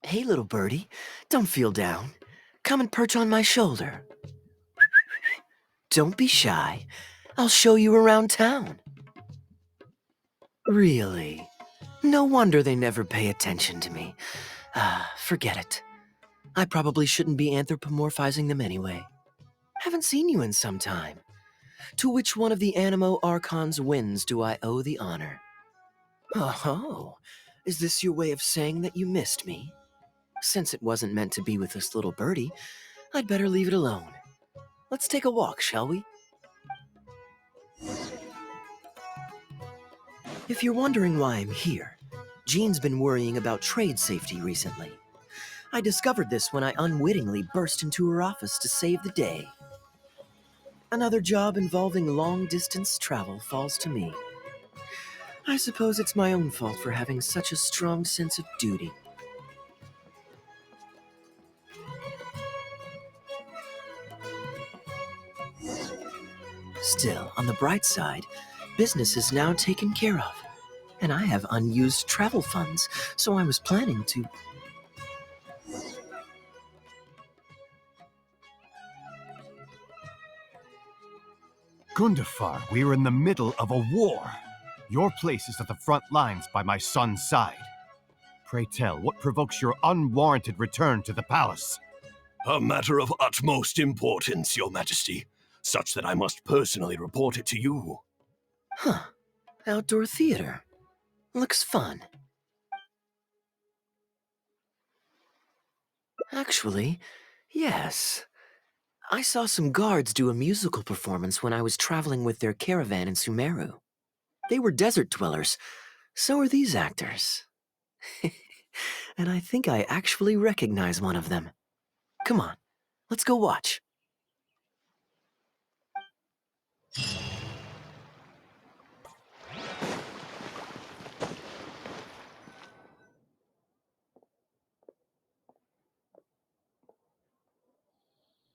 Hey, little birdie, don't feel down. Come and perch on my shoulder. Don't be shy. I'll show you around town. Really? No wonder they never pay attention to me. Forget it. I probably shouldn't be anthropomorphizing them anyway. Haven't seen you in some time. To which one of the Animo Archon's winds do I owe the honor? Oh, is this your way of saying that you missed me? Since it wasn't meant to be with this little birdie, I'd better leave it alone. Let's take a walk, shall we? If you're wondering why I'm here, Jean's been worrying about trade safety recently. I discovered this when I unwittingly burst into her office to save the day. Another job involving long-distance travel falls to me. I suppose it's my own fault for having such a strong sense of duty. Still, on the bright side, business is now taken care of. And I have unused travel funds, so I was planning to... Gundafar, we are in the middle of a war. Your place is at the front lines by my son's side. Pray tell, what provokes your unwarranted return to the palace? A matter of utmost importance, Your Majesty, such that I must personally report it to you. Huh. Outdoor theater. Looks fun. Actually, yes. I saw some guards do a musical performance when I was traveling with their caravan in Sumeru. They were desert dwellers. So are these actors. And I think I actually recognize one of them. Come on, let's go watch.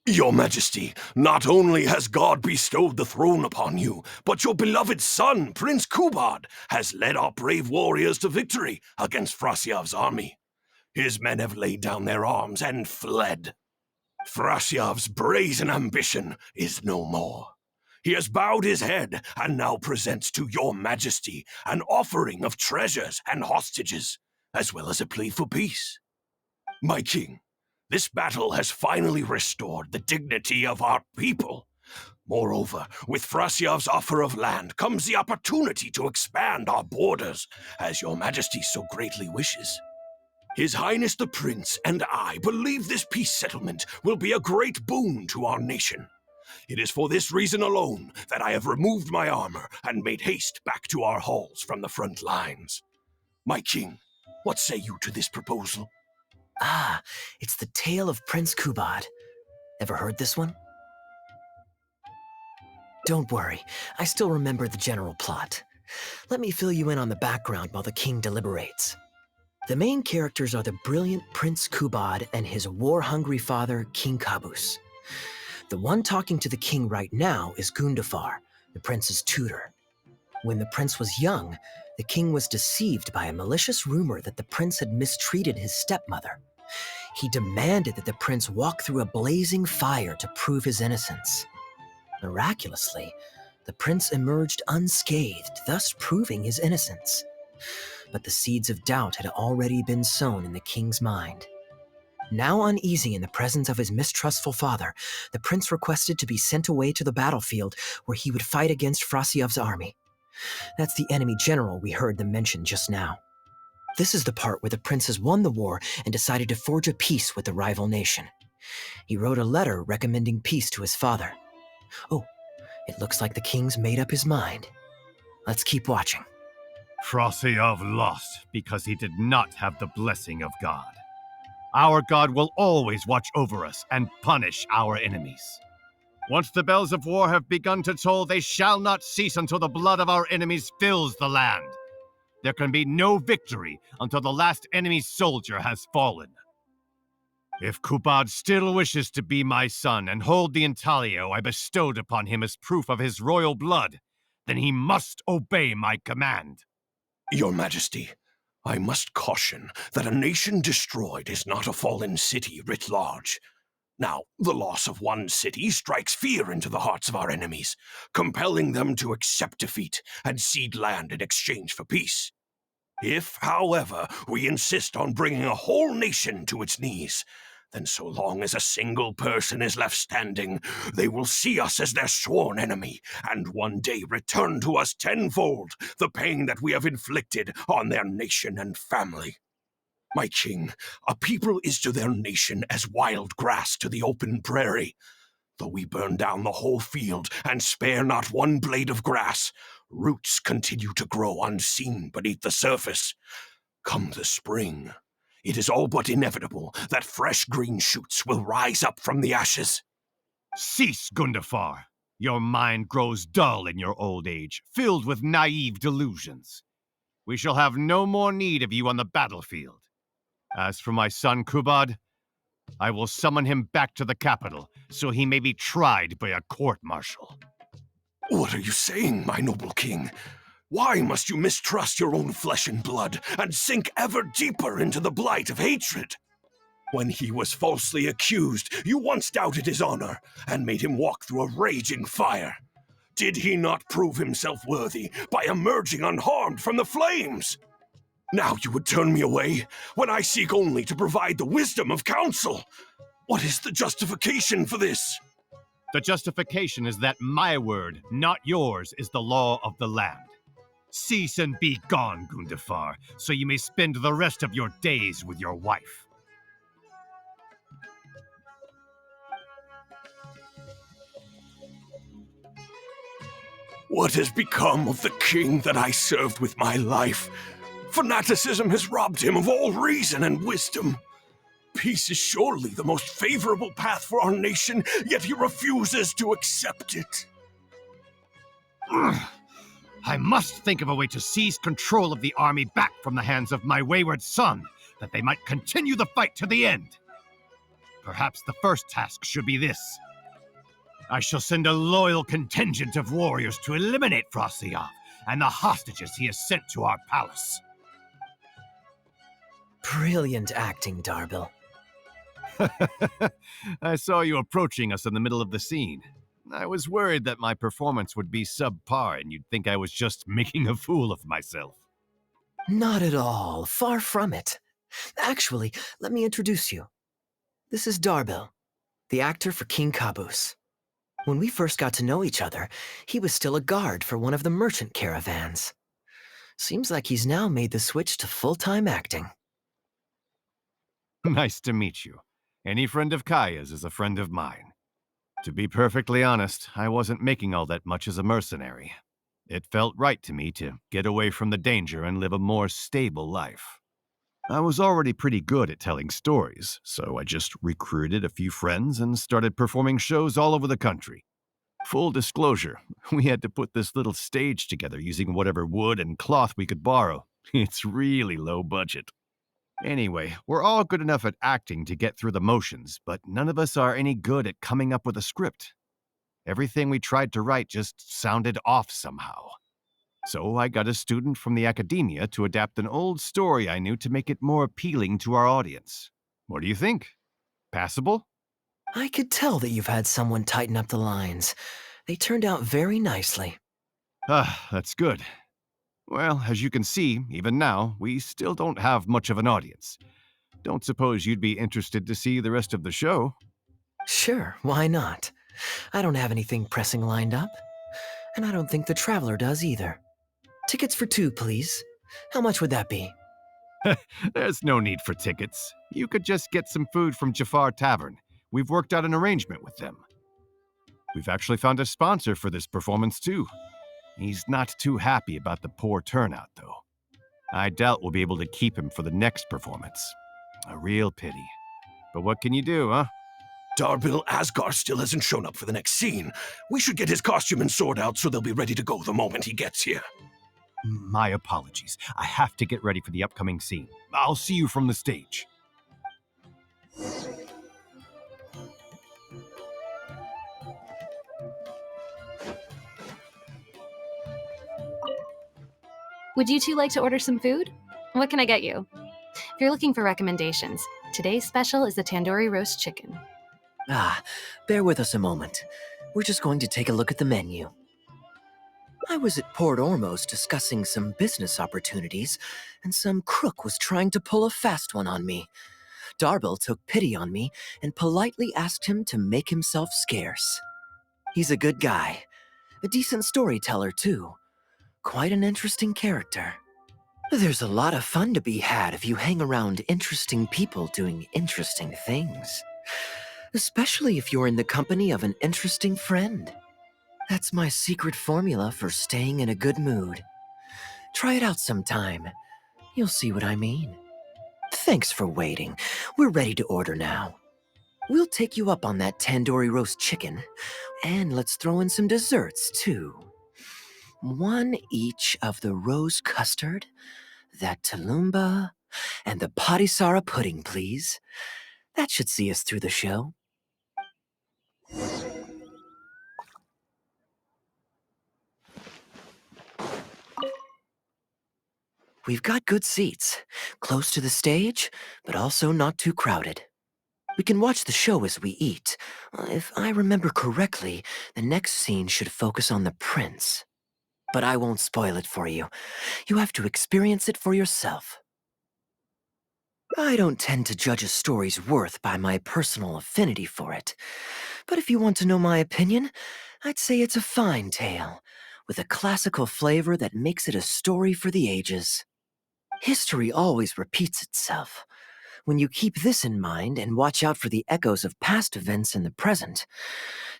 Your Majesty, not only has God bestowed the throne upon you, but your beloved son, Prince Kubad, has led our brave warriors to victory against Frasyav's army. His men have laid down their arms and fled. Frasyav's brazen ambition is no more. He has bowed his head and now presents to your Majesty an offering of treasures and hostages, as well as a plea for peace. My king, this battle has finally restored the dignity of our people. Moreover, with Frasyav's offer of land comes the opportunity to expand our borders, as your Majesty so greatly wishes. His Highness the Prince and I believe this peace settlement will be a great boon to our nation. It is for this reason alone that I have removed my armor and made haste back to our halls from the front lines. My king, what say you to this proposal? Ah, it's the tale of Prince Kubad. Ever heard this one? Don't worry, I still remember the general plot. Let me fill you in on the background while the king deliberates. The main characters are the brilliant Prince Kubad and his war-hungry father, King Kabus. The one talking to the king right now is Gundafar, the prince's tutor. When the prince was young, the king was deceived by a malicious rumor that the prince had mistreated his stepmother. He demanded that the prince walk through a blazing fire to prove his innocence. Miraculously, the prince emerged unscathed, thus proving his innocence. But the seeds of doubt had already been sown in the king's mind. Now uneasy in the presence of his mistrustful father, the prince requested to be sent away to the battlefield where he would fight against Frasyav's army. That's the enemy general we heard them mention just now. This is the part where the prince has won the war and decided to forge a peace with the rival nation. He wrote a letter recommending peace to his father. Oh, it looks like the king's made up his mind. Let's keep watching. Frosyav lost because he did not have the blessing of God. Our God will always watch over us and punish our enemies. Once the bells of war have begun to toll, they shall not cease until the blood of our enemies fills the land. There can be no victory until the last enemy soldier has fallen. If Kubad still wishes to be my son and hold the intaglio I bestowed upon him as proof of his royal blood, then he must obey my command. Your Majesty, I must caution that a nation destroyed is not a fallen city writ large. Now, the loss of one city strikes fear into the hearts of our enemies, compelling them to accept defeat and cede land in exchange for peace. If, however, we insist on bringing a whole nation to its knees, then so long as a single person is left standing, they will see us as their sworn enemy, and one day return to us tenfold the pain that we have inflicted on their nation and family. My king, a people is to their nation as wild grass to the open prairie. Though we burn down the whole field and spare not one blade of grass, roots continue to grow unseen beneath the surface. Come the spring, it is all but inevitable that fresh green shoots will rise up from the ashes. Cease, Gundafar! Your mind grows dull in your old age, filled with naive delusions. We shall have no more need of you on the battlefield. As for my son Kubad, I will summon him back to the capital, so he may be tried by a court-martial. What are you saying, my noble king? Why must you mistrust your own flesh and blood and sink ever deeper into the blight of hatred? When he was falsely accused, you once doubted his honor and made him walk through a raging fire. Did he not prove himself worthy by emerging unharmed from the flames? Now you would turn me away when I seek only to provide the wisdom of counsel. What is the justification for this? The justification is that my word, not yours, is the law of the land. Cease and be gone, Gundafar, so you may spend the rest of your days with your wife. What has become of the king that I served with my life? Fanaticism has robbed him of all reason and wisdom. Peace is surely the most favorable path for our nation, yet he refuses to accept it. I must think of a way to seize control of the army back from the hands of my wayward son, that they might continue the fight to the end. Perhaps the first task should be this. I shall send a loyal contingent of warriors to eliminate Frosyav and the hostages he has sent to our palace. Brilliant acting, Darbil. I saw you approaching us in the middle of the scene. I was worried that my performance would be subpar and you'd think I was just making a fool of myself. Not at all. Far from it. Actually, let me introduce you. This is Darbil, the actor for King Caboose. When we first got to know each other, he was still a guard for one of the merchant caravans. Seems like he's now made the switch to full-time acting. Nice to meet you. Any friend of Kaeya's is a friend of mine. To be perfectly honest, I wasn't making all that much as a mercenary. It felt right to me to get away from the danger and live a more stable life. I was already pretty good at telling stories, so I just recruited a few friends and started performing shows all over the country. Full disclosure, we had to put this little stage together using whatever wood and cloth we could borrow. It's really low budget. Anyway, we're all good enough at acting to get through the motions, but none of us are any good at coming up with a script. Everything we tried to write just sounded off somehow. So I got a student from the academia to adapt an old story I knew to make it more appealing to our audience. What do you think? Passable? I could tell that you've had someone tighten up the lines. They turned out very nicely. That's good. Well, as you can see, even now, we still don't have much of an audience. Don't suppose you'd be interested to see the rest of the show? Sure, why not? I don't have anything pressing lined up. And I don't think the Traveler does either. Tickets for 2, please. How much would that be? There's no need for tickets. You could just get some food from Jafar Tavern. We've worked out an arrangement with them. We've actually found a sponsor for this performance, too. He's not too happy about the poor turnout, though. I doubt we'll be able to keep him for the next performance. A real pity. But what can you do, huh? Darbil Asgar still hasn't shown up for the next scene. We should get his costume and sword out so they'll be ready to go the moment he gets here. My apologies. I have to get ready for the upcoming scene. I'll see you from the stage. Would you two like to order some food? What can I get you? If you're looking for recommendations, today's special is the tandoori roast chicken. Bear with us a moment. We're just going to take a look at the menu. I was at Port Ormos discussing some business opportunities, and some crook was trying to pull a fast one on me. Darbil took pity on me and politely asked him to make himself scarce. He's a good guy, a decent storyteller too. Quite an interesting character. There's a lot of fun to be had if you hang around interesting people doing interesting things. Especially if you're in the company of an interesting friend. That's my secret formula for staying in a good mood. Try it out sometime. You'll see what I mean. Thanks for waiting. We're ready to order now. We'll take you up on that tandoori roast chicken, and let's throw in some desserts too. One each of the rose custard, that tulumba, and the patisara pudding, please. That should see us through the show. We've got good seats, close to the stage, but also not too crowded. We can watch the show as we eat. If I remember correctly, the next scene should focus on the prince. But I won't spoil it for you. You have to experience it for yourself. I don't tend to judge a story's worth by my personal affinity for it. But if you want to know my opinion, I'd say it's a fine tale, with a classical flavor that makes it a story for the ages. History always repeats itself. When you keep this in mind and watch out for the echoes of past events in the present,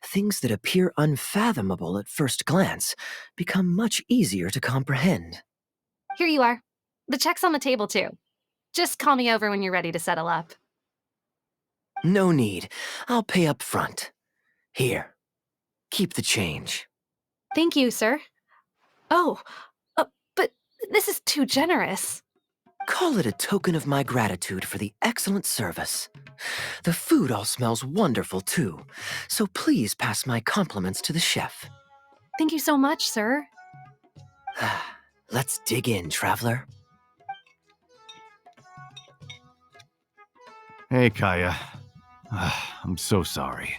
things that appear unfathomable at first glance become much easier to comprehend. Here you are. The check's on the table, too. Just call me over when you're ready to settle up. No need. I'll pay up front. Here. Keep the change. Thank you, sir. Oh, but this is too generous. Call it a token of my gratitude for the excellent service. The food all smells wonderful, too, so please pass my compliments to the chef. Thank you so much, sir. Let's dig in, traveler. Hey, Kaeya. I'm so sorry,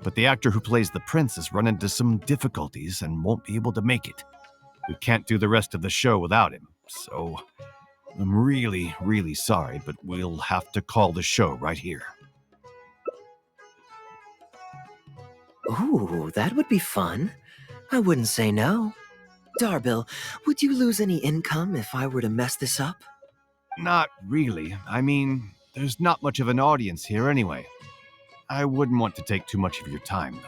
but the actor who plays the prince has run into some difficulties and won't be able to make it. We can't do the rest of the show without him, so I'm really, really sorry, but we'll have to call the show right here. Ooh, that would be fun. I wouldn't say no. Darbil, would you lose any income if I were to mess this up? Not really. I mean, there's not much of an audience here anyway. I wouldn't want to take too much of your time,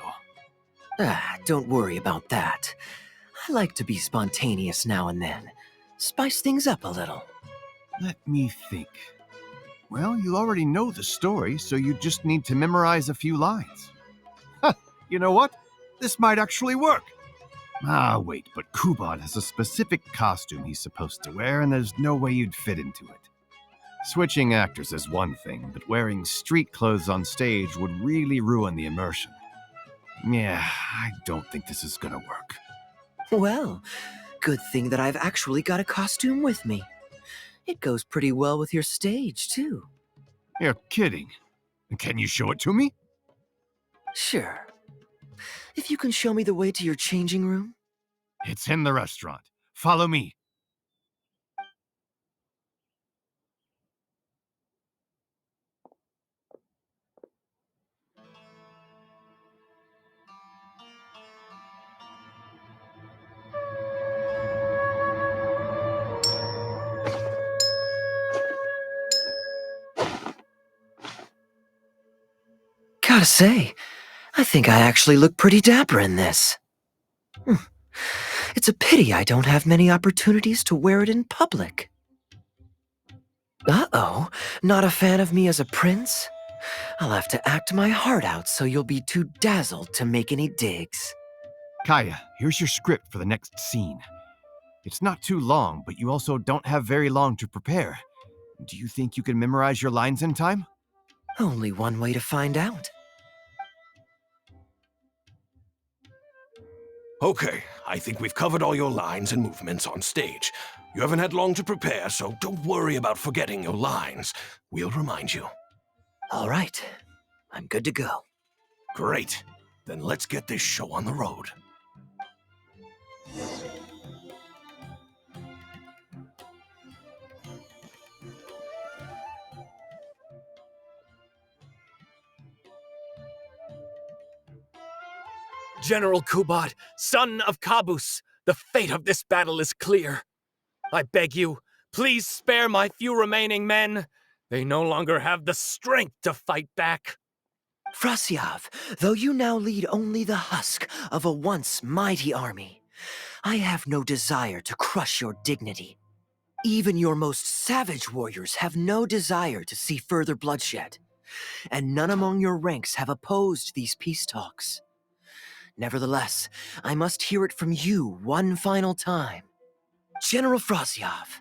though. Don't worry about that. I like to be spontaneous now and then. Spice things up a little. Let me think. Well, you already know the story, so you just need to memorize a few lines. Huh, you know what? This might actually work. Wait, but Kubad has a specific costume he's supposed to wear, and there's no way you'd fit into it. Switching actors is one thing, but wearing street clothes on stage would really ruin the immersion. Yeah, I don't think this is gonna work. Well, good thing that I've actually got a costume with me. It goes pretty well with your stage, too. You're kidding. Can you show it to me? Sure. If you can show me the way to your changing room? It's in the restaurant. Follow me. Gotta say, I think I actually look pretty dapper in this. It's a pity I don't have many opportunities to wear it in public. Uh-oh, not a fan of me as a prince? I'll have to act my heart out so you'll be too dazzled to make any digs. Kaeya, here's your script for the next scene. It's not too long, but you also don't have very long to prepare. Do you think you can memorize your lines in time? Only one way to find out. Okay, I think we've covered all your lines and movements on stage. You haven't had long to prepare, so don't worry about forgetting your lines. We'll remind you. All right, I'm good to go. Great. Then let's get this show on the road. General Kubad, son of Kabus, the fate of this battle is clear. I beg you, please spare my few remaining men. They no longer have the strength to fight back. Frasyav, though you now lead only the husk of a once mighty army, I have no desire to crush your dignity. Even your most savage warriors have no desire to see further bloodshed, and none among your ranks have opposed these peace talks. Nevertheless, I must hear it from you one final time. General Frasyav,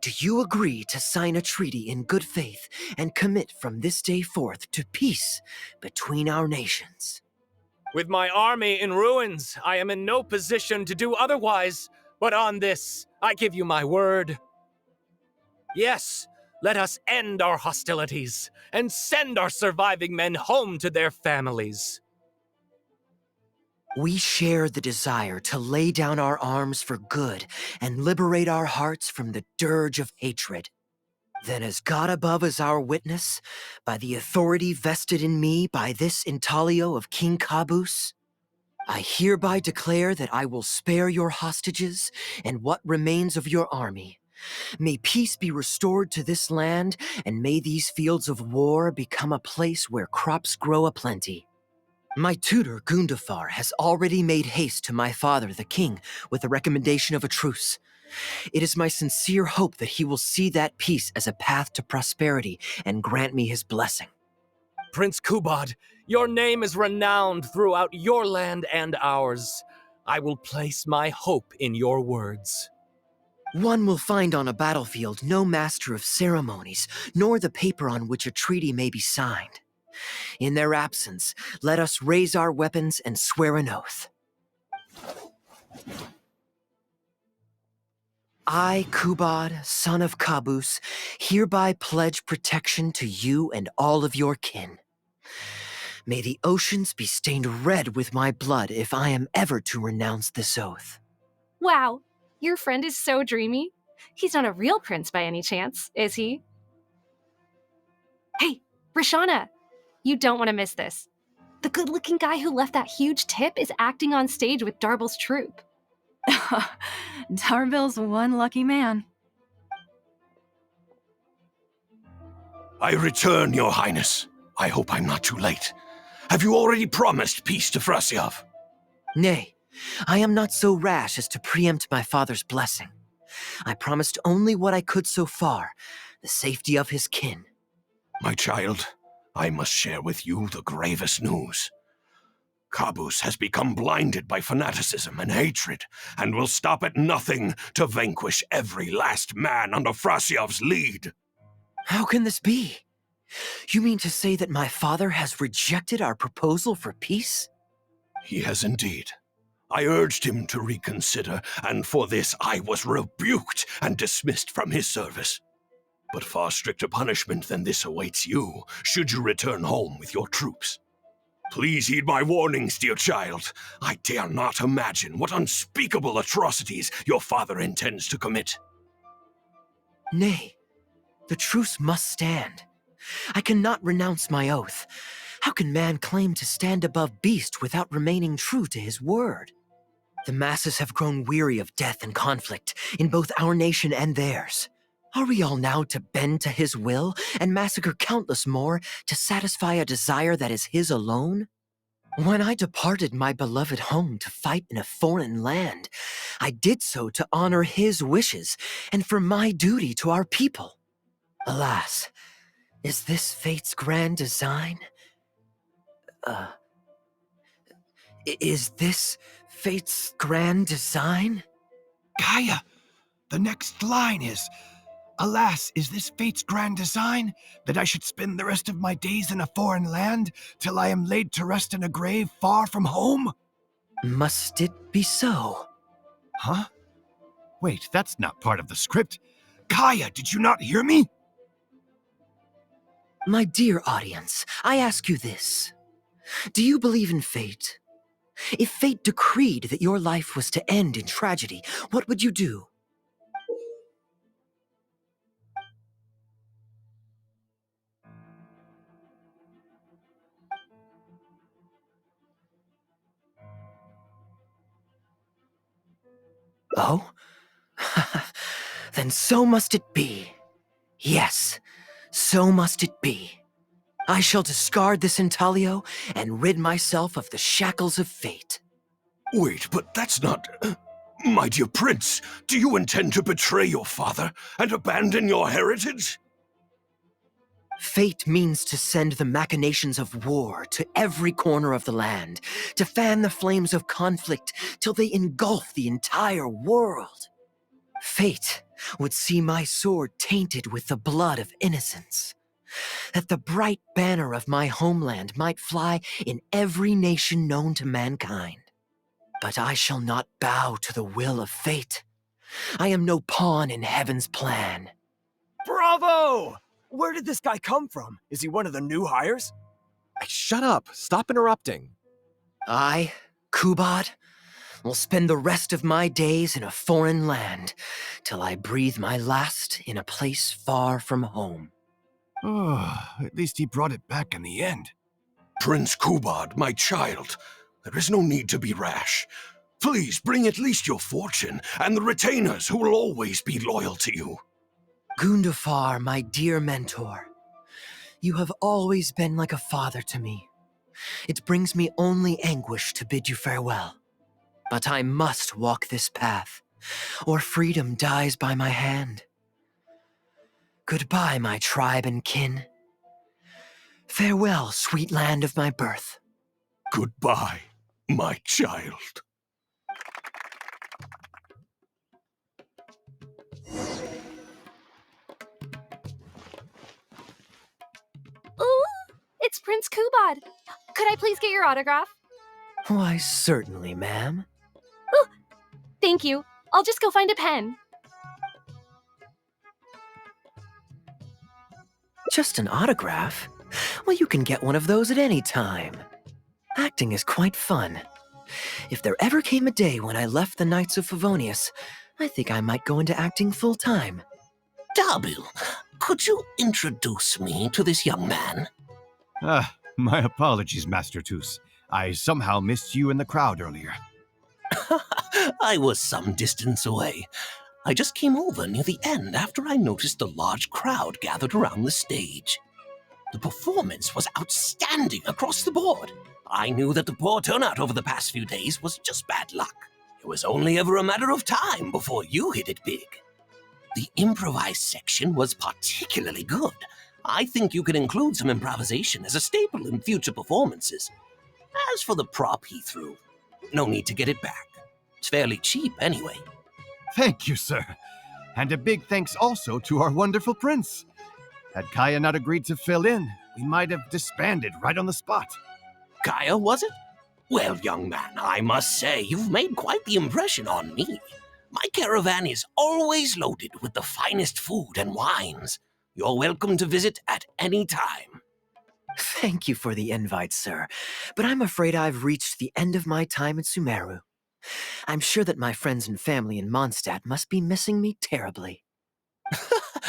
do you agree to sign a treaty in good faith and commit from this day forth to peace between our nations? With my army in ruins, I am in no position to do otherwise, but on this, I give you my word. Yes, let us end our hostilities and send our surviving men home to their families. We share the desire to lay down our arms for good and liberate our hearts from the dirge of hatred. Then as God above is our witness, by the authority vested in me by this intaglio of King Kabus, I hereby declare that I will spare your hostages and what remains of your army. May peace be restored to this land, and may these fields of war become a place where crops grow aplenty. My tutor, Gundafar, has already made haste to my father, the king, with the recommendation of a truce. It is my sincere hope that he will see that peace as a path to prosperity and grant me his blessing. Prince Kubad, your name is renowned throughout your land and ours. I will place my hope in your words. One will find on a battlefield no master of ceremonies, nor the paper on which a treaty may be signed. In their absence, let us raise our weapons and swear an oath. I, Kubad, son of Kabus, hereby pledge protection to you and all of your kin. May the oceans be stained red with my blood if I am ever to renounce this oath. Wow, your friend is so dreamy. He's not a real prince by any chance, is he? Hey, Rashana, you don't want to miss this. The good-looking guy who left that huge tip is acting on stage with Darbel's troupe. Darbel's one lucky man. I return, Your Highness. I hope I'm not too late. Have you already promised peace to Frasyav? Nay, I am not so rash as to preempt my father's blessing. I promised only what I could so far, the safety of his kin. My child, I must share with you the gravest news. Kabus has become blinded by fanaticism and hatred, and will stop at nothing to vanquish every last man under Frasyav's lead. How can this be? You mean to say that my father has rejected our proposal for peace? He has indeed. I urged him to reconsider, and for this I was rebuked and dismissed from his service. But far stricter punishment than this awaits you, should you return home with your troops. Please heed my warnings, dear child. I dare not imagine what unspeakable atrocities your father intends to commit. Nay, the truce must stand. I cannot renounce my oath. How can man claim to stand above beast without remaining true to his word? The masses have grown weary of death and conflict in both our nation and theirs. Are we all now to bend to his will and massacre countless more to satisfy a desire that is his alone? When I departed my beloved home to fight in a foreign land, I did so to honor his wishes and for my duty to our people. Alas, is this fate's grand design? Is this fate's grand design? Kaeya, the next line is, "Alas, is this fate's grand design, that I should spend the rest of my days in a foreign land, till I am laid to rest in a grave far from home?" Must it be so? Huh? Wait, that's not part of the script. Kaeya, did you not hear me? My dear audience, I ask you this. Do you believe in fate? If fate decreed that your life was to end in tragedy, what would you do? Oh? Then so must it be. Yes, so must it be. I shall discard this intaglio and rid myself of the shackles of fate. Wait, but that's not. My dear prince, do you intend to betray your father and abandon your heritage? Fate means to send the machinations of war to every corner of the land, to fan the flames of conflict till they engulf the entire world. Fate would see my sword tainted with the blood of innocence, that the bright banner of my homeland might fly in every nation known to mankind. But I shall not bow to the will of fate. I am no pawn in heaven's plan. Bravo! Where did this guy come from? Is he one of the new hires? Hey, shut up! Stop interrupting. I, Kubad, will spend the rest of my days in a foreign land till I breathe my last in a place far from home. Oh, at least he brought it back in the end. Prince Kubad, my child, there is no need to be rash. Please bring at least your fortune and the retainers who will always be loyal to you. Gundafar, my dear mentor, you have always been like a father to me. It brings me only anguish to bid you farewell. But I must walk this path, or freedom dies by my hand. Goodbye, my tribe and kin. Farewell, sweet land of my birth. Goodbye, my child. Ooh, it's Prince Kubad. Could I please get your autograph? Why, certainly, ma'am. Ooh, thank you. I'll just go find a pen. Just an autograph? Well, you can get one of those at any time. Acting is quite fun. If there ever came a day when I left the Knights of Favonius, I think I might go into acting full-time. Darbil, could you introduce me to this young man? My apologies, Master Toos. I somehow missed you in the crowd earlier. I was some distance away. I just came over near the end after I noticed a large crowd gathered around the stage. The performance was outstanding across the board. I knew that the poor turnout over the past few days was just bad luck. It was only ever a matter of time before you hit it big. The improvised section was particularly good. I think you could include some improvisation as a staple in future performances. As for the prop he threw, no need to get it back. It's fairly cheap anyway. Thank you, sir. And a big thanks also to our wonderful prince. Had Kaeya not agreed to fill in, we might have disbanded right on the spot. Kaeya, was it? Well, young man, I must say you've made quite the impression on me. My caravan is always loaded with the finest food and wines. You're welcome to visit at any time. Thank you for the invite, sir, but I'm afraid I've reached the end of my time in Sumeru. I'm sure that my friends and family in Mondstadt must be missing me terribly.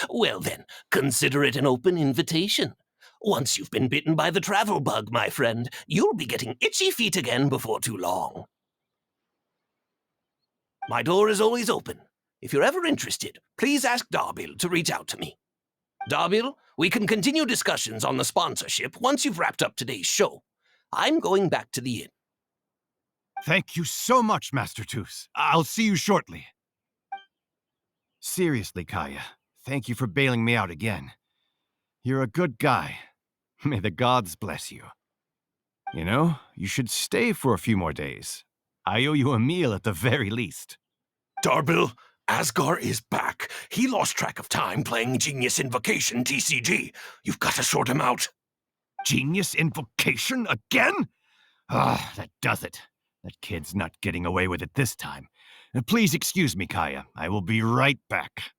Well then, consider it an open invitation. Once you've been bitten by the travel bug, my friend, you'll be getting itchy feet again before too long. My door is always open. If you're ever interested, please ask Darbil to reach out to me. Darbil, we can continue discussions on the sponsorship once you've wrapped up today's show. I'm going back to the inn. Thank you so much, Master Toos. I'll see you shortly. Seriously, Kaeya, thank you for bailing me out again. You're a good guy. May the gods bless you. You know, you should stay for a few more days. I owe you a meal at the very least. Darbil, Asgar is back. He lost track of time playing Genius Invocation TCG. You've got to sort him out. Genius Invocation again? Ah, that does it. That kid's not getting away with it this time. Please excuse me, Kaeya. I will be right back.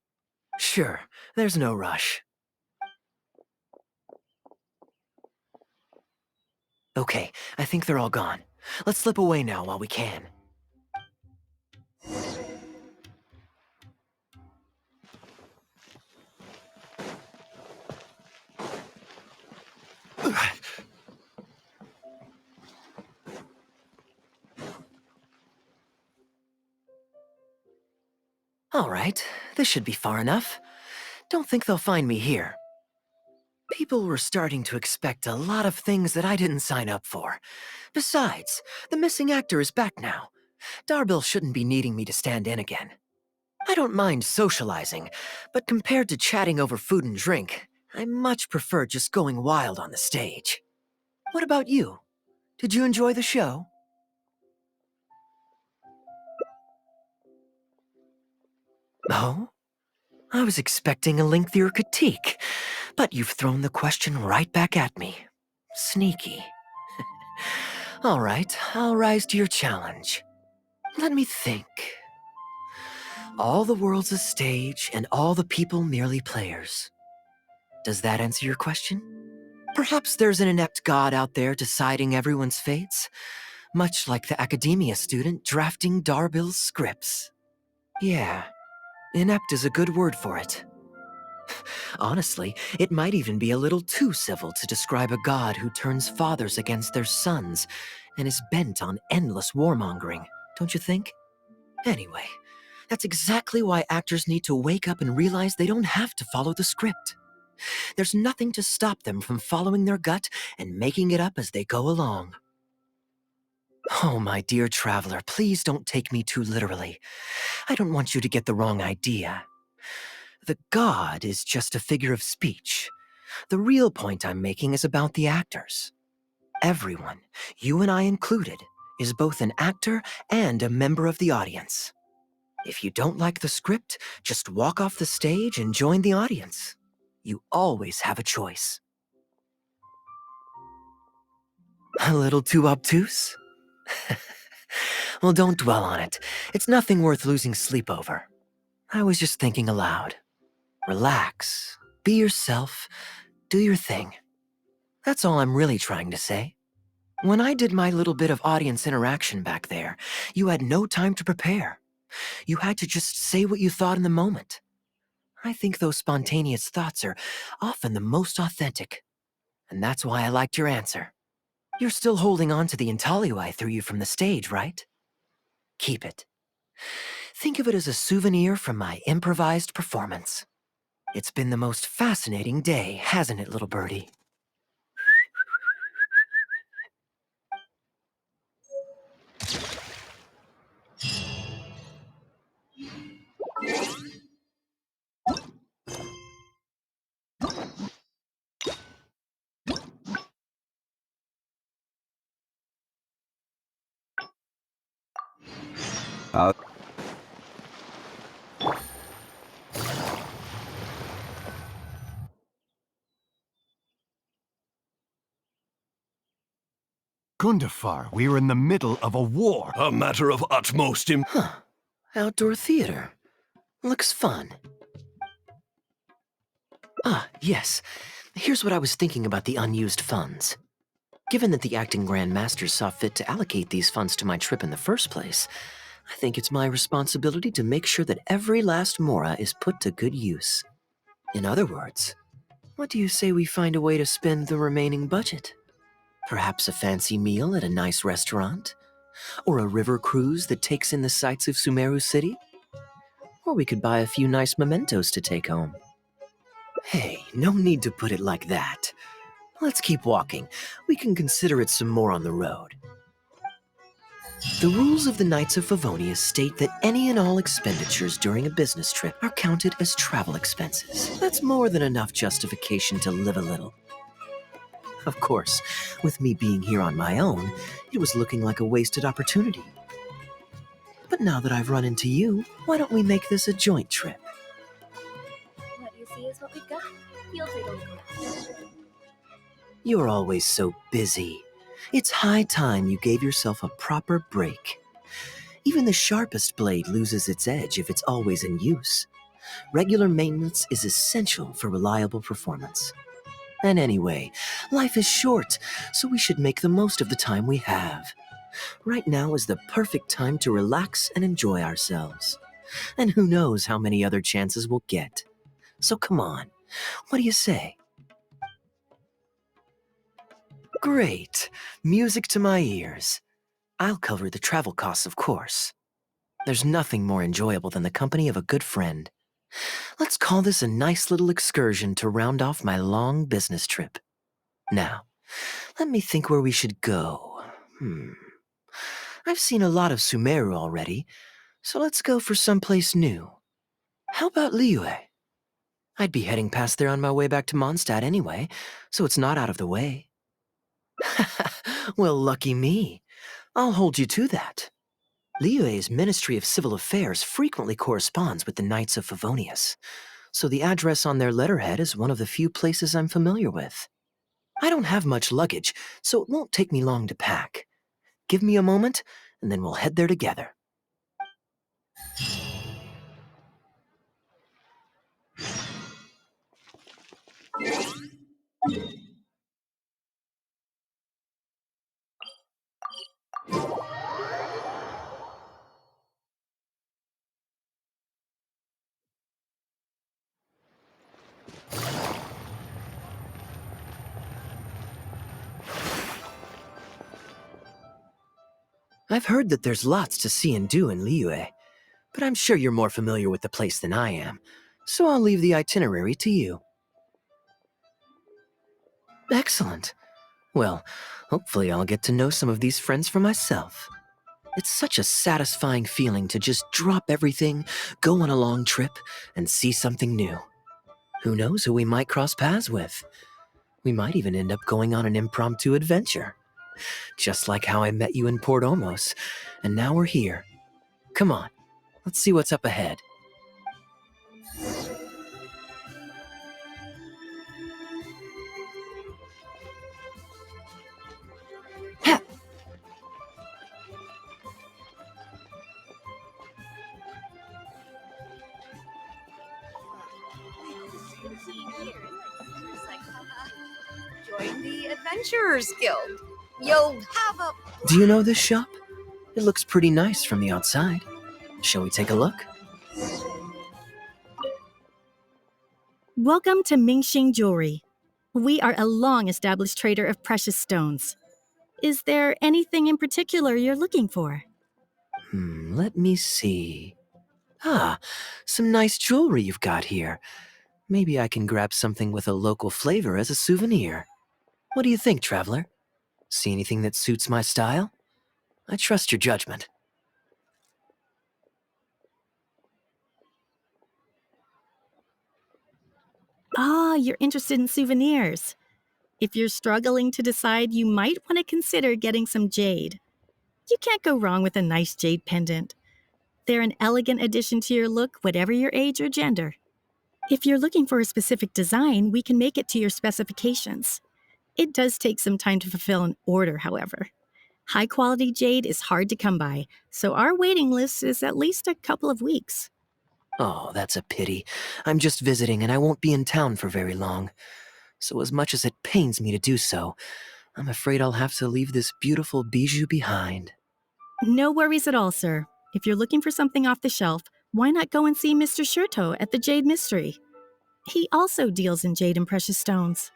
Sure, there's no rush. Okay, I think they're all gone. Let's slip away now while we can. All right, this should be far enough. Don't think they'll find me here. People were starting to expect a lot of things that I didn't sign up for. Besides, the missing actor is back now. Darbil shouldn't be needing me to stand in again. I don't mind socializing, but compared to chatting over food and drink, I much prefer just going wild on the stage. What about you? Did you enjoy the show? Oh? I was expecting a lengthier critique, but you've thrown the question right back at me. Sneaky. All right, I'll rise to your challenge. Let me think. All the world's a stage, and all the people merely players. Does that answer your question? Perhaps there's an inept god out there deciding everyone's fates, much like the academia student drafting Darbil's scripts. Yeah, inept is a good word for it. Honestly, it might even be a little too civil to describe a god who turns fathers against their sons and is bent on endless warmongering, don't you think? Anyway, that's exactly why actors need to wake up and realize they don't have to follow the script. There's nothing to stop them from following their gut and making it up as they go along. Oh, my dear traveler, please don't take me too literally. I don't want you to get the wrong idea. The god is just a figure of speech. The real point I'm making is about the actors. Everyone, you and I included, is both an actor and a member of the audience. If you don't like the script, just walk off the stage and join the audience. You always have a choice. A little too obtuse? Well, don't dwell on it. It's nothing worth losing sleep over. I was just thinking aloud. Relax, be yourself, do your thing. That's all I'm really trying to say. When I did my little bit of audience interaction back there, you had no time to prepare. You had to just say what you thought in the moment. I think those spontaneous thoughts are often the most authentic. And that's why I liked your answer. You're still holding on to the intaglio I threw you from the stage, right? Keep it. Think of it as a souvenir from my improvised performance. It's been the most fascinating day, hasn't it, little birdie? Gundafar, we're in the middle of a war. A matter of utmost Huh. Outdoor theater. Looks fun. Ah, yes. Here's what I was thinking about the unused funds. Given that the acting Grand Masters saw fit to allocate these funds to my trip in the first place, I think it's my responsibility to make sure that every last mora is put to good use. In other words, what do you say we find a way to spend the remaining budget? Perhaps a fancy meal at a nice restaurant? Or a river cruise that takes in the sights of Sumeru City? Or we could buy a few nice mementos to take home. Hey, no need to put it like that. Let's keep walking. We can consider it some more on the road. The rules of the Knights of Favonius state that any and all expenditures during a business trip are counted as travel expenses. That's more than enough justification to live a little. Of course, with me being here on my own, it was looking like a wasted opportunity. But now that I've run into you, why don't we make this a joint trip? What you see is what we've got. Feel free to look around. You're always so busy. It's high time you gave yourself a proper break. Even the sharpest blade loses its edge if it's always in use. Regular maintenance is essential for reliable performance. And anyway, life is short, so we should make the most of the time we have. Right now is the perfect time to relax and enjoy ourselves. And who knows how many other chances we'll get. So come on, what do you say? Great. Music to my ears. I'll cover the travel costs, of course. There's nothing more enjoyable than the company of a good friend. Let's call this a nice little excursion to round off my long business trip. Now, let me think where we should go. I've seen a lot of Sumeru already, so let's go for someplace new. How about Liyue? I'd be heading past there on my way back to Mondstadt anyway, so it's not out of the way. Well, lucky me. I'll hold you to that. Liyue's Ministry of Civil Affairs frequently corresponds with the Knights of Favonius, so the address on their letterhead is one of the few places I'm familiar with. I don't have much luggage, so it won't take me long to pack. Give me a moment, and then we'll head there together. I've heard that there's lots to see and do in Liyue, but I'm sure you're more familiar with the place than I am, so I'll leave the itinerary to you. Excellent. Well, hopefully I'll get to know some of these friends for myself. It's such a satisfying feeling to just drop everything, go on a long trip, and see something new. Who knows who we might cross paths with? We might even end up going on an impromptu adventure. Just like how I met you in Port Ormos, and now we're here. Come on, let's see what's up ahead. Join the Adventurers Guild. You'll have a... Do you know this shop? It looks pretty nice from the outside. Shall we take a look? Welcome to Mingxing Jewelry. We are a long-established trader of precious stones. Is there anything in particular you're looking for? Let me see. Ah, some nice jewelry you've got here. Maybe I can grab something with a local flavor as a souvenir. What do you think, traveler? See anything that suits my style? I trust your judgment. Ah, you're interested in souvenirs. If you're struggling to decide, you might want to consider getting some jade. You can't go wrong with a nice jade pendant. They're an elegant addition to your look, whatever your age or gender. If you're looking for a specific design, we can make it to your specifications. It does take some time to fulfill an order, however. High-quality jade is hard to come by, so our waiting list is at least a couple of weeks. Oh, that's a pity. I'm just visiting and I won't be in town for very long. So as much as it pains me to do so, I'm afraid I'll have to leave this beautiful bijou behind. No worries at all, sir. If you're looking for something off the shelf, why not go and see Mr. Shurto at the Jade Mystery? He also deals in jade and precious stones.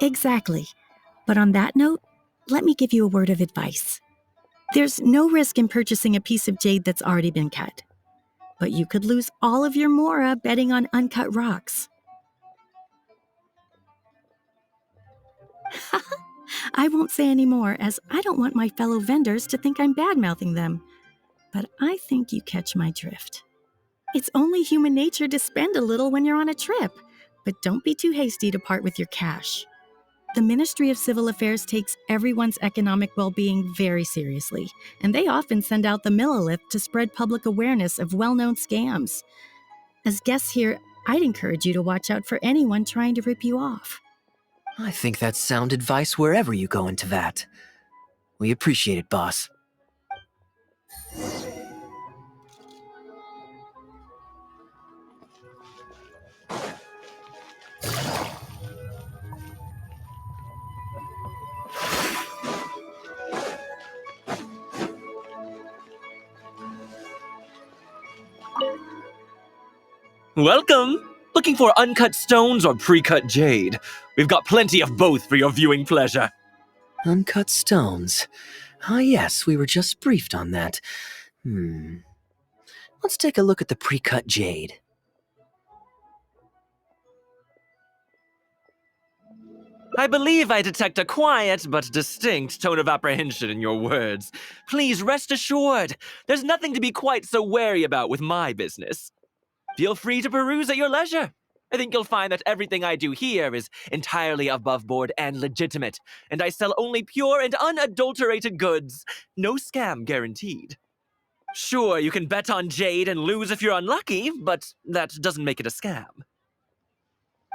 Exactly. But on that note, let me give you a word of advice. There's no risk in purchasing a piece of jade that's already been cut. But you could lose all of your mora betting on uncut rocks. I won't say any more, as I don't want my fellow vendors to think I'm bad-mouthing them. But I think you catch my drift. It's only human nature to spend a little when you're on a trip, but don't be too hasty to part with your cash. The Ministry of Civil Affairs takes everyone's economic well-being very seriously, and they often send out the Millilith to spread public awareness of well-known scams. As guests here, I'd encourage you to watch out for anyone trying to rip you off. I think that's sound advice wherever you go into that. We appreciate it, boss. Welcome! Looking for uncut stones or pre-cut jade? We've got plenty of both for your viewing pleasure. Uncut stones. Ah, yes, we were just briefed on that. Let's take a look at the pre-cut jade. I believe I detect a quiet but distinct tone of apprehension in your words. Please rest assured, there's nothing to be quite so wary about with my business. Feel free to peruse at your leisure. I think you'll find that everything I do here is entirely above board and legitimate, and I sell only pure and unadulterated goods. No scam guaranteed. Sure, you can bet on jade and lose if you're unlucky, but that doesn't make it a scam.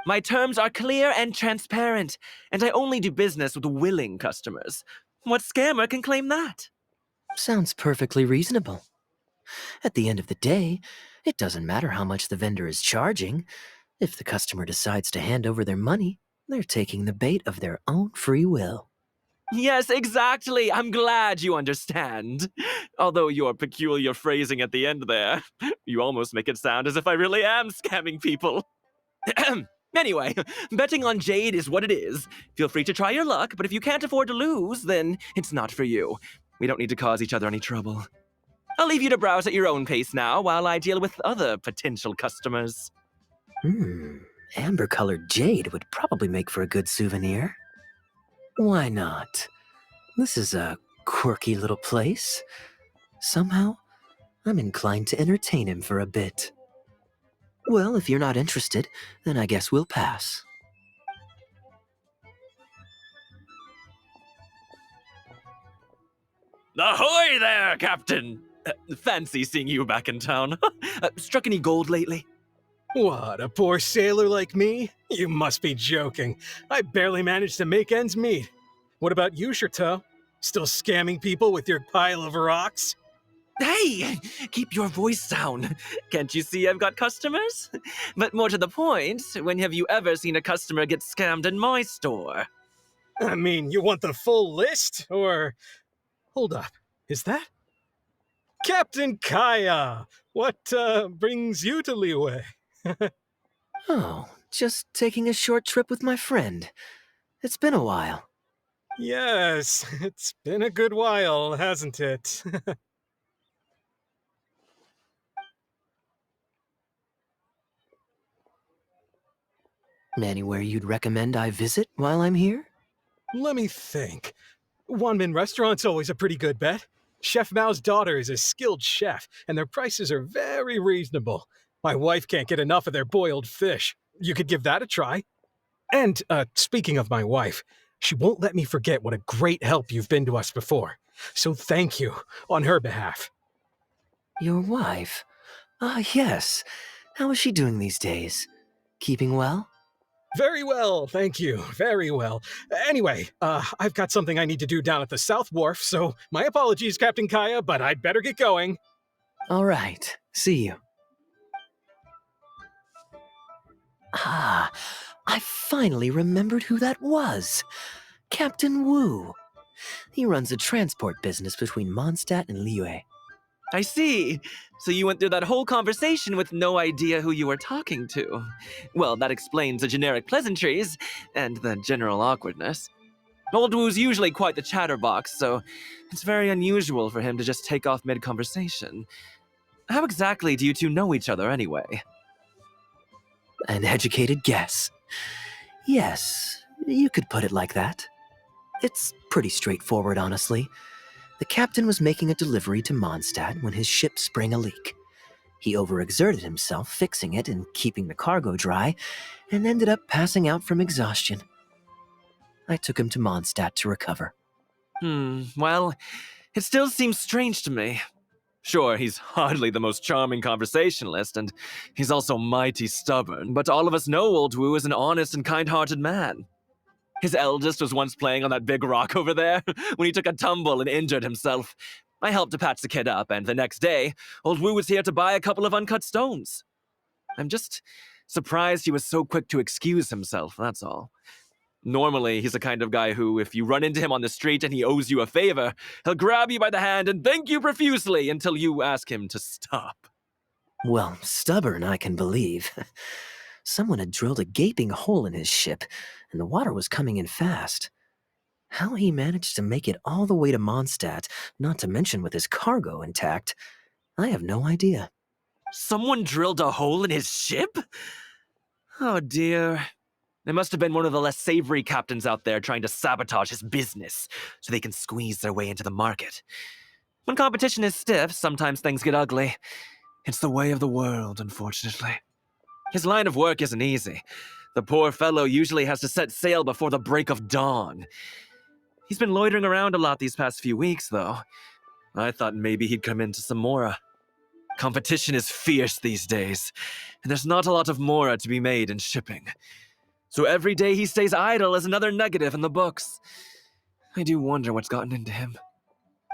My terms are clear and transparent, and I only do business with willing customers. What scammer can claim that? Sounds perfectly reasonable. At the end of the day, it doesn't matter how much the vendor is charging. If the customer decides to hand over their money, they're taking the bait of their own free will. Yes, exactly. I'm glad you understand. Although your peculiar phrasing at the end there, you almost make it sound as if I really am scamming people. Anyway, betting on jade is what it is. Feel free to try your luck, but if you can't afford to lose, then it's not for you. We don't need to cause each other any trouble. I'll leave you to browse at your own pace now while I deal with other potential customers. Amber-colored jade would probably make for a good souvenir. Why not? This is a quirky little place. Somehow, I'm inclined to entertain him for a bit. Well, if you're not interested, then I guess we'll pass. Ahoy there, Captain! Fancy seeing you back in town. Struck any gold lately? What, a poor sailor like me? You must be joking. I barely managed to make ends meet. What about you, Chateau? Still scamming people with your pile of rocks? Hey, keep your voice down. Can't you see I've got customers? But more to the point, when have you ever seen a customer get scammed in my store? I mean, you want the full list? Or... Hold up, is that? Captain Kaeya! What, brings you to Liyue? Oh, just taking a short trip with my friend. It's been a while. Yes, it's been a good while, hasn't it? Anywhere you'd recommend I visit while I'm here? Let me think. Wanmin Restaurant's always a pretty good bet. Chef Mao's daughter is a skilled chef, and their prices are very reasonable. My wife can't get enough of their boiled fish. You could give that a try. And, speaking of my wife, she won't let me forget what a great help you've been to us before. So thank you, on her behalf. Your wife? Ah, yes. How is she doing these days? Keeping well? Very well, thank you. Very well. Anyway, I've got something I need to do down at the South Wharf, so my apologies, Captain Kaeya, but I'd better get going. All right. See you. Ah, I finally remembered who that was. Captain Wu. He runs a transport business between Mondstadt and Liyue. I see. So you went through that whole conversation with no idea who you were talking to. Well, that explains the generic pleasantries and the general awkwardness. Old Wu's usually quite the chatterbox, so it's very unusual for him to just take off mid-conversation. How exactly do you two know each other anyway? An educated guess. Yes, you could put it like that. It's pretty straightforward, honestly. The captain was making a delivery to Mondstadt when his ship sprang a leak. He overexerted himself fixing it and keeping the cargo dry, and ended up passing out from exhaustion. I took him to Mondstadt to recover. Well, it still seems strange to me. Sure, he's hardly the most charming conversationalist, and he's also mighty stubborn, but all of us know Old Wu is an honest and kind-hearted man. His eldest was once playing on that big rock over there when he took a tumble and injured himself. I helped to patch the kid up, and the next day, old Wu was here to buy a couple of uncut stones. I'm just surprised he was so quick to excuse himself, that's all. Normally, he's the kind of guy who, if you run into him on the street and he owes you a favor, he'll grab you by the hand and thank you profusely until you ask him to stop. Well, stubborn, I can believe. Someone had drilled a gaping hole in his ship, and the water was coming in fast. How he managed to make it all the way to Mondstadt, not to mention with his cargo intact, I have no idea. Someone drilled a hole in his ship? Oh dear. There must have been one of the less savory captains out there trying to sabotage his business so they can squeeze their way into the market. When competition is stiff, sometimes things get ugly. It's the way of the world, unfortunately. His line of work isn't easy. The poor fellow usually has to set sail before the break of dawn. He's been loitering around a lot these past few weeks, though. I thought maybe he'd come into some Mora. Competition is fierce these days, and there's not a lot of Mora to be made in shipping. So every day he stays idle is another negative in the books. I do wonder what's gotten into him.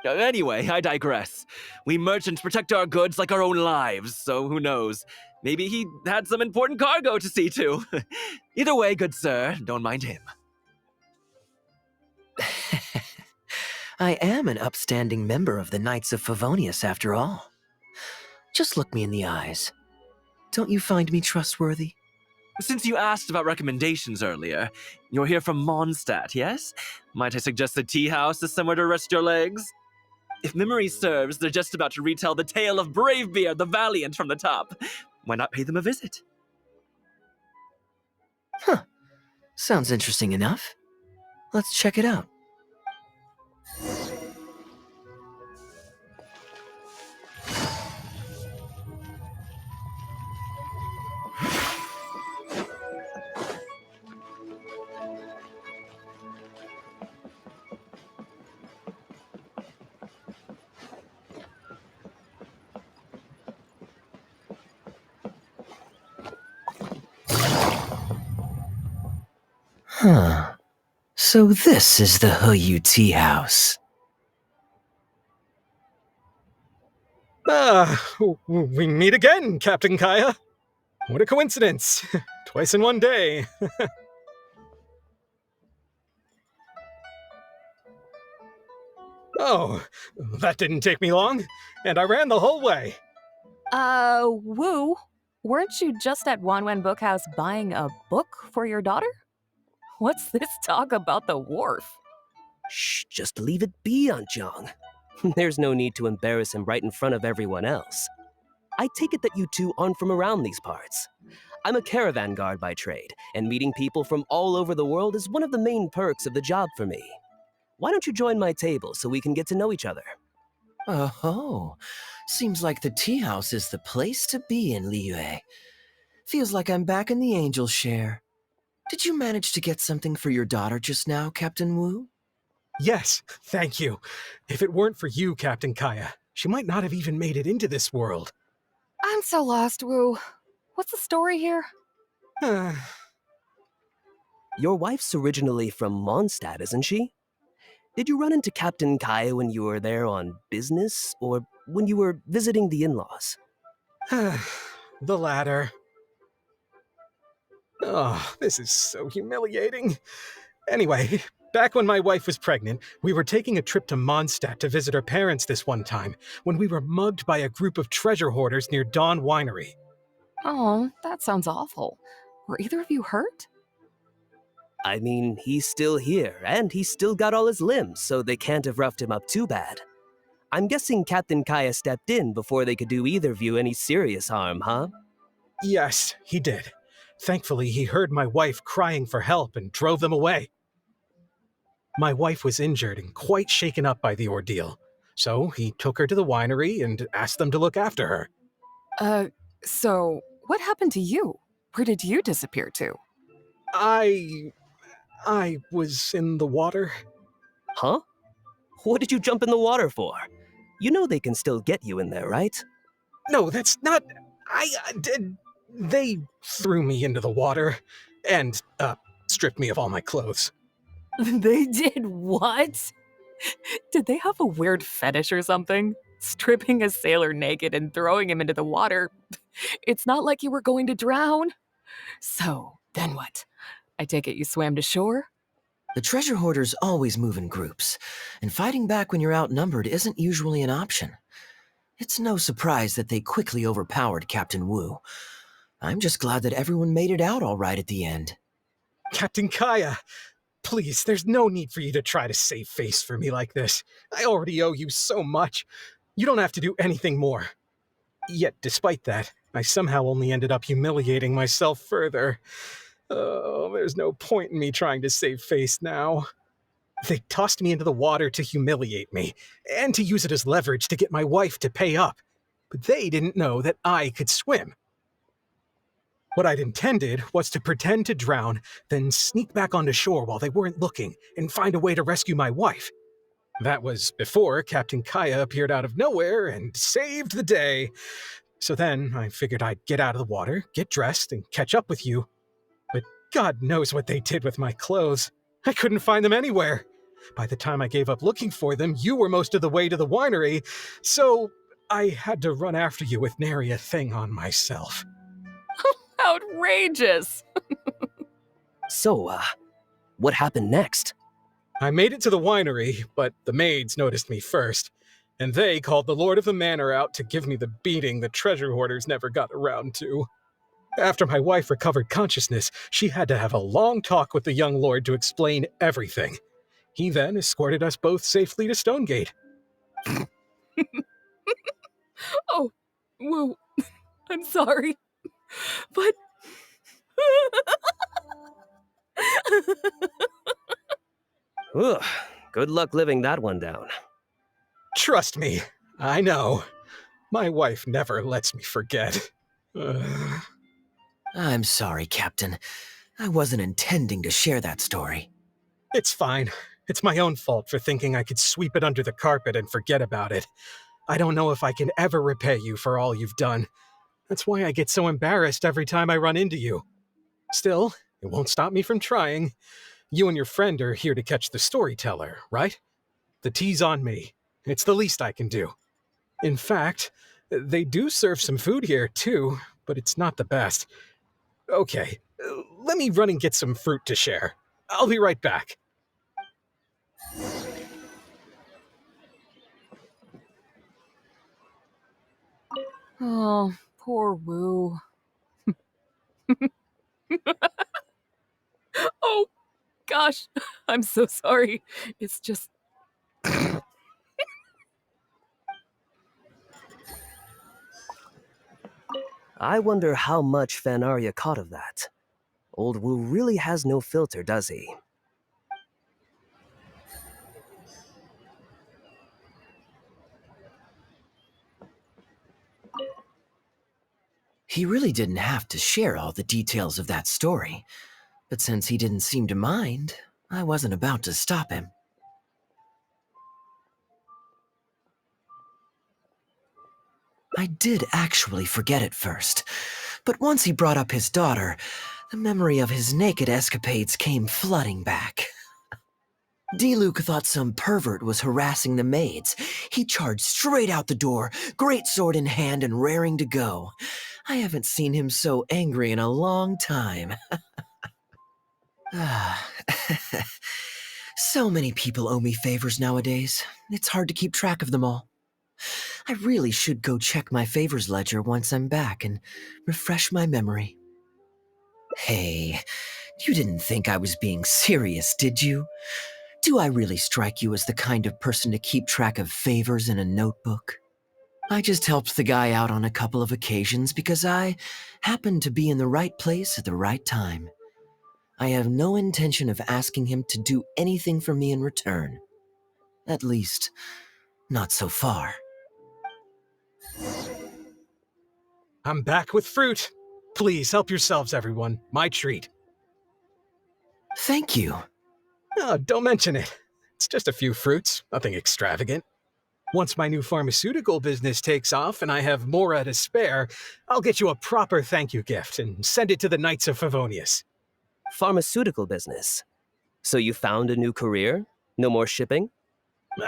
Anyway, I digress. We merchants protect our goods like our own lives, so who knows? Maybe he had some important cargo to see to. Either way, good sir, don't mind him. I am an upstanding member of the Knights of Favonius, after all. Just look me in the eyes. Don't you find me trustworthy? Since you asked about recommendations earlier, you're here from Mondstadt, yes? Might I suggest the tea house is somewhere to rest your legs? If memory serves, they're just about to retell the tale of Bravebeard the Valiant from the top. Why not pay them a visit? Huh. Sounds interesting enough. Let's check it out. Huh. So this is the Huyu Tea House. We meet again, Captain Kaeya. What a coincidence. Twice in one day. Oh, that didn't take me long, and I ran the whole way. Wu, weren't you just at Wanwen Bookhouse buying a book for your daughter? What's this talk about the wharf? Shh, just leave it be, Aunt Zhang. There's no need to embarrass him right in front of everyone else. I take it that you two aren't from around these parts. I'm a caravan guard by trade, and meeting people from all over the world is one of the main perks of the job for me. Why don't you join my table so we can get to know each other? Oh, seems like the tea house is the place to be in Liyue. Feels like I'm back in the angel share. Did you manage to get something for your daughter just now, Captain Wu? Yes, thank you. If it weren't for you, Captain Kaeya, she might not have even made it into this world. I'm so lost, Wu. What's the story here? Your wife's originally from Mondstadt, isn't she? Did you run into Captain Kaeya when you were there on business, or when you were visiting the in-laws? The latter. Oh, this is so humiliating. Anyway, back when my wife was pregnant, we were taking a trip to Mondstadt to visit her parents this one time, when we were mugged by a group of treasure hoarders near Dawn Winery. Oh, that sounds awful. Were either of you hurt? I mean, he's still here, and he's still got all his limbs, so they can't have roughed him up too bad. I'm guessing Captain Kaeya stepped in before they could do either of you any serious harm, huh? Yes, he did. Thankfully, he heard my wife crying for help and drove them away. My wife was injured and quite shaken up by the ordeal, so he took her to the winery and asked them to look after her. So what happened to you? Where did you disappear to? I was in the water. Huh? What did you jump in the water for? You know they can still get you in there, right? No, that's not... They threw me into the water and, stripped me of all my clothes. They did what? Did they have a weird fetish or something? Stripping a sailor naked and throwing him into the water. It's not like you were going to drown. So, then what? I take it you swam to shore? The treasure hoarders always move in groups, and fighting back when you're outnumbered isn't usually an option. It's no surprise that they quickly overpowered Captain Wu. I'm just glad that everyone made it out all right at the end. Captain Kaeya, please, there's no need for you to try to save face for me like this. I already owe you so much. You don't have to do anything more. Yet, despite that, I somehow only ended up humiliating myself further. Oh, there's no point in me trying to save face now. They tossed me into the water to humiliate me, and to use it as leverage to get my wife to pay up. But they didn't know that I could swim. What I'd intended was to pretend to drown, then sneak back onto shore while they weren't looking, and find a way to rescue my wife. That was before Captain Kaeya appeared out of nowhere and saved the day. So then I figured I'd get out of the water, get dressed, and catch up with you. But God knows what they did with my clothes. I couldn't find them anywhere. By the time I gave up looking for them, you were most of the way to the winery, so I had to run after you with nary a thing on myself. Outrageous! So, what happened next? I made it to the winery, but the maids noticed me first, and they called the Lord of the Manor out to give me the beating the treasure hoarders never got around to. After my wife recovered consciousness, she had to have a long talk with the young lord to explain everything. He then escorted us both safely to Stonegate. Oh, Woo, I'm sorry, but... Ugh, good luck living that one down. Trust me, I know. My wife never lets me forget. I'm sorry, Captain. I wasn't intending to share that story. It's fine. It's my own fault for thinking I could sweep it under the carpet and forget about it. I don't know if I can ever repay you for all you've done. That's why I get so embarrassed every time I run into you. Still, it won't stop me from trying. You and your friend are here to catch the storyteller, right? The tea's on me. It's the least I can do. In fact, they do serve some food here, too, but it's not the best. Okay, let me run and get some fruit to share. I'll be right back. Oh, poor Wu. Oh, gosh, I'm so sorry. It's just... I wonder how much Fanaria caught of that. Old Wu really has no filter, does he? He really didn't have to share all the details of that story, but since he didn't seem to mind, I wasn't about to stop him. I did actually forget at first, but once he brought up his daughter, the memory of his naked escapades came flooding back. D-Luke thought some pervert was harassing the maids. He charged straight out the door, greatsword in hand and raring to go. I haven't seen him so angry in a long time. So many people owe me favors nowadays. It's hard to keep track of them all. I really should go check my favors ledger once I'm back and refresh my memory. Hey, you didn't think I was being serious, did you? Do I really strike you as the kind of person to keep track of favors in a notebook? I just helped the guy out on a couple of occasions because I happened to be in the right place at the right time. I have no intention of asking him to do anything for me in return. At least, not so far. I'm back with fruit. Please help yourselves, everyone. My treat. Thank you. Oh, don't mention it. It's just a few fruits, nothing extravagant. Once my new pharmaceutical business takes off and I have more to spare, I'll get you a proper thank you gift and send it to the Knights of Favonius. Pharmaceutical business? So you found a new career? No more shipping?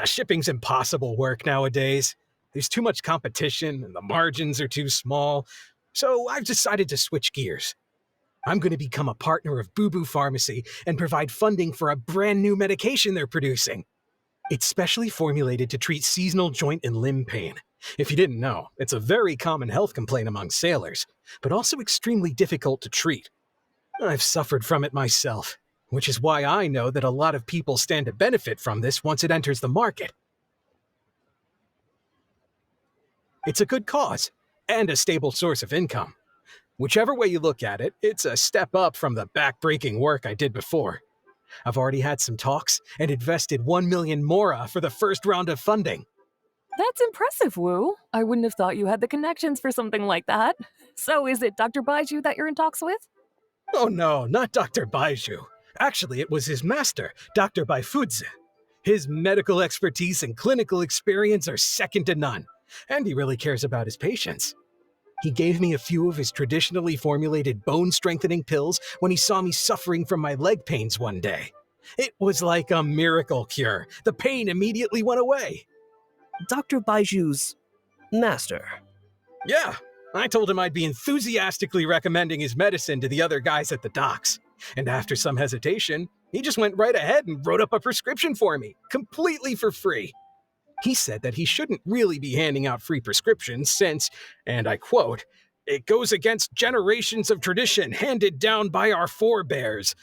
Shipping's impossible work nowadays. There's too much competition, and the margins are too small. So I've decided to switch gears. I'm going to become a partner of Boo Boo Pharmacy and provide funding for a brand new medication they're producing. It's specially formulated to treat seasonal joint and limb pain. If you didn't know, it's a very common health complaint among sailors, but also extremely difficult to treat. I've suffered from it myself, which is why I know that a lot of people stand to benefit from this once it enters the market. It's a good cause, and a stable source of income. Whichever way you look at it, it's a step up from the back-breaking work I did before. I've already had some talks and invested 1 million mora for the first round of funding. That's impressive, Wu. I wouldn't have thought you had the connections for something like that. So is it Dr. Baiju that you're in talks with? Oh no, not Dr. Baiju. Actually, it was his master, Dr. Baifudze. His medical expertise and clinical experience are second to none, and he really cares about his patients. He gave me a few of his traditionally formulated bone-strengthening pills when he saw me suffering from my leg pains one day. It was like a miracle cure. The pain immediately went away. Dr. Baiju's master? Yeah, I told him I'd be enthusiastically recommending his medicine to the other guys at the docks. And after some hesitation, he just went right ahead and wrote up a prescription for me, completely for free. He said that he shouldn't really be handing out free prescriptions since, and I quote, "it goes against generations of tradition handed down by our forebears."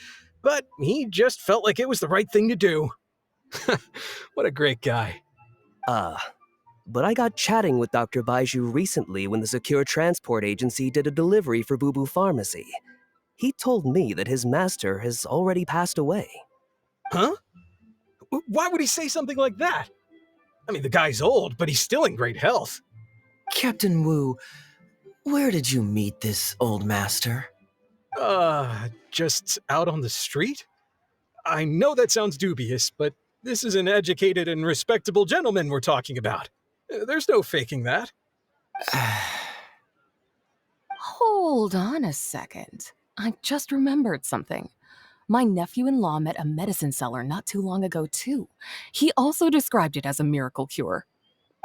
But he just felt like it was the right thing to do. What a great guy. But I got chatting with Dr. Baiju recently when the Secure Transport Agency did a delivery for Boo Boo Pharmacy. He told me that his master has already passed away. Huh? Why would he say something like that? I mean, the guy's old, but he's still in great health. Captain Wu, where did you meet this old master? Just out on the street? I know that sounds dubious, but this is an educated and respectable gentleman we're talking about. There's no faking that. Hold on a second. I just remembered something. My nephew-in-law met a medicine seller not too long ago, too. He also described it as a miracle cure.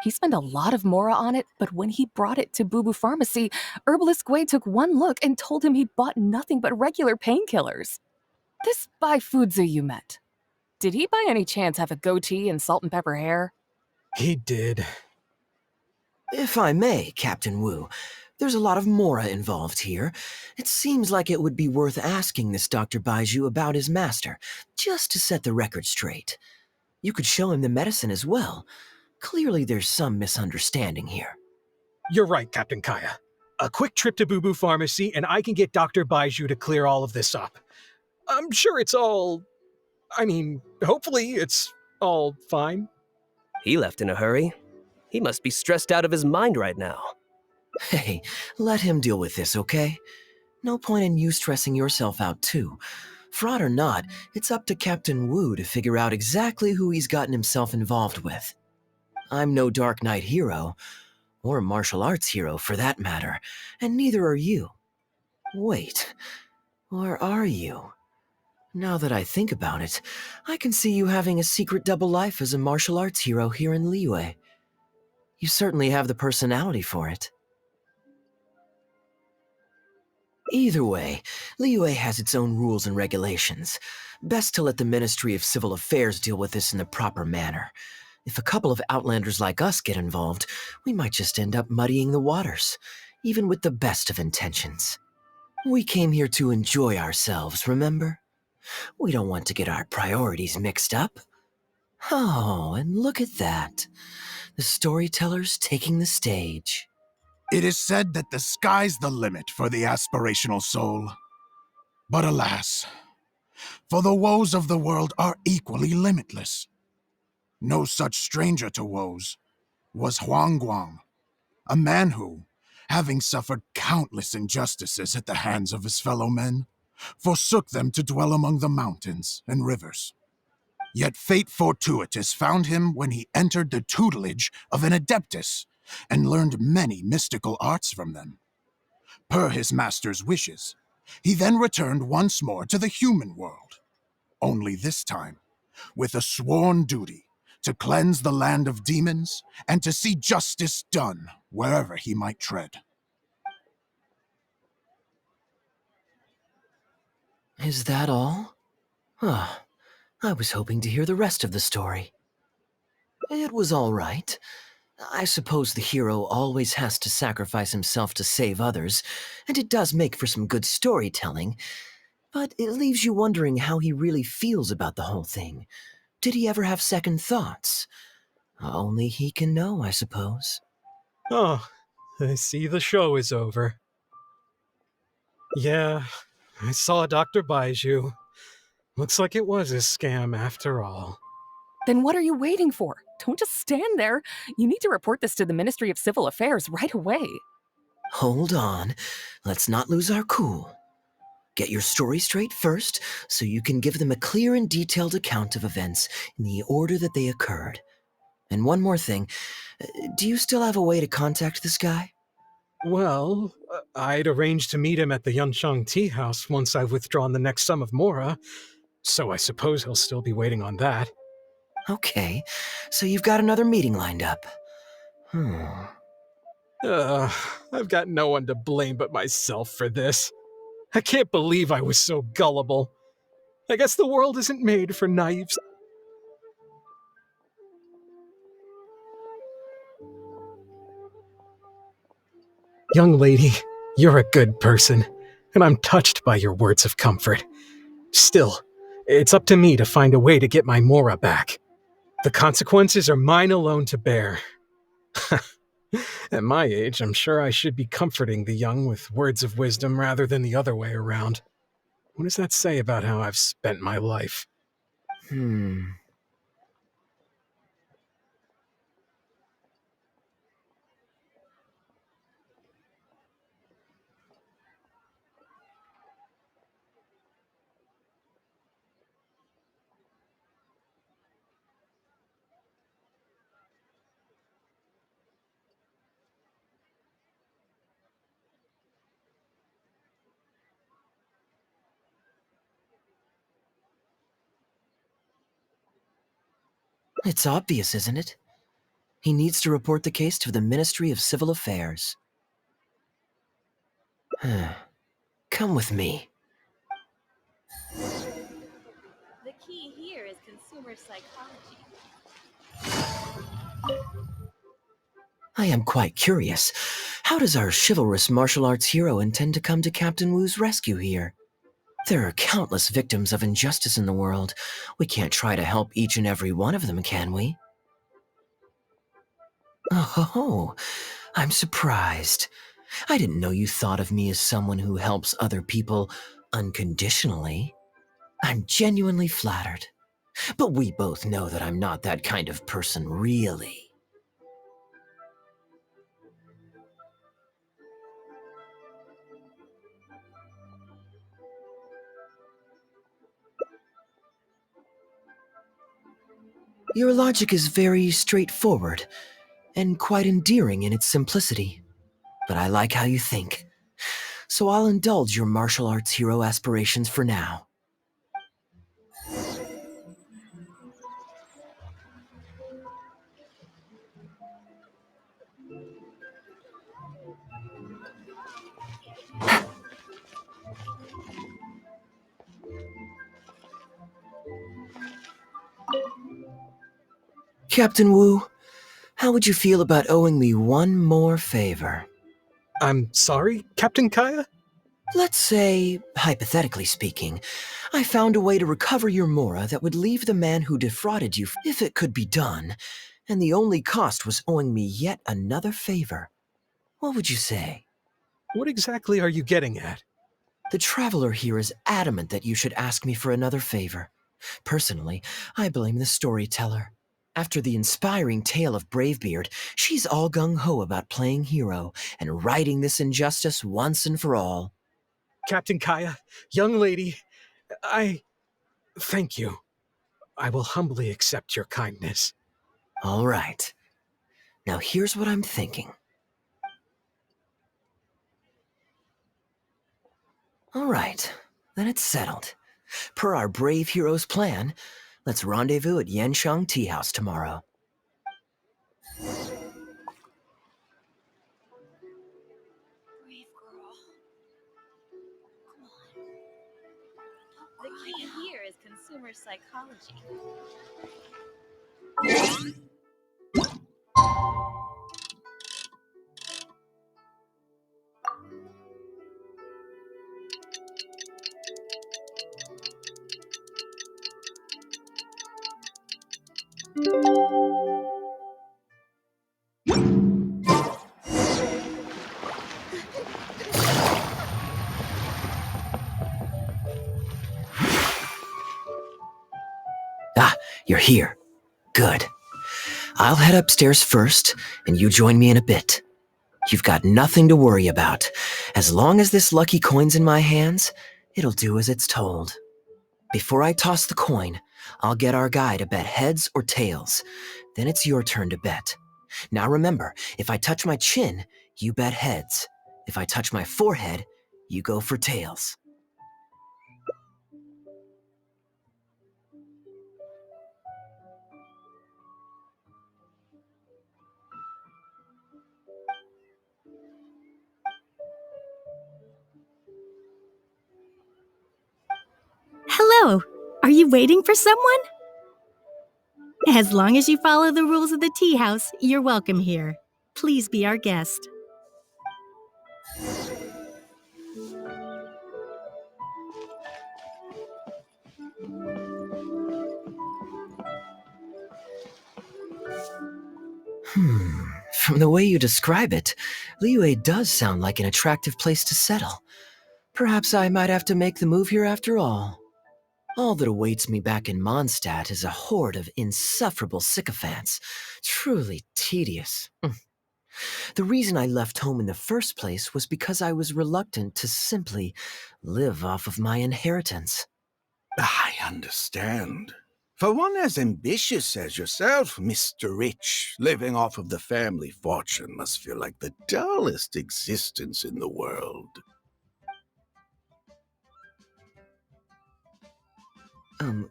He spent a lot of mora on it, but when he brought it to Boo Boo Pharmacy, Herbalist Gui took one look and told him he'd bought nothing but regular painkillers. This Baifudze you met, did he by any chance have a goatee and salt and pepper hair? He did. If I may, Captain Wu, there's a lot of mora involved here. It seems like it would be worth asking this Dr. Baiju about his master, just to set the record straight. You could show him the medicine as well. Clearly there's some misunderstanding here. You're right, Captain Kaeya. A quick trip to Boo Boo Pharmacy and I can get Dr. Baiju to clear all of this up. I'm sure it's all... hopefully it's all fine. He left in a hurry. He must be stressed out of his mind right now. Hey, let him deal with this, okay? No point in you stressing yourself out too. Fraud or not, it's up to Captain Wu to figure out exactly who he's gotten himself involved with. I'm no Dark Knight hero, or a martial arts hero for that matter, and neither are you. Wait, or are you? Now that I think about it, I can see you having a secret double life as a martial arts hero here in Liyue. You certainly have the personality for it. Either way, Liyue has its own rules and regulations. Best to let the Ministry of Civil Affairs deal with this in the proper manner. If a couple of outlanders like us get involved, we might just end up muddying the waters, even with the best of intentions. We came here to enjoy ourselves, remember? We don't want to get our priorities mixed up. Oh, and look at that. The storyteller's taking the stage. It is said that the sky's the limit for the aspirational soul. But alas, for the woes of the world are equally limitless. No such stranger to woes was Huang Guang, a man who, having suffered countless injustices at the hands of his fellow men, forsook them to dwell among the mountains and rivers. Yet fate fortuitous found him when he entered the tutelage of an adeptus and learned many mystical arts from them. Per his master's wishes, he then returned once more to the human world. only this time, with a sworn duty to cleanse the land of demons and to see justice done wherever he might tread. Is that all? Ah, I was hoping to hear the rest of the story. It was all right. I suppose the hero always has to sacrifice himself to save others, and it does make for some good storytelling, but it leaves you wondering how he really feels about the whole thing. Did he ever have second thoughts? Only he can know, I suppose. Oh, I see the show is over. Yeah, I saw Dr. Baiju. Looks like it was a scam after all. Then what are you waiting for? Don't just stand there. You need to report this to the Ministry of Civil Affairs right away. Hold on. Let's not lose our cool. Get your story straight first, so you can give them a clear and detailed account of events in the order that they occurred. And one more thing. Do you still have a way to contact this guy? Well, I'd arranged to meet him at the Yunshang Tea House once I've withdrawn the next sum of Mora, so I suppose he'll still be waiting on that. Okay, so you've got another meeting lined up. I've got no one to blame but myself for this. I can't believe I was so gullible. I guess the world isn't made for naives. Young lady, you're a good person, and I'm touched by your words of comfort. Still, it's up to me to find a way to get my Mora back. The consequences are mine alone to bear. At my age, I'm sure I should be comforting the young with words of wisdom rather than the other way around. What does that say about how I've spent my life? It's obvious, isn't it? He needs to report the case to the Ministry of Civil Affairs. Come with me. The key here is consumer psychology. I am quite curious. How does our chivalrous martial arts hero intend to come to Captain Wu's rescue here? There are countless victims of injustice in the world. We can't try to help each and every one of them, can we? Oh, I'm surprised. I didn't know you thought of me as someone who helps other people unconditionally. I'm genuinely flattered. But we both know that I'm not that kind of person, really. Your logic is very straightforward, and quite endearing in its simplicity. But I like how you think. So I'll indulge your martial arts hero aspirations for now. Captain Wu, how would you feel about owing me one more favor? I'm sorry, Captain Kaeya? Let's say, hypothetically speaking, I found a way to recover your Mora that would leave the man who defrauded you if it could be done, and the only cost was owing me yet another favor. What would you say? What exactly are you getting at? The traveler here is adamant that you should ask me for another favor. Personally, I blame the storyteller. After the inspiring tale of Bravebeard, she's all gung-ho about playing hero and righting this injustice once and for all. Captain Kaeya, young lady, thank you. I will humbly accept your kindness. All right. Now here's what I'm thinking. All right, then it's settled. Per our brave hero's plan, let's rendezvous at Yanshang Tea House tomorrow. Brave girl. Come on. The key here is consumer psychology. Ah, you're here. Good. I'll head upstairs first, and you join me in a bit. You've got nothing to worry about. As long as this lucky coin's in my hands, it'll do as it's told. Before I toss the coin, I'll get our guy to bet heads or tails. Then it's your turn to bet. Now remember, if I touch my chin, you bet heads. If I touch my forehead, you go for tails. Hello! Are you waiting for someone? As long as you follow the rules of the tea house, you're welcome here. Please be our guest. From the way you describe it, Liyue does sound like an attractive place to settle. Perhaps I might have to make the move here after all. All that awaits me back in Mondstadt is a horde of insufferable sycophants. Truly tedious. The reason I left home in the first place was because I was reluctant to simply live off of my inheritance. I understand. For one as ambitious as yourself, Mr. Rich, living off of the family fortune must feel like the dullest existence in the world.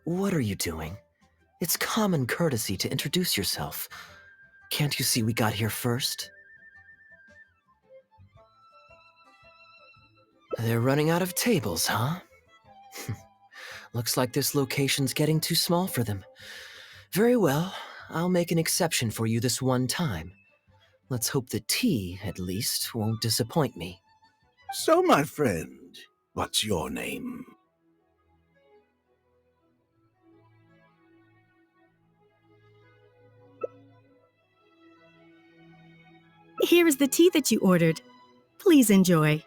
What are you doing? It's common courtesy to introduce yourself. Can't you see we got here first? They're running out of tables, huh? Looks like this location's getting too small for them. Very well, I'll make an exception for you this one time. Let's hope the tea, at least, won't disappoint me. So, my friend, what's your name? Here is the tea that you ordered. Please enjoy.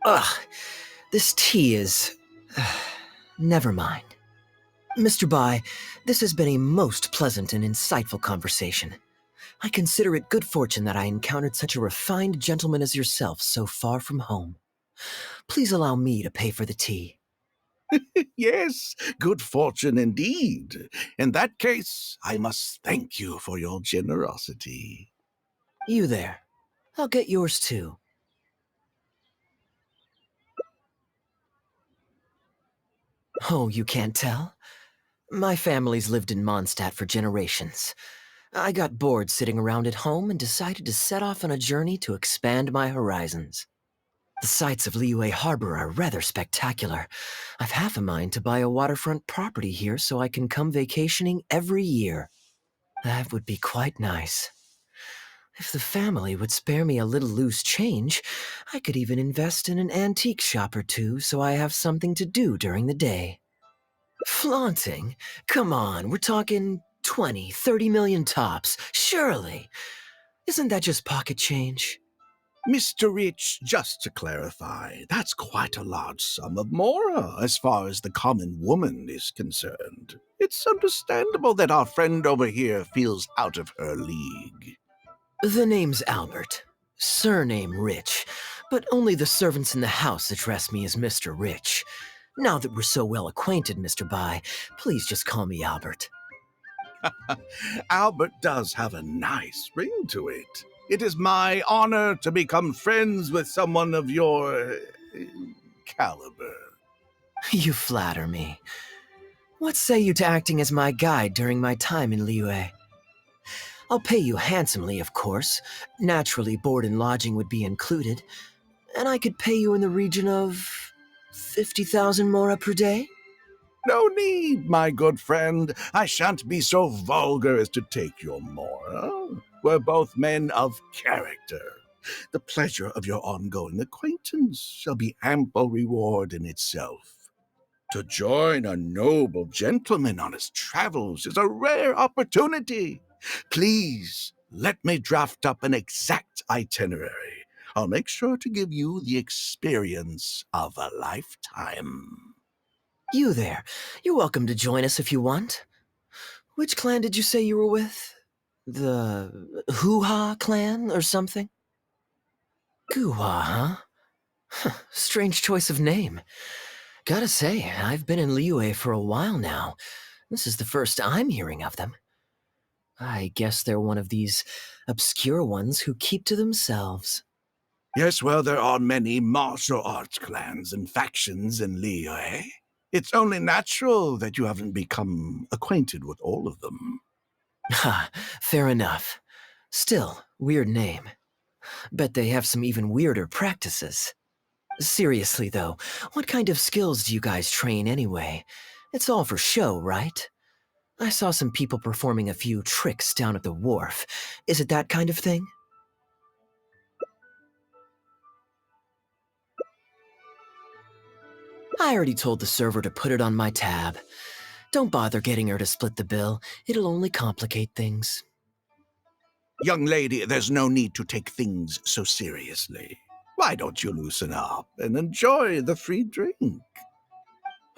Ugh, this tea is... never mind. Mr. Bai, this has been a most pleasant and insightful conversation. I consider it good fortune that I encountered such a refined gentleman as yourself so far from home. Please allow me to pay for the tea. Yes, good fortune indeed. In that case, I must thank you for your generosity. You there. I'll get yours too. Oh, you can't tell? My family's lived in Mondstadt for generations. I got bored sitting around at home and decided to set off on a journey to expand my horizons. The sights of Liyue Harbor are rather spectacular. I've half a mind to buy a waterfront property here so I can come vacationing every year. That would be quite nice. If the family would spare me a little loose change, I could even invest in an antique shop or two so I have something to do during the day. Flaunting? Come on, we're talking 20, 30 million tops, surely. Isn't that just pocket change? Mr. Rich, just to clarify, that's quite a large sum of mora as far as the common woman is concerned. It's understandable that our friend over here feels out of her league. The name's Albert. Surname Rich, but only the servants in the house address me as Mr. Rich. Now that we're so well acquainted, Mr. Bai, please just call me Albert. Albert does have a nice ring to it. It is my honor to become friends with someone of your caliber. You flatter me. What say you to acting as my guide during my time in Liyue? I'll pay you handsomely, of course. Naturally, board and lodging would be included. And I could pay you in the region of 50,000 mora per day? No need, my good friend. I shan't be so vulgar as to take your mora. We're both men of character. The pleasure of your ongoing acquaintance shall be ample reward in itself. To join a noble gentleman on his travels is a rare opportunity. Please, let me draft up an exact itinerary. I'll make sure to give you the experience of a lifetime. You there. You're welcome to join us if you want. Which clan did you say you were with? The Hoo-Ha clan or something? Goo-Ha, huh? Strange choice of name. Gotta say, I've been in Liyue for a while now. This is the first I'm hearing of them. I guess they're one of these obscure ones who keep to themselves. Yes, well, there are many martial arts clans and factions in Liyue. It's only natural that you haven't become acquainted with all of them. Ha, fair enough. Still, weird name. Bet they have some even weirder practices. Seriously, though, what kind of skills do you guys train anyway? It's all for show, right? I saw some people performing a few tricks down at the wharf. Is it that kind of thing? I already told the server to put it on my tab. Don't bother getting her to split the bill. It'll only complicate things. Young lady, there's no need to take things so seriously. Why don't you loosen up and enjoy the free drink?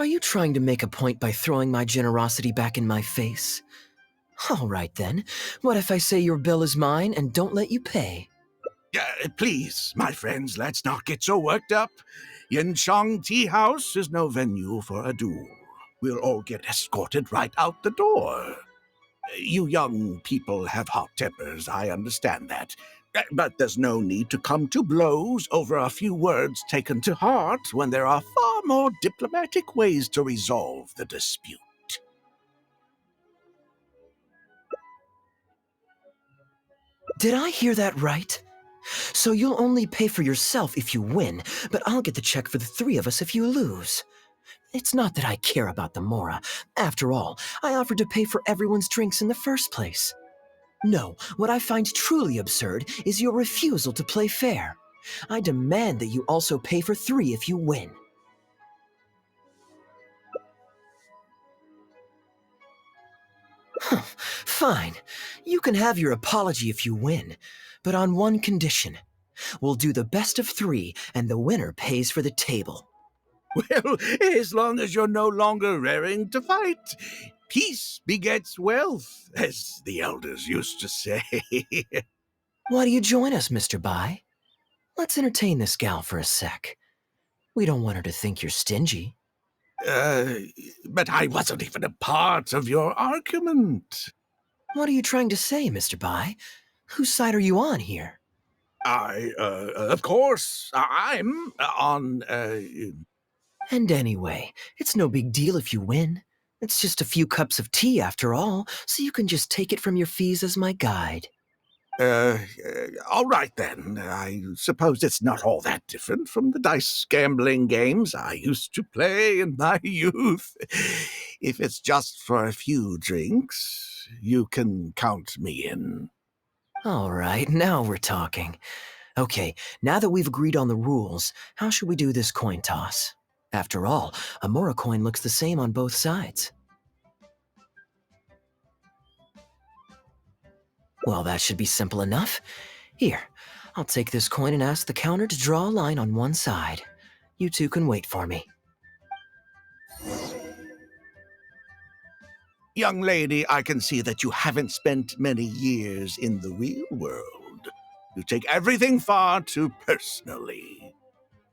Are you trying to make a point by throwing my generosity back in my face? All right then. What if I say your bill is mine and don't let you pay? Please, my friends, let's not get so worked up. Yinchang Tea House is no venue for a duel. We'll all get escorted right out the door. You young people have hot tempers, I understand that. But there's no need to come to blows over a few words taken to heart when there are far more diplomatic ways to resolve the dispute. Did I hear that right? So you'll only pay for yourself if you win, but I'll get the check for the three of us if you lose. It's not that I care about the mora. After all, I offered to pay for everyone's drinks in the first place. No, what I find truly absurd is your refusal to play fair. I demand that you also pay for three if you win. Fine. You can have your apology if you win, but on one condition. We'll do the best of three, and the winner pays for the table. Well, as long as you're no longer raring to fight, peace begets wealth, as the elders used to say. Why do you join us, Mr. Bai? Let's entertain this gal for a sec. We don't want her to think you're stingy. But I wasn't even a part of your argument. What are you trying to say, Mr. Bai? Whose side are you on here? Of course, I'm on, And anyway, it's no big deal if you win. It's just a few cups of tea after all, so you can just take it from your fees as my guide. All right then. I suppose it's not all that different from the dice gambling games I used to play in my youth. If it's just for a few drinks, you can count me in. All right, now we're talking. Okay, now that we've agreed on the rules, how should we do this coin toss? After all, a Mora coin looks the same on both sides. Well, that should be simple enough. Here, I'll take this coin and ask the counter to draw a line on one side. You two can wait for me. Young lady, I can see that you haven't spent many years in the real world. You take everything far too personally.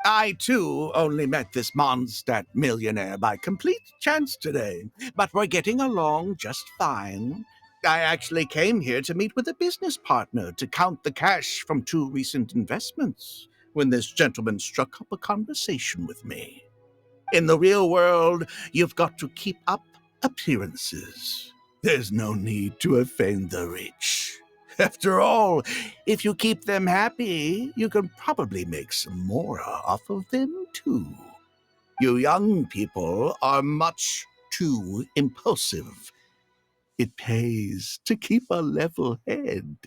I, too, only met this Mondstadt millionaire by complete chance today, but we're getting along just fine. I actually came here to meet with a business partner to count the cash from 2 recent investments when this gentleman struck up a conversation with me. In the real world, you've got to keep up appearances. There's no need to offend the rich. After all, if you keep them happy, you can probably make some more off of them, too. You young people are much too impulsive. It pays to keep a level head.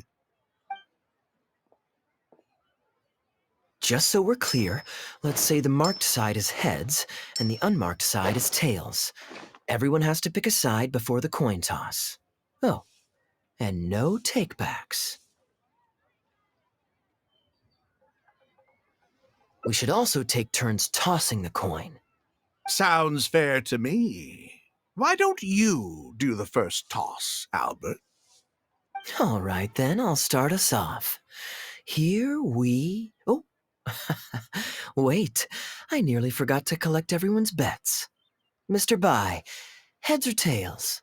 Just so we're clear, let's say the marked side is heads and the unmarked side is tails. Everyone has to pick a side before the coin toss. Oh, and no takebacks. We should also take turns tossing the coin. Sounds fair to me. Why don't you do the first toss, Albert? All right, then, I'll start us off. Here we... Oh, wait, I nearly forgot to collect everyone's bets. Mr. Bai, heads or tails?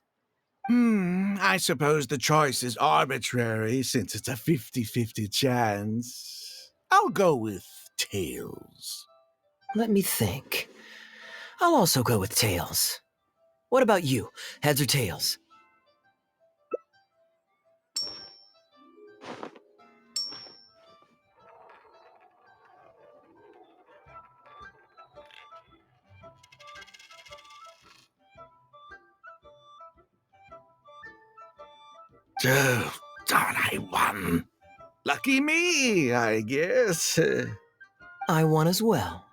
I suppose the choice is arbitrary since it's a 50-50 chance. I'll go with tails. Let me think. I'll also go with tails. What about you, heads or tails? Oh, darn, I won. Lucky me, I guess. I won as well.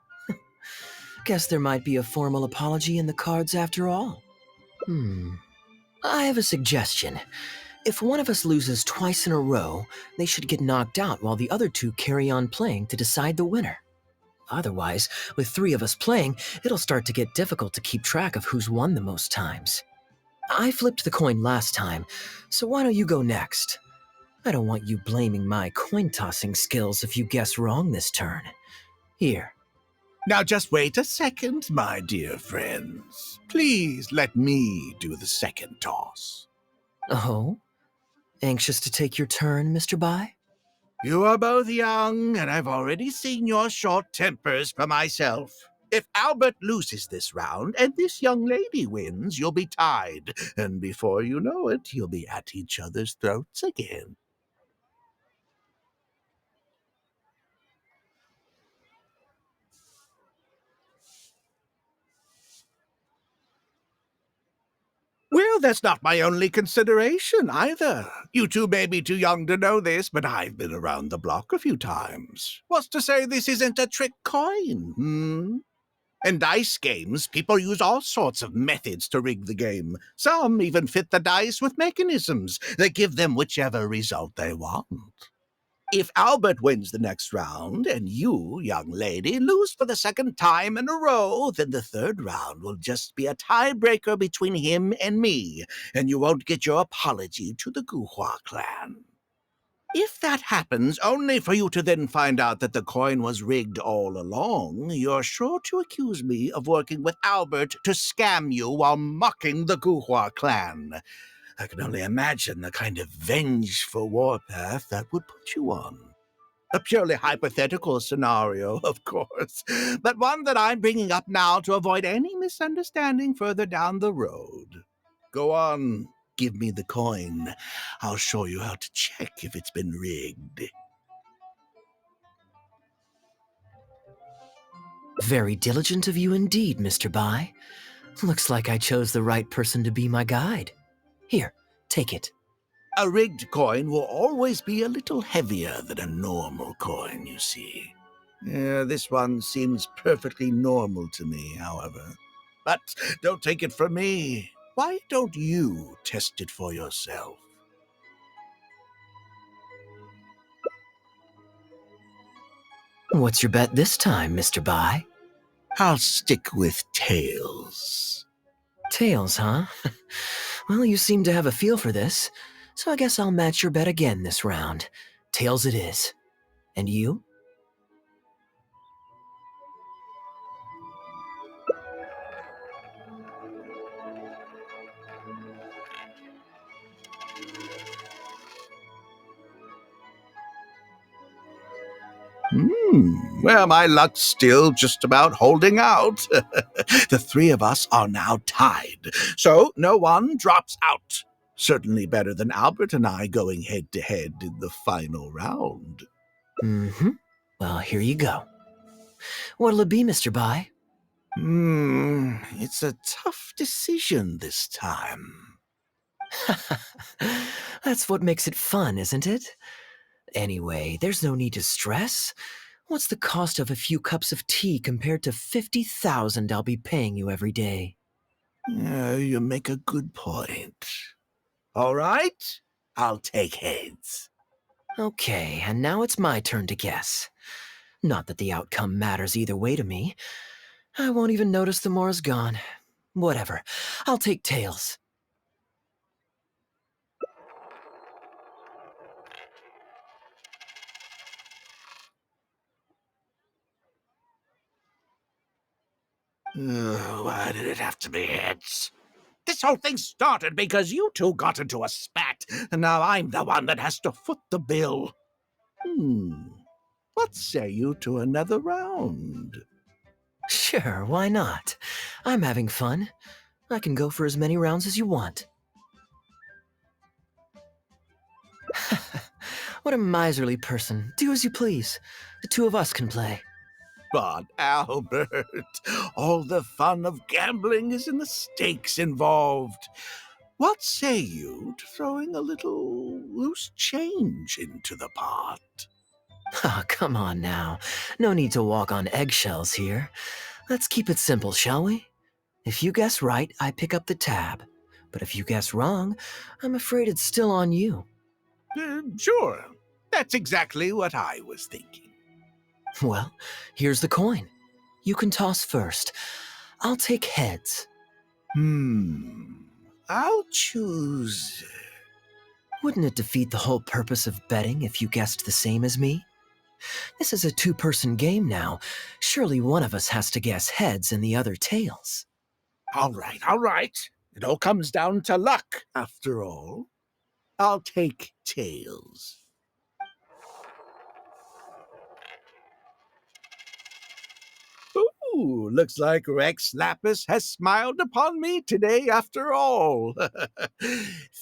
Guess there might be a formal apology in the cards after all. I have a suggestion. If one of us loses twice in a row, they should get knocked out while the other two carry on playing to decide the winner. Otherwise, with three of us playing, it'll start to get difficult to keep track of who's won the most times. I flipped the coin last time, so why don't you go next? I don't want you blaming my coin-tossing skills if you guess wrong this turn. Here. Now just wait a second, my dear friends. Please let me do the second toss. Oh? Anxious to take your turn, Mr. Bai? You are both young, and I've already seen your short tempers for myself. If Albert loses this round and this young lady wins, you'll be tied, and before you know it, you'll be at each other's throats again. Well, that's not my only consideration, either. You two may be too young to know this, but I've been around the block a few times. What's to say this isn't a trick coin, In dice games, people use all sorts of methods to rig the game. Some even fit the dice with mechanisms that give them whichever result they want. If Albert wins the next round, and you, young lady, lose for the second time in a row, then the third round will just be a tiebreaker between him and me, and you won't get your apology to the Guhua clan. If that happens, only for you to then find out that the coin was rigged all along, you're sure to accuse me of working with Albert to scam you while mocking the Guhua clan. I can only imagine the kind of vengeful warpath that would put you on. A purely hypothetical scenario, of course, but one that I'm bringing up now to avoid any misunderstanding further down the road. Go on, give me the coin. I'll show you how to check if it's been rigged. Very diligent of you indeed, Mr. Bai. Looks like I chose the right person to be my guide. Here, take it. A rigged coin will always be a little heavier than a normal coin, you see. This one seems perfectly normal to me, however. But don't take it from me. Why don't you test it for yourself? What's your bet this time, Mr. Bai? I'll stick with tails. Tails, huh? Well, you seem to have a feel for this, so I guess I'll match your bet again this round. Tails it is. And you? Well, my luck's still just about holding out. The three of us are now tied, so no one drops out. Certainly better than Albert and I going head-to-head in the final round. Mm-hmm. Well, here you go. What'll it be, Mr. Bai? It's a tough decision this time. That's what makes it fun, isn't it? Anyway, there's no need to stress. What's the cost of a few cups of tea compared to 50,000 I'll be paying you every day? You make a good point. All right, I'll take heads. Okay, and now it's my turn to guess. Not that the outcome matters either way to me. I won't even notice the more's gone. Whatever, I'll take tails. Why did it have to be heads? This whole thing started because you two got into a spat, and now I'm the one that has to foot the bill. What say you to another round? Sure, why not? I'm having fun. I can go for as many rounds as you want. What a miserly person. Do as you please. The two of us can play. But, Albert, all the fun of gambling is in the stakes involved. What say you to throwing a little loose change into the pot? Ah, come on now. No need to walk on eggshells here. Let's keep it simple, shall we? If you guess right, I pick up the tab. But if you guess wrong, I'm afraid it's still on you. Sure. That's exactly what I was thinking. Well, here's the coin. You can toss first. I'll take heads. I'll choose... Wouldn't it defeat the whole purpose of betting if you guessed the same as me? This is a two-person game now. Surely one of us has to guess heads and the other tails. All right. It all comes down to luck, after all. I'll take tails. Ooh, looks like Rex Lapis has smiled upon me today after all.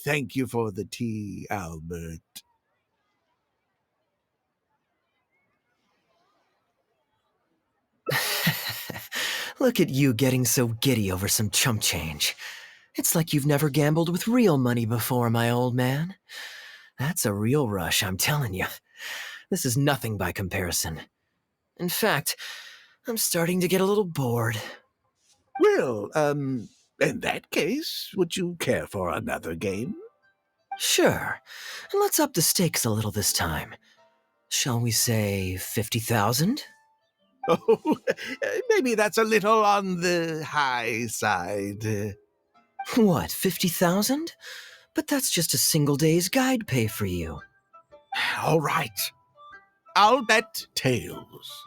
Thank you for the tea, Albert. Look at you getting so giddy over some chump change. It's like you've never gambled with real money before, my old man. That's a real rush, I'm telling you. This is nothing by comparison. In fact, I'm starting to get a little bored. Well, in that case, would you care for another game? Sure, and let's up the stakes a little this time. Shall we say 50,000? Oh, maybe that's a little on the high side. What, 50,000? But that's just a single day's guide pay for you. All right. I'll bet tails.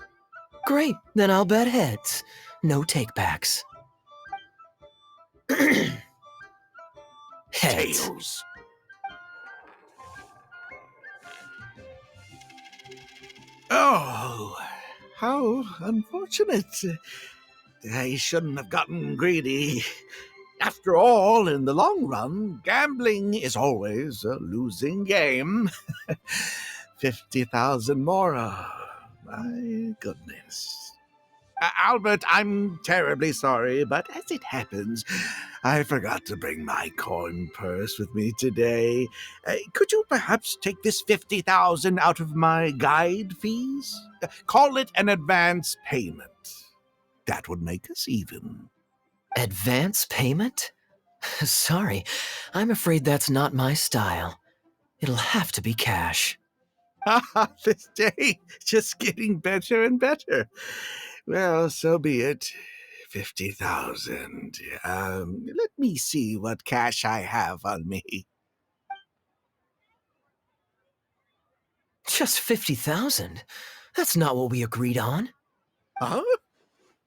Great, then I'll bet heads. No takebacks. Heads. Tails. Oh, how unfortunate. I shouldn't have gotten greedy. After all, in the long run, gambling is always a losing game. 50,000 more. My goodness. Albert, I'm terribly sorry, but as it happens, I forgot to bring my coin purse with me today. Could you perhaps take this 50,000 out of my guide fees? Call it an advance payment. That would make us even. Advance payment? Sorry, I'm afraid that's not my style. It'll have to be cash. This day just getting better and better. Well, so be it. 50,000. Let me see what cash I have on me. Just 50,000? That's not what we agreed on. Huh?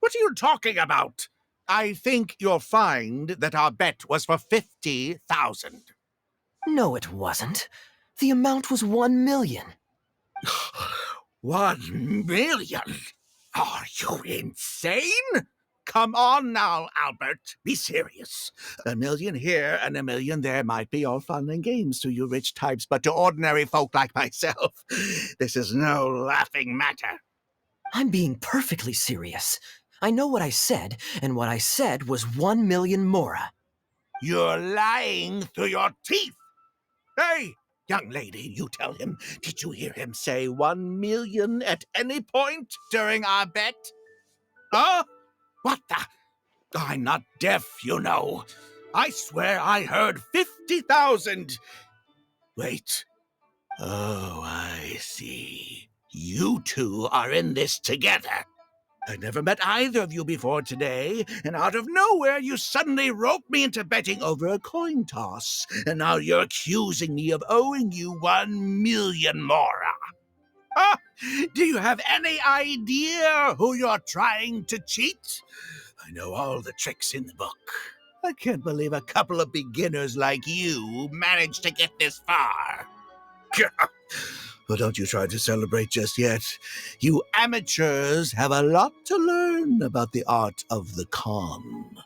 What are you talking about? I think you'll find that our bet was for 50,000. No, it wasn't. The amount was 1 million. 1 million? Are you insane? Come on now, Albert. Be serious. A million here and a million there might be all fun and games to you rich types, but to ordinary folk like myself, this is no laughing matter. I'm being perfectly serious. I know what I said, and what I said was 1 million mora. You're lying through your teeth. Hey, young lady, you tell him. Did you hear him say 1 million at any point during our bet? Huh? What the? I'm not deaf, you know. I swear I heard 50,000. Wait. Oh, I see. You two are in this together. I never met either of you before today, and out of nowhere you suddenly roped me into betting over a coin toss, and now you're accusing me of owing you 1 million mora. Huh? Do you have any idea who you're trying to cheat? I know all the tricks in the book. I can't believe a couple of beginners like you managed to get this far. Well, don't you try to celebrate just yet. You amateurs have a lot to learn about the art of the con.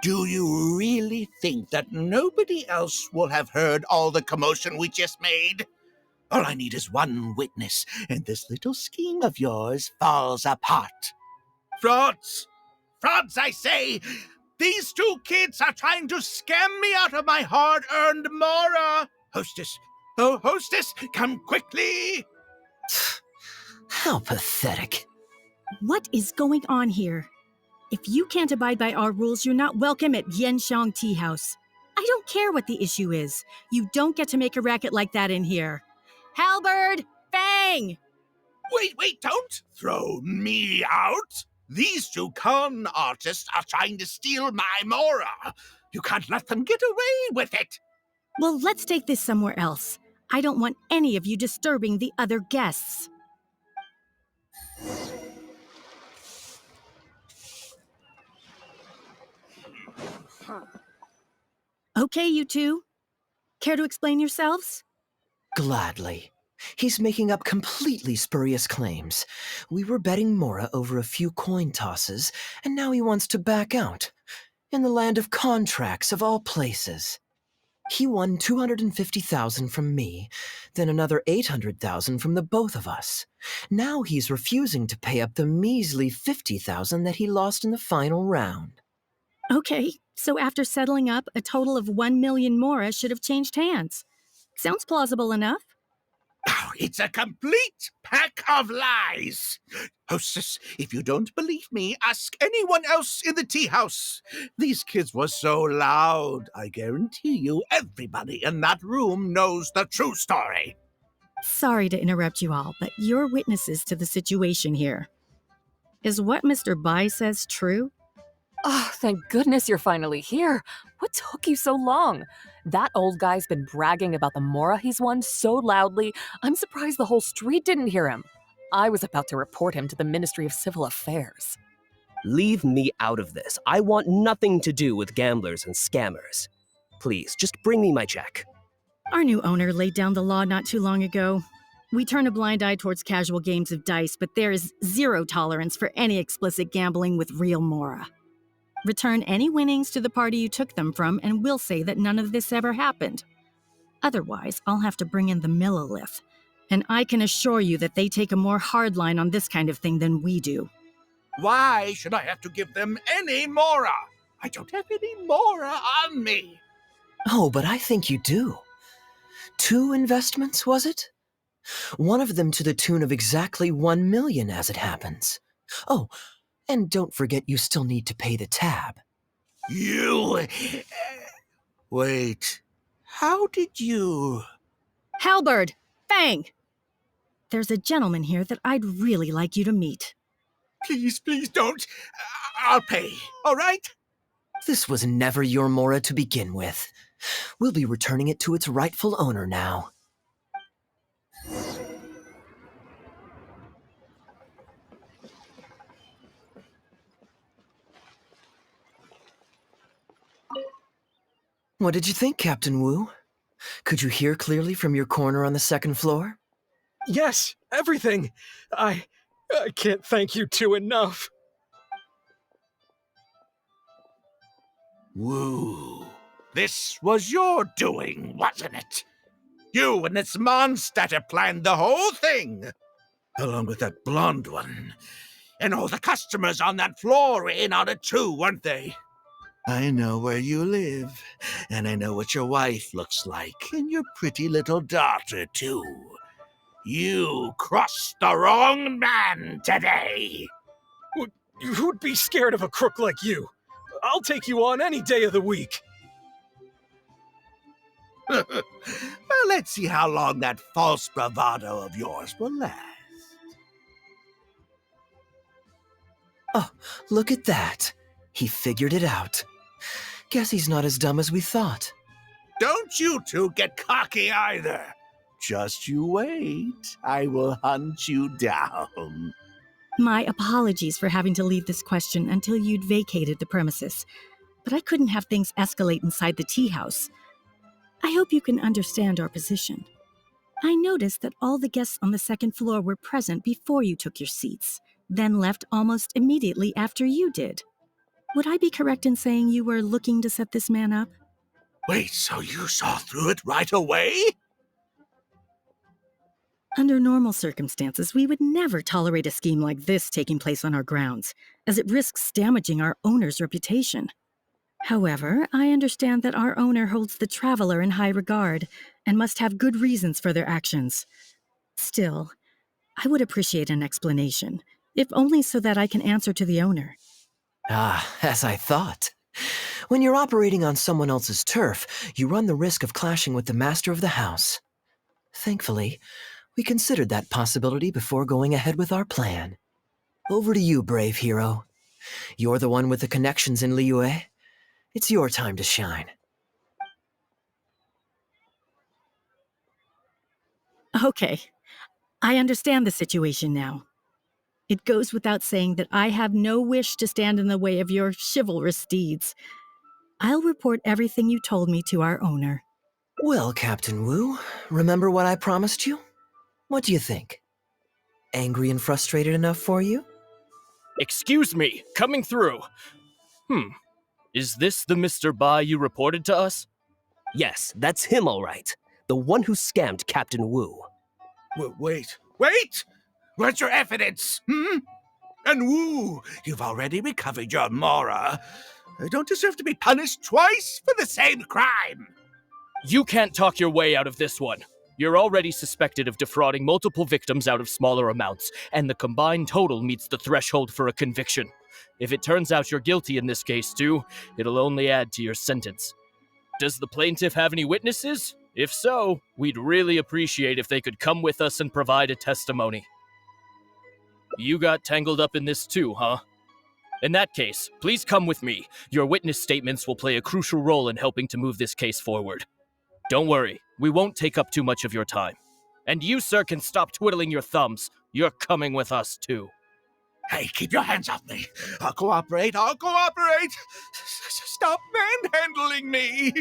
Do you really think that nobody else will have heard all the commotion we just made? All I need is one witness, and this little scheme of yours falls apart. Frauds! Frauds, I say! These two kids are trying to scam me out of my hard-earned mora! Hostess! Oh, hostess, come quickly! How pathetic. What is going on here? If you can't abide by our rules, you're not welcome at Yenshang Tea House. I don't care what the issue is. You don't get to make a racket like that in here. Halberd! Fang! Wait, don't throw me out! These two con artists are trying to steal my mora! You can't let them get away with it! Well, let's take this somewhere else. I don't want any of you disturbing the other guests. Okay, you two. Care to explain yourselves? Gladly. He's making up completely spurious claims. We were betting mora over a few coin tosses, and now he wants to back out. In the land of contracts, of all places. He won 250,000 from me, then another 800,000 from the both of us. Now he's refusing to pay up the measly 50,000 that he lost in the final round. Okay, so after settling up, a total of 1 million mora should have changed hands. Sounds plausible enough. Oh, it's a complete pack of lies! Hostess, if you don't believe me, ask anyone else in the tea house. These kids were so loud, I guarantee you everybody in that room knows the true story. Sorry to interrupt you all, but you're witnesses to the situation here. Is what Mr. Bai says true? Oh, thank goodness you're finally here. What took you so long? That old guy's been bragging about the mora he's won so loudly, I'm surprised the whole street didn't hear him. I was about to report him to the Ministry of Civil Affairs. Leave me out of this. I want nothing to do with gamblers and scammers. Please, just bring me my check. Our new owner laid down the law not too long ago. We turn a blind eye towards casual games of dice, but there is zero tolerance for any explicit gambling with real mora. Return any winnings to the party you took them from, and we'll say that none of this ever happened. Otherwise, I'll have to bring in the millilith, and I can assure you that they take a more hard line on this kind of thing than we do. Why should I have to give them any mora? I don't have any mora on me. Oh, but I think you do. 2 investments, was it? One of them to the tune of exactly 1 million as it happens. Oh, and don't forget you still need to pay the tab. You... Wait. How did you... Halberd! Fang! There's a gentleman here that I'd really like you to meet. Please don't. I'll pay, all right? This was never your mora to begin with. We'll be returning it to its rightful owner now. What did you think, Captain Wu? Could you hear clearly from your corner on the second floor? Yes, everything. I can't thank you two enough. Woo. This was your doing, wasn't it? You and this monster planned the whole thing. Along with that blonde one. And all the customers on that floor were in on it too, weren't they? I know where you live, and I know what your wife looks like, and your pretty little daughter too. You crossed the wrong man today. Who'd be scared of a crook like you? I'll take you on any day of the week. Well, let's see how long that false bravado of yours will last. Oh, look at that. He figured it out. Guess he's not as dumb as we thought. Don't you two get cocky either. Just you wait. I will hunt you down. My apologies for having to leave this question until you'd vacated the premises, but I couldn't have things escalate inside the tea house. I hope you can understand our position. I noticed that all the guests on the second floor were present before you took your seats, then left almost immediately after you did. Would I be correct in saying you were looking to set this man up? Wait, so you saw through it right away? Under normal circumstances, we would never tolerate a scheme like this taking place on our grounds, as it risks damaging our owner's reputation. However, I understand that our owner holds the traveler in high regard and must have good reasons for their actions. Still, I would appreciate an explanation, if only so that I can answer to the owner. Ah, as I thought. When you're operating on someone else's turf, you run the risk of clashing with the master of the house. Thankfully, we considered that possibility before going ahead with our plan. Over to you, brave hero. You're the one with the connections in Liyue. It's your time to shine. Okay, I understand the situation now. It goes without saying that I have no wish to stand in the way of your chivalrous deeds. I'll report everything you told me to our owner. Well, Captain Wu, remember what I promised you? What do you think? Angry and frustrated enough for you? Excuse me, coming through. Is this the Mr. Bai you reported to us? Yes, that's him all right. The one who scammed Captain Wu. Wait! Where's your evidence? And Wu, you've already recovered your Mora. I don't deserve to be punished twice for the same crime. You can't talk your way out of this one. You're already suspected of defrauding multiple victims out of smaller amounts, and the combined total meets the threshold for a conviction. If it turns out you're guilty in this case too, it'll only add to your sentence. Does the plaintiff have any witnesses? If so, we'd really appreciate if they could come with us and provide a testimony. You got tangled up in this too, huh? In that case, please come with me. Your witness statements will play a crucial role in helping to move this case forward. Don't worry, we won't take up too much of your time. And you, sir, can stop twiddling your thumbs. You're coming with us too. Hey, keep your hands off me. I'll cooperate. Stop manhandling me.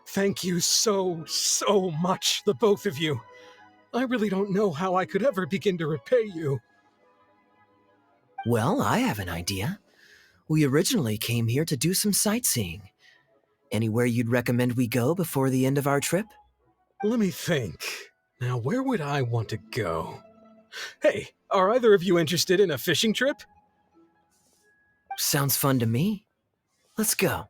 Thank you so much, the both of you. I really don't know how I could ever begin to repay you. Well, I have an idea. We originally came here to do some sightseeing. Anywhere you'd recommend we go before the end of our trip? Let me think. Now, where would I want to go? Hey, are either of you interested in a fishing trip? Sounds fun to me. Let's go.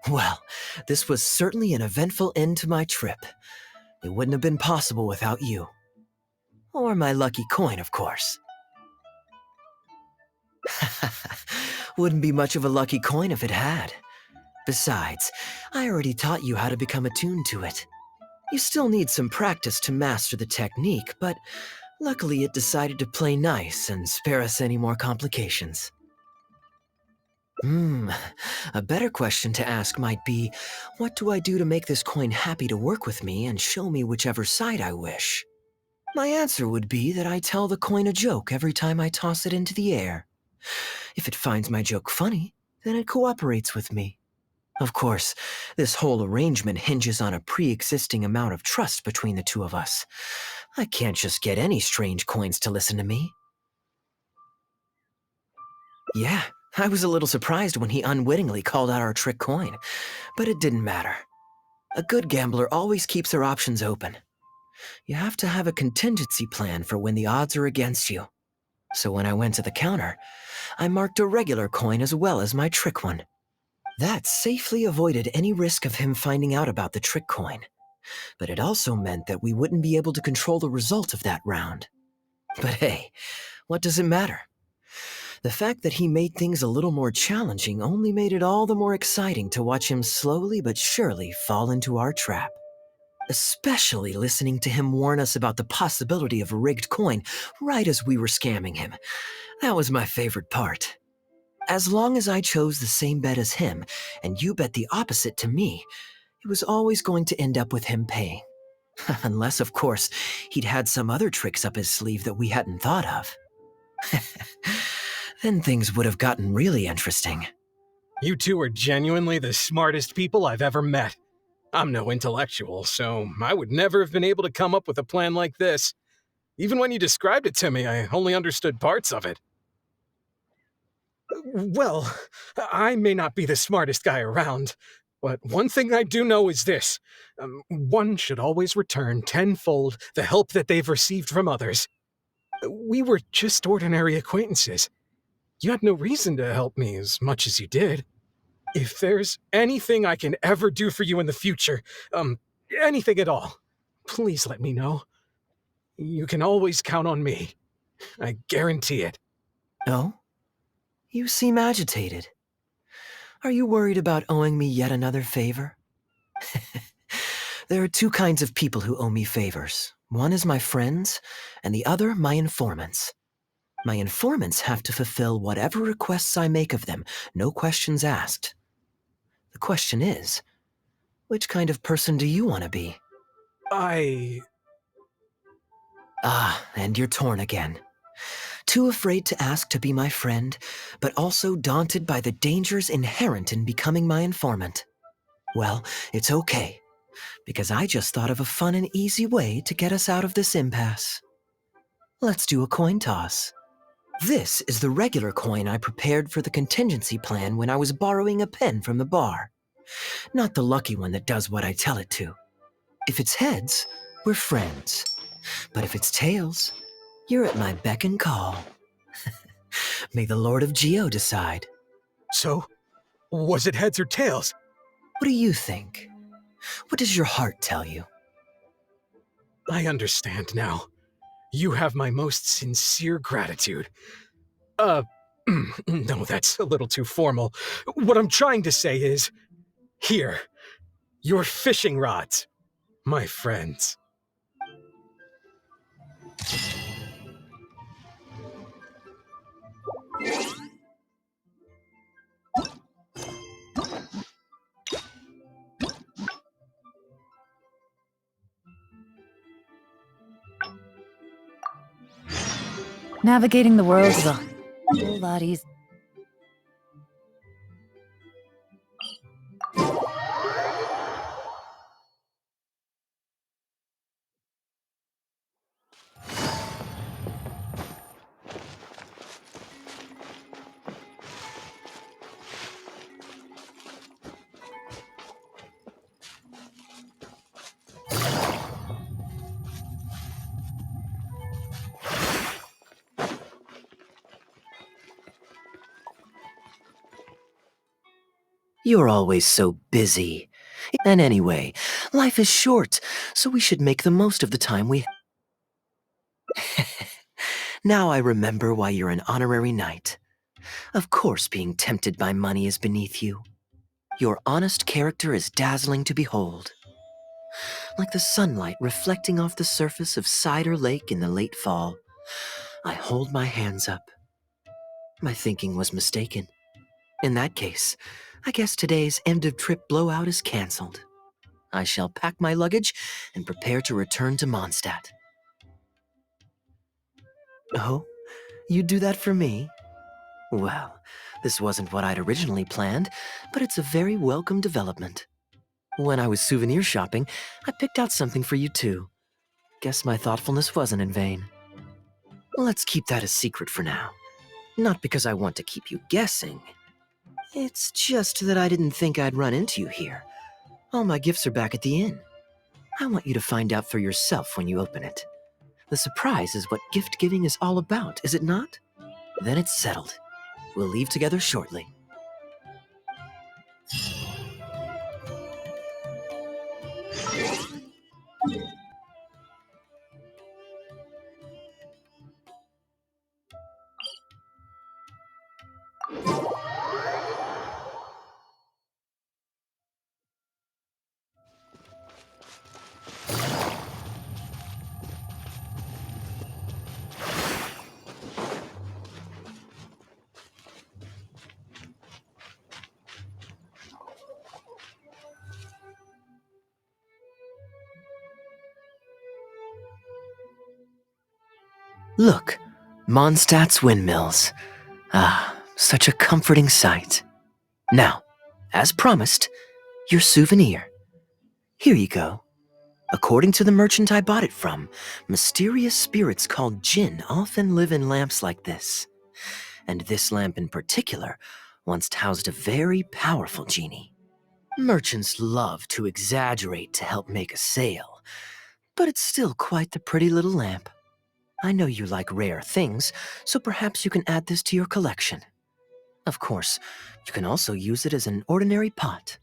Well, this was certainly an eventful end to my trip. It wouldn't have been possible without you. Or my lucky coin, of course. Wouldn't be much of a lucky coin if it had. Besides, I already taught you how to become attuned to it. You still need some practice to master the technique, but luckily it decided to play nice and spare us any more complications. A better question to ask might be, what do I do to make this coin happy to work with me and show me whichever side I wish? My answer would be that I tell the coin a joke every time I toss it into the air. If it finds my joke funny, then it cooperates with me. Of course, this whole arrangement hinges on a pre-existing amount of trust between the two of us. I can't just get any strange coins to listen to me. Yeah, I was a little surprised when he unwittingly called out our trick coin, but it didn't matter. A good gambler always keeps their options open. You have to have a contingency plan for when the odds are against you. So when I went to the counter, I marked a regular coin as well as my trick one. That safely avoided any risk of him finding out about the trick coin. But it also meant that we wouldn't be able to control the result of that round. But hey, what does it matter? The fact that he made things a little more challenging only made it all the more exciting to watch him slowly but surely fall into our trap. Especially listening to him warn us about the possibility of a rigged coin right as we were scamming him. That was my favorite part. As long as I chose the same bet as him, and you bet the opposite to me, it was always going to end up with him paying. Unless, of course, he'd had some other tricks up his sleeve that we hadn't thought of. Then things would have gotten really interesting. You two are genuinely the smartest people I've ever met. I'm no intellectual, so I would never have been able to come up with a plan like this. Even when you described it to me, I only understood parts of it. Well, I may not be the smartest guy around, but one thing I do know is this. One should always return tenfold the help that they've received from others. We were just ordinary acquaintances. You had no reason to help me as much as you did. If there's anything I can ever do for you in the future, anything at all, please let me know. You can always count on me. I guarantee it. Oh? You seem agitated. Are you worried about owing me yet another favor? There are two kinds of people who owe me favors. One is my friends, and the other my informants. My informants have to fulfill whatever requests I make of them, no questions asked. The question is, which kind of person do you want to be? And you're torn again. Too afraid to ask to be my friend, but also daunted by the dangers inherent in becoming my informant. Well, it's okay, because I just thought of a fun and easy way to get us out of this impasse. Let's do a coin toss. This is the regular coin I prepared for the contingency plan when I was borrowing a pen from the bar. Not the lucky one that does what I tell it to. If it's heads, we're friends. But if it's tails, you're at my beck and call. May the Lord of Geo decide. So, was it heads or tails? What do you think? What does your heart tell you? I understand now. You have my most sincere gratitude. No, that's a little too formal. What I'm trying to say is, here, your fishing rods, my friends. Navigating the world is a whole lot easier. You're always so busy. And anyway, life is short, so we should make the most of the time we... Now I remember why you're an honorary knight. Of course, being tempted by money is beneath you. Your honest character is dazzling to behold. Like the sunlight reflecting off the surface of Cider Lake in the late fall, I hold my hands up. My thinking was mistaken. In that case, I guess today's end-of-trip blowout is cancelled. I shall pack my luggage and prepare to return to Mondstadt. Oh? You'd do that for me? Well, this wasn't what I'd originally planned, but it's a very welcome development. When I was souvenir shopping, I picked out something for you too. Guess my thoughtfulness wasn't in vain. Let's keep that a secret for now. Not because I want to keep you guessing. It's just that I didn't think I'd run into you here. All my gifts are back at the inn. I want you to find out for yourself when you open it. The surprise is what gift giving is all about, is it not? Then it's settled. We'll leave together shortly. Look, Mondstadt's windmills. Ah, such a comforting sight. Now, as promised, your souvenir. Here you go. According to the merchant I bought it from, mysterious spirits called Jinn often live in lamps like this. And this lamp in particular once housed a very powerful genie. Merchants love to exaggerate to help make a sale, but it's still quite the pretty little lamp. I know you like rare things, so perhaps you can add this to your collection. Of course, you can also use it as an ordinary pot.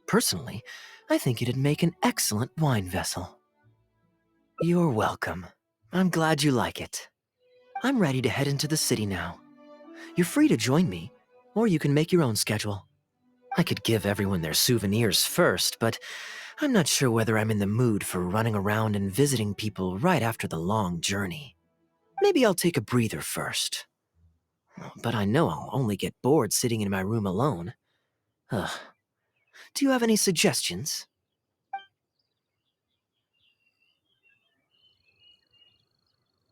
Personally, I think it'd make an excellent wine vessel. You're welcome. I'm glad you like it. I'm ready to head into the city now. You're free to join me, or you can make your own schedule. I could give everyone their souvenirs first, but I'm not sure whether I'm in the mood for running around and visiting people right after the long journey. Maybe I'll take a breather first. But I know I'll only get bored sitting in my room alone. Ugh. Do you have any suggestions?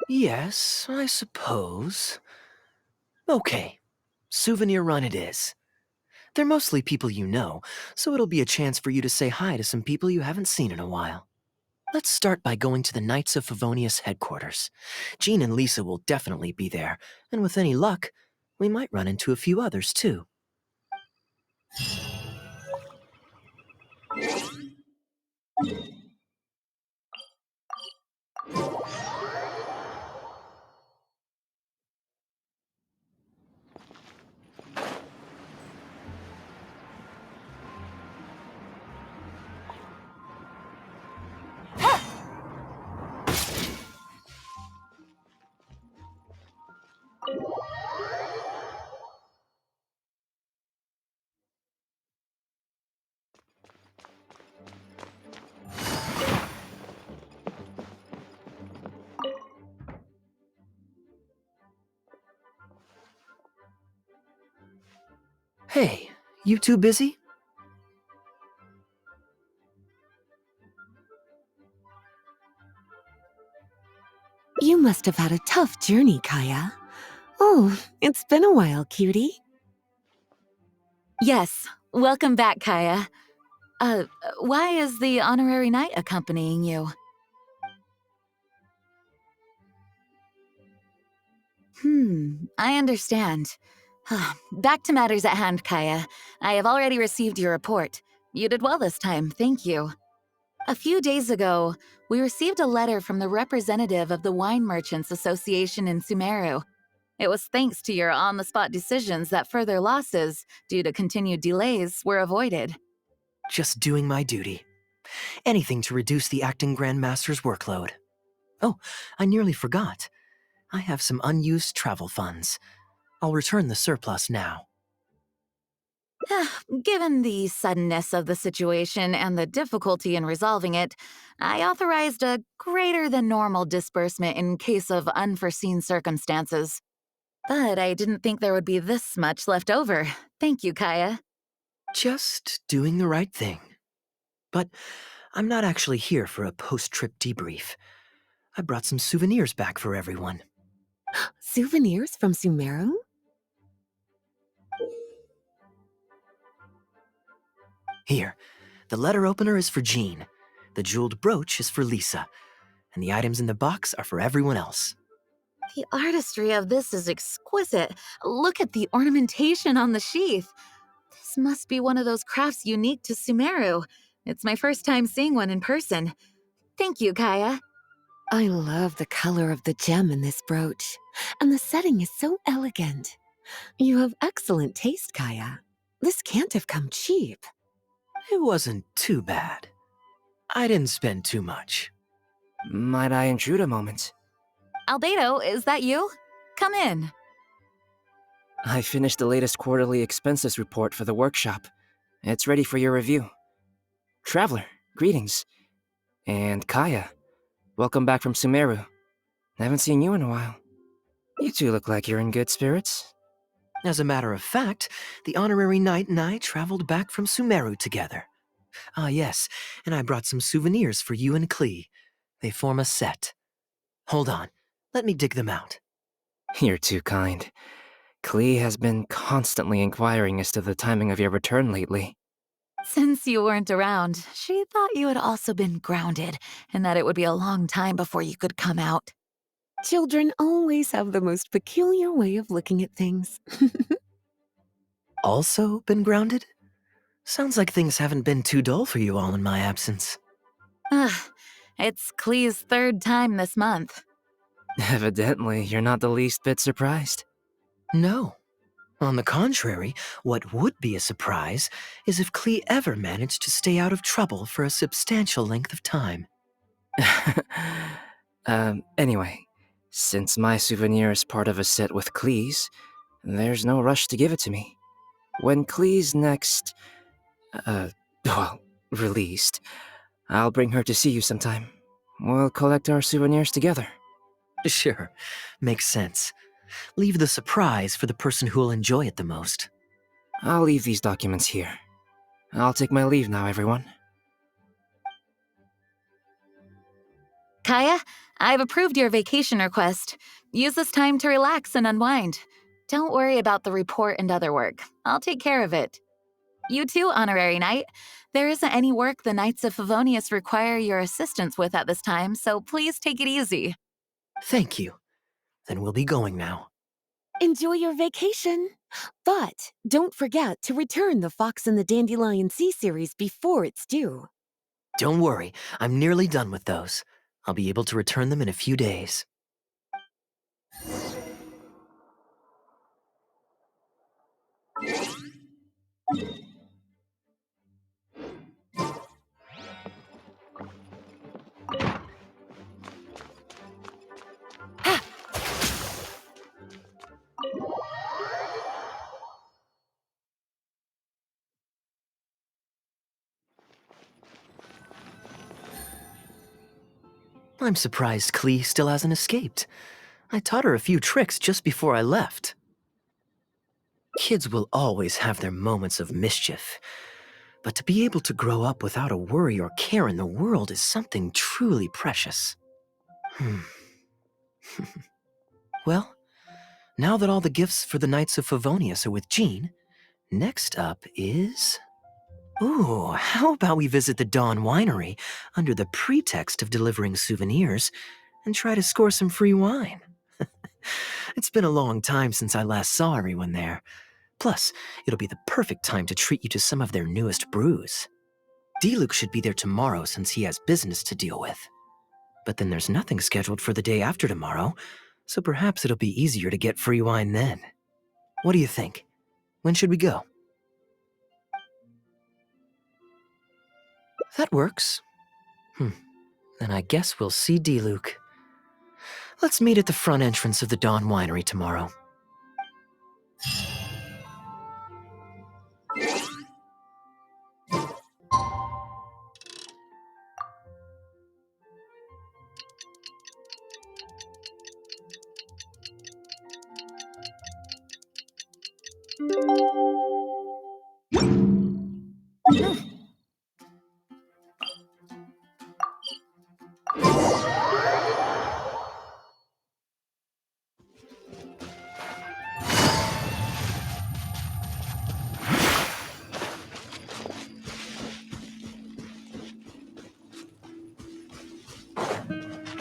Yes, I suppose. Okay, souvenir run it is. They're mostly people you know, so it'll be a chance for you to say hi to some people you haven't seen in a while. Let's start by going to the Knights of Favonius headquarters. Jean and Lisa will definitely be there, and with any luck, we might run into a few others too. Hey, you two busy? You must have had a tough journey, Kaeya. Oh, it's been a while, cutie. Yes, welcome back, Kaeya. Why is the honorary knight accompanying you? I understand. Back to matters at hand, Kaeya. I have already received your report. You did well this time, thank you. A few days ago, we received a letter from the representative of the Wine Merchants Association in Sumeru. It was thanks to your on-the-spot decisions that further losses, due to continued delays, were avoided. Just doing my duty. Anything to reduce the acting Grandmaster's workload. Oh, I nearly forgot. I have some unused travel funds. I'll return the surplus now. Given the suddenness of the situation and the difficulty in resolving it, I authorized a greater than normal disbursement in case of unforeseen circumstances. But I didn't think there would be this much left over. Thank you, Kaeya. Just doing the right thing. But I'm not actually here for a post-trip debrief. I brought some souvenirs back for everyone. Souvenirs from Sumeru? Here, the letter opener is for Jean, the jeweled brooch is for Lisa, and the items in the box are for everyone else. The artistry of this is exquisite. Look at the ornamentation on the sheath. This must be one of those crafts unique to Sumeru. It's my first time seeing one in person. Thank you, Kaeya. I love the color of the gem in this brooch, and the setting is so elegant. You have excellent taste, Kaeya. This can't have come cheap. It wasn't too bad. I didn't spend too much. Might I intrude a moment? Albedo, is that you? Come in. I finished the latest quarterly expenses report for the workshop. It's ready for your review. Traveler, greetings. And Kaeya, welcome back from Sumeru. Haven't seen you in a while. You two look like you're in good spirits. As a matter of fact, the honorary knight and I traveled back from Sumeru together. Ah, yes, and I brought some souvenirs for you and Klee. They form a set. Hold on, let me dig them out. You're too kind. Klee has been constantly inquiring as to the timing of your return lately. Since you weren't around, she thought you had also been grounded, and that it would be a long time before you could come out. Children always have the most peculiar way of looking at things. Also been grounded? Sounds like things haven't been too dull for you all in my absence. It's Klee's third time this month. Evidently, you're not the least bit surprised. No. On the contrary, what would be a surprise is if Klee ever managed to stay out of trouble for a substantial length of time. Anyway, since my souvenir is part of a set with Klee's, there's no rush to give it to me. When Klee's next, released, I'll bring her to see you sometime. We'll collect our souvenirs together. Sure, makes sense. Leave the surprise for the person who'll enjoy it the most. I'll leave these documents here. I'll take my leave now, everyone. Kaeya, I've approved your vacation request. Use this time to relax and unwind. Don't worry about the report and other work. I'll take care of it. You too, Honorary Knight. There isn't any work the Knights of Favonius require your assistance with at this time, so please take it easy. Thank you. Then we'll be going now. Enjoy your vacation. But don't forget to return the Fox and the Dandelion Sea series before it's due. Don't worry, I'm nearly done with those. I'll be able to return them in a few days. I'm surprised Klee still hasn't escaped. I taught her a few tricks just before I left. Kids will always have their moments of mischief, but to be able to grow up without a worry or care in the world is something truly precious. Well, now that all the gifts for the Knights of Favonius are with Jean, next up is... Ooh, how about we visit the Dawn Winery under the pretext of delivering souvenirs and try to score some free wine? It's been a long time since I last saw everyone there. Plus, it'll be the perfect time to treat you to some of their newest brews. Diluc should be there tomorrow since he has business to deal with. But then there's nothing scheduled for the day after tomorrow, so perhaps it'll be easier to get free wine then. What do you think? When should we go? That works. Then I guess we'll see Diluc. Let's meet at the front entrance of the Dawn Winery tomorrow.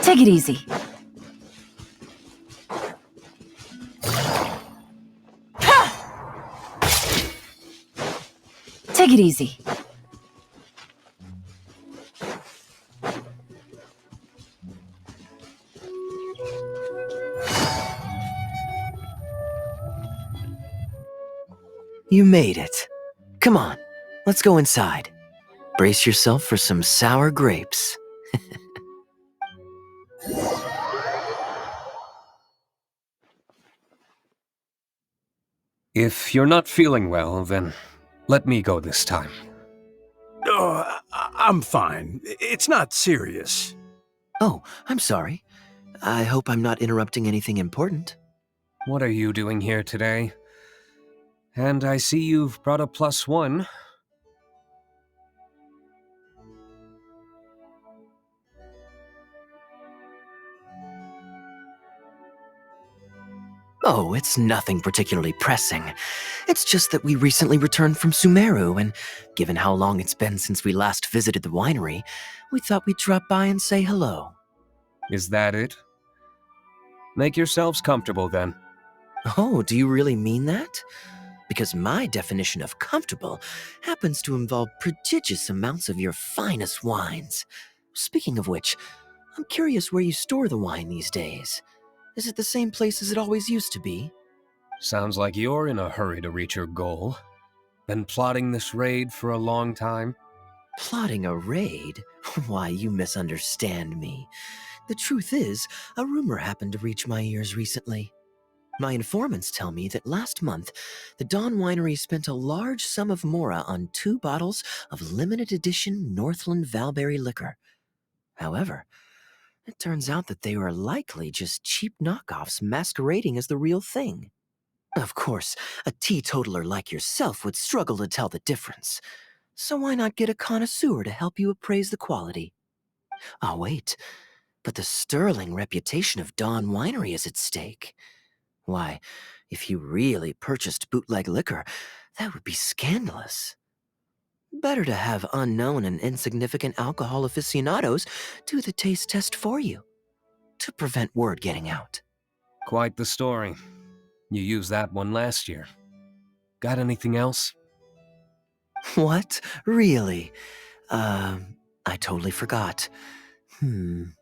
Take it easy. Take it easy. You made it. Come on, let's go inside. Brace yourself for some sour grapes. If you're not feeling well, then let me go this time. Oh, I'm fine. It's not serious. Oh, I'm sorry. I hope I'm not interrupting anything important. What are you doing here today? And I see you've brought a +1. Oh, it's nothing particularly pressing. It's just that we recently returned from Sumeru, and given how long it's been since we last visited the winery, we thought we'd drop by and say hello. Is that it? Make yourselves comfortable then. Oh, do you really mean that? Because my definition of comfortable happens to involve prodigious amounts of your finest wines. Speaking of which, I'm curious where you store the wine these days. Is it the same place as it always used to be? Sounds like you're in a hurry to reach your goal. Been plotting this raid for a long time? Plotting a raid? Why, you misunderstand me. The truth is, a rumor happened to reach my ears recently. My informants tell me that last month, the Dawn Winery spent a large sum of mora on 2 bottles of limited edition Northland Valberry liquor. However, it turns out that they were likely just cheap knockoffs masquerading as the real thing. Of course, a teetotaler like yourself would struggle to tell the difference. So why not get a connoisseur to help you appraise the quality? Oh, wait, but the sterling reputation of Dawn Winery is at stake. Why, if you really purchased bootleg liquor, that would be scandalous. Better to have unknown and insignificant alcohol aficionados do the taste test for you, to prevent word getting out. Quite the story. You used that one last year. Got anything else? What? Really? I totally forgot. In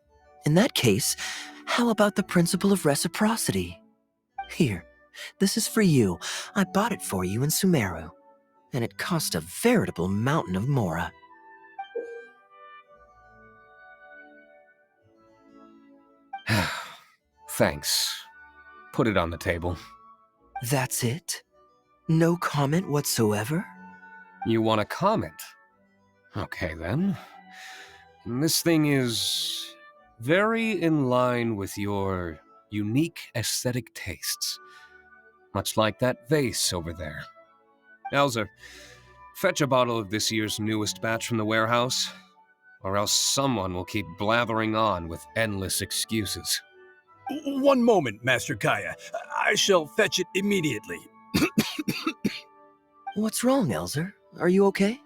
that case, how about the principle of reciprocity? Here, this is for you. I bought it for you in Sumeru, and it cost a veritable mountain of mora. Thanks. Put it on the table. That's it? No comment whatsoever? You want a comment? Okay then. This thing is very in line with your unique aesthetic tastes. Much like that vase over there. Elzer, fetch a bottle of this year's newest batch from the warehouse, or else someone will keep blathering on with endless excuses. One moment, Master Kaeya. I shall fetch it immediately. What's wrong, Elzer? Are you okay?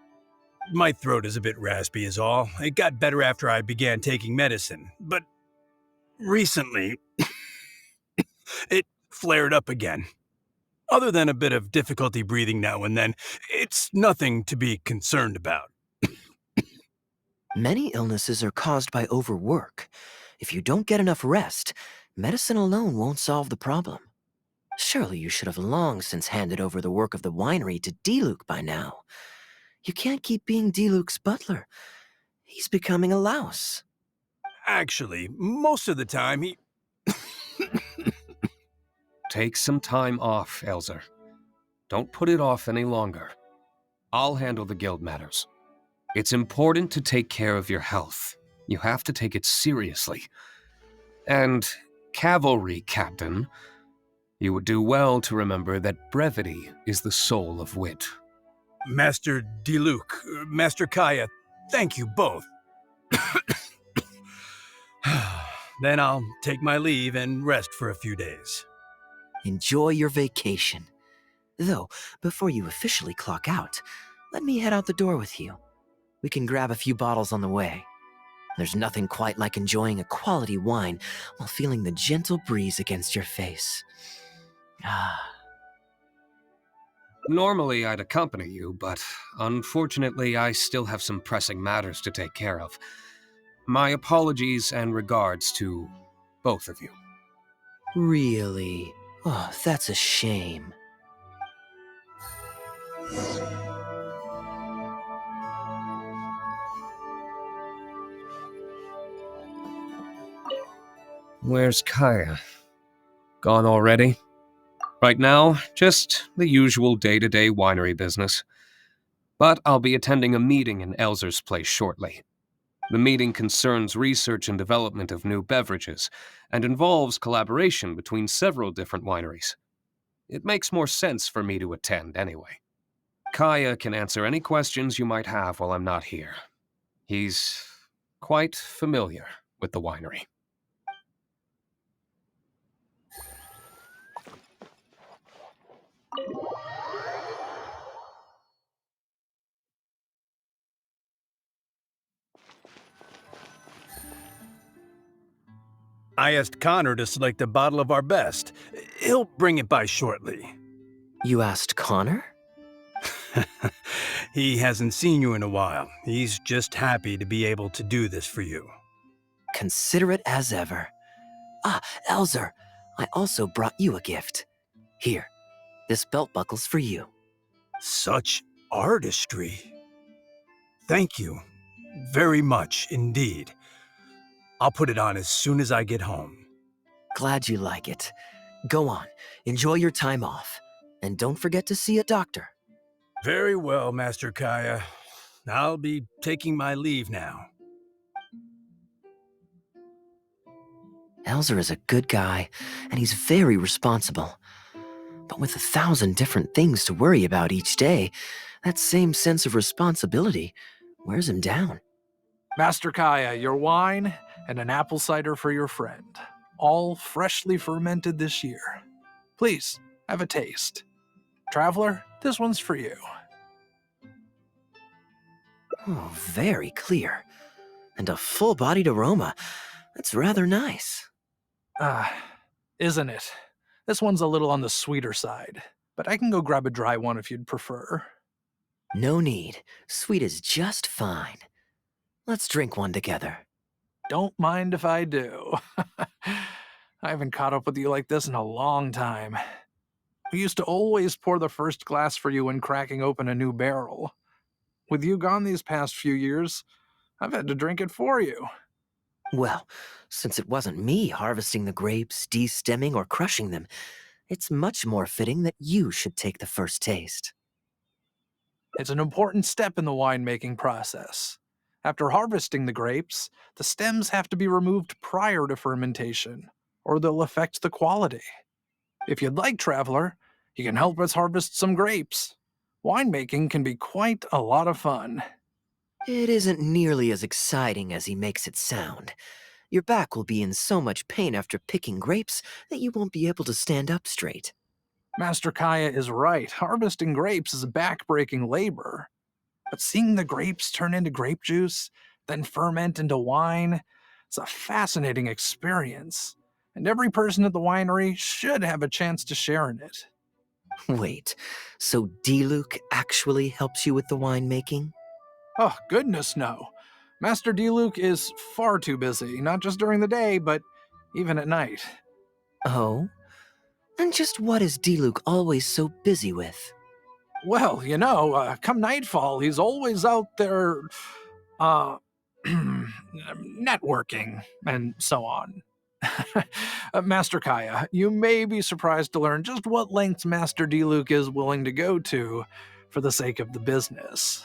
My throat is a bit raspy is all. It got better after I began taking medicine, but recently it flared up again. Other than a bit of difficulty breathing now and then, it's nothing to be concerned about. Many illnesses are caused by overwork. If you don't get enough rest, medicine alone won't solve the problem. Surely you should have long since handed over the work of the winery to Diluc by now. You can't keep being Diluc's butler. He's becoming a louse. Actually, most of the time he... Take some time off, Elzer. don't put it off any longer. I'll handle the guild matters. It's important to take care of your health. You have to take it seriously. And, cavalry captain, you would do well to remember that brevity is the soul of wit. Master Diluc, Master Kaeya, thank you both. Then I'll take my leave and rest for a few days. Enjoy your vacation. Though, before you officially clock out, let me head out the door with you. We can grab a few bottles on the way. There's nothing quite like enjoying a quality wine while feeling the gentle breeze against your face. Ah. Normally I'd accompany you, but unfortunately I still have some pressing matters to take care of. My apologies and regards to both of you. Really? Oh, that's a shame. Where's Kaeya? Gone already? Right now, just the usual day-to-day winery business. But I'll be attending a meeting in Elzer's place shortly. The meeting concerns research and development of new beverages, and involves collaboration between several different wineries. It makes more sense for me to attend anyway. Kaeya can answer any questions you might have while I'm not here. He's quite familiar with the winery. I asked Connor to select a bottle of our best. He'll bring it by shortly. You asked Connor? He hasn't seen you in a while. He's just happy to be able to do this for you. Considerate as ever. Ah, Elzer, I also brought you a gift. Here, this belt buckle's for you. Such artistry. Thank you very much indeed. I'll put it on as soon as I get home. Glad you like it. Go on, enjoy your time off. And don't forget to see a doctor. Very well, Master Kaeya. I'll be taking my leave now. Elzer is a good guy, and he's very responsible. But with 1,000 different things to worry about each day, that same sense of responsibility wears him down. Master Kaeya, your wine and an apple cider for your friend. All freshly fermented this year. Please, have a taste. Traveler, this one's for you. Oh, very clear. And a full-bodied aroma. That's rather nice. Isn't it? This one's a little on the sweeter side, but I can go grab a dry one if you'd prefer. No need. Sweet is just fine. Let's drink one together. Don't mind if I do. I haven't caught up with you like this in a long time. We used to always pour the first glass for you when cracking open a new barrel. With you gone these past few years, I've had to drink it for you. Well, since it wasn't me harvesting the grapes, de-stemming, or crushing them, it's much more fitting that you should take the first taste. It's an important step in the winemaking process. After harvesting the grapes, the stems have to be removed prior to fermentation, or they'll affect the quality. If you'd like, Traveler, you can help us harvest some grapes. Winemaking can be quite a lot of fun. It isn't nearly as exciting as he makes it sound. Your back will be in so much pain after picking grapes that you won't be able to stand up straight. Master Kaeya is right. Harvesting grapes is back-breaking labor. But seeing the grapes turn into grape juice, then ferment into wine, it's a fascinating experience. And every person at the winery should have a chance to share in it. Wait, so Diluc actually helps you with the winemaking? Oh, goodness no. Master Diluc is far too busy, not just during the day, but even at night. Oh? And just what is Diluc always so busy with? Well, come nightfall, he's always out there, networking, and so on. Master Kaeya, you may be surprised to learn just what lengths Master Diluc is willing to go to for the sake of the business.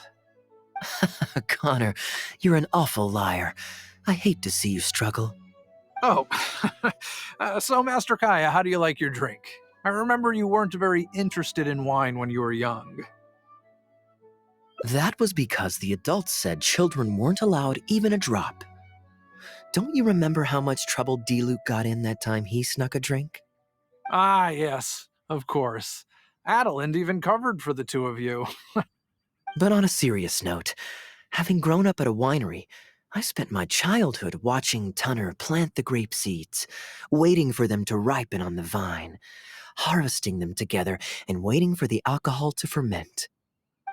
Connor, you're an awful liar. I hate to see you struggle. Oh, so Master Kaeya, how do you like your drink? I remember you weren't very interested in wine when you were young. That was because the adults said children weren't allowed even a drop. Don't you remember how much trouble Diluc got in that time he snuck a drink? Ah, yes, of course. Adeland even covered for the two of you. But on a serious note, having grown up at a winery, I spent my childhood watching Tunner plant the grape seeds, waiting for them to ripen on the vine, harvesting them together, and waiting for the alcohol to ferment.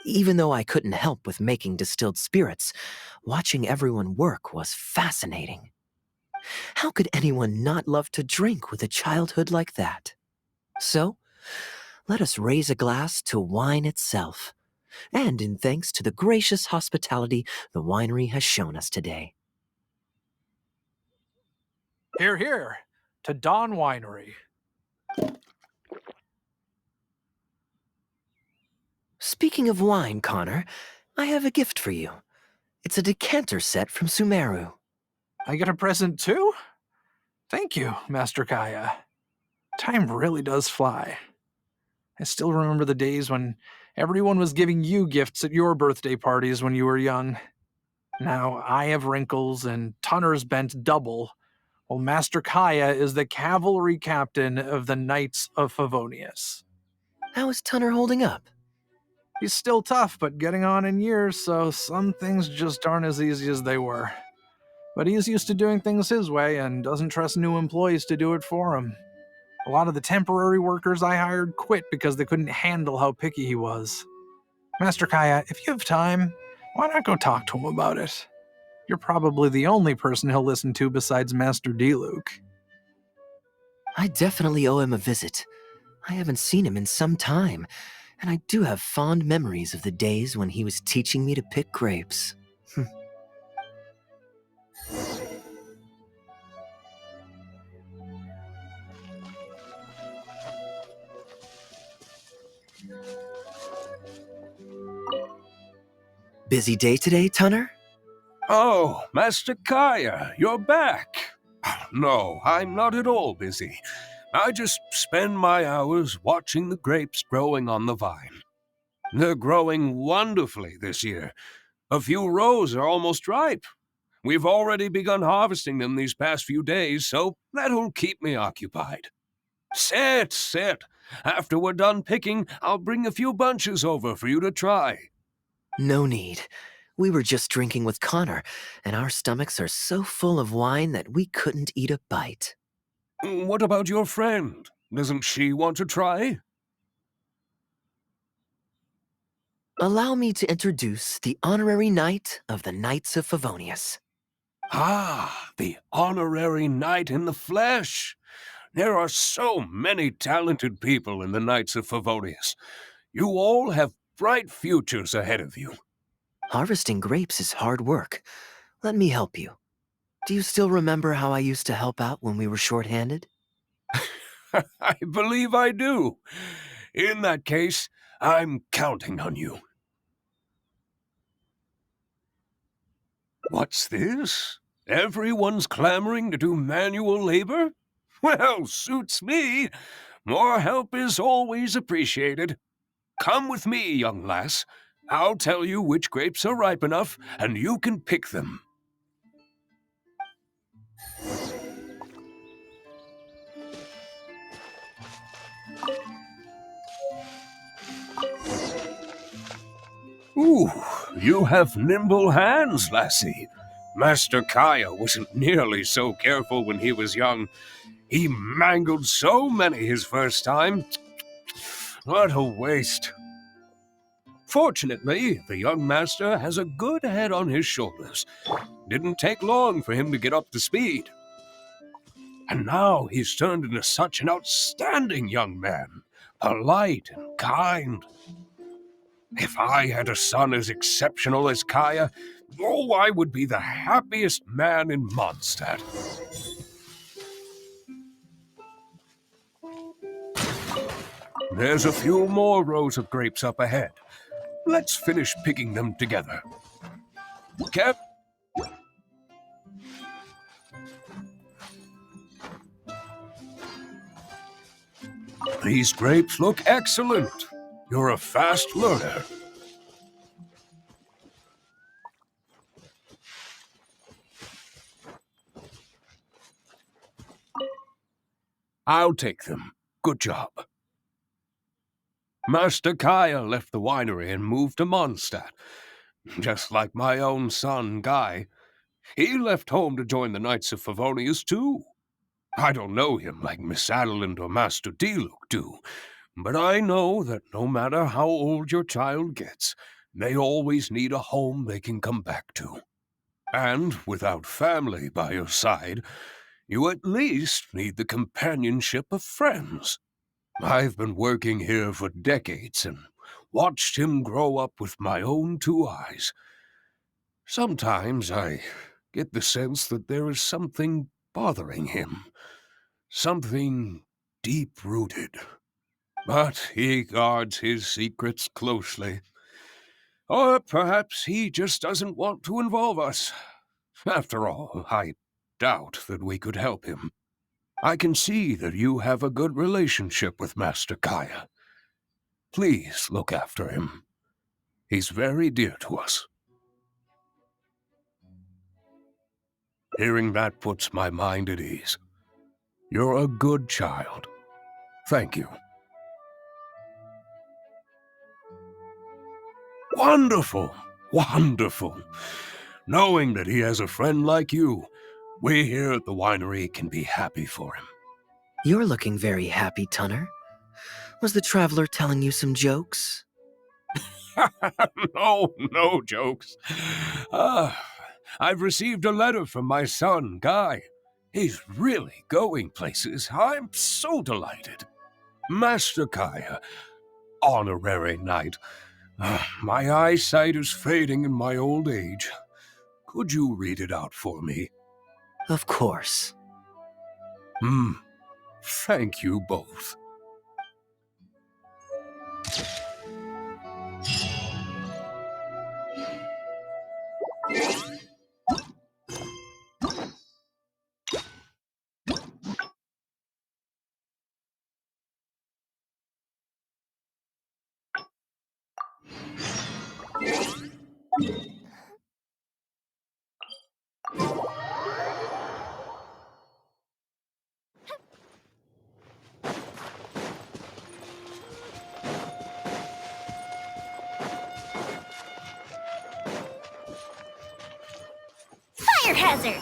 Even though I couldn't help with making distilled spirits, watching everyone work was fascinating. How could anyone not love to drink with a childhood like that? So, let us raise a glass to wine itself, and in thanks to the gracious hospitality the winery has shown us today. Here, here, to Dawn Winery. Speaking of wine, Connor, I have a gift for you. It's a decanter set from Sumeru. I get a present too? Thank you, Master Kaeya. Time really does fly. I still remember the days when everyone was giving you gifts at your birthday parties when you were young. Now I have wrinkles and Tunner's bent double, while Master Kaeya is the cavalry captain of the Knights of Favonius. How is Tunner holding up? He's still tough, but getting on in years, so some things just aren't as easy as they were. But he's used to doing things his way and doesn't trust new employees to do it for him. A lot of the temporary workers I hired quit because they couldn't handle how picky he was. Master Kaeya, if you have time, why not go talk to him about it? You're probably the only person he'll listen to besides Master Diluc. I definitely owe him a visit. I haven't seen him in some time, and I do have fond memories of the days when he was teaching me to pick grapes. Busy day today, Tunner? Oh, Master Kaeya, you're back. No, I'm not at all busy. I just spend my hours watching the grapes growing on the vine. They're growing wonderfully this year. A few rows are almost ripe. We've already begun harvesting them these past few days, so that'll keep me occupied. Sit, sit. After we're done picking, I'll bring a few bunches over for you to try. No need. We were just drinking with Connor, and our stomachs are so full of wine that we couldn't eat a bite. What about your friend? Doesn't she want to try? Allow me to introduce the honorary knight of the Knights of Favonius. Ah, the honorary knight in the flesh. There are so many talented people in the Knights of Favonius. You all have bright futures ahead of you. Harvesting grapes is hard work. Let me help you. Do you still remember how I used to help out when we were short-handed? I believe I do. In that case, I'm counting on you. What's this? Everyone's clamoring to do manual labor? Well, suits me. More help is always appreciated. Come with me, young lass. I'll tell you which grapes are ripe enough, and you can pick them. Ooh, you have nimble hands, lassie. Master Kaeya wasn't nearly so careful when he was young. He mangled so many his first time. What a waste. Fortunately, the young master has a good head on his shoulders. Didn't take long for him to get up to speed. And now he's turned into such an outstanding young man, polite and kind. If I had a son as exceptional as Kaeya, oh, I would be the happiest man in Mondstadt. There's a few more rows of grapes up ahead. Let's finish picking them together. Cap. These grapes look excellent. You're a fast learner. I'll take them. Good job. Master Kaeya left the winery and moved to Mondstadt. Just like my own son, Guy. He left home to join the Knights of Favonius, too. I don't know him like Miss Adeline or Master Diluc do, but I know that no matter how old your child gets, they always need a home they can come back to. And without family by your side, you at least need the companionship of friends. I've been working here for decades and watched him grow up with my own two eyes. Sometimes I get the sense that there is something bothering him, something deep-rooted. But he guards his secrets closely. Or perhaps he just doesn't want to involve us. After all, I doubt that we could help him. I can see that you have a good relationship with Master Kaeya. Please look after him. He's very dear to us. Hearing that puts my mind at ease. You're a good child. Thank you. Wonderful! Wonderful! Knowing that he has a friend like you, we here at the winery can be happy for him. You're looking very happy, Tunner. Was the traveler telling you some jokes? No jokes. I've received a letter from my son, Guy. He's really going places. I'm so delighted. Master Kaeya, honorary knight. My eyesight is fading in my old age. Could you read it out for me? Of course. Thank you both. Fire hazard!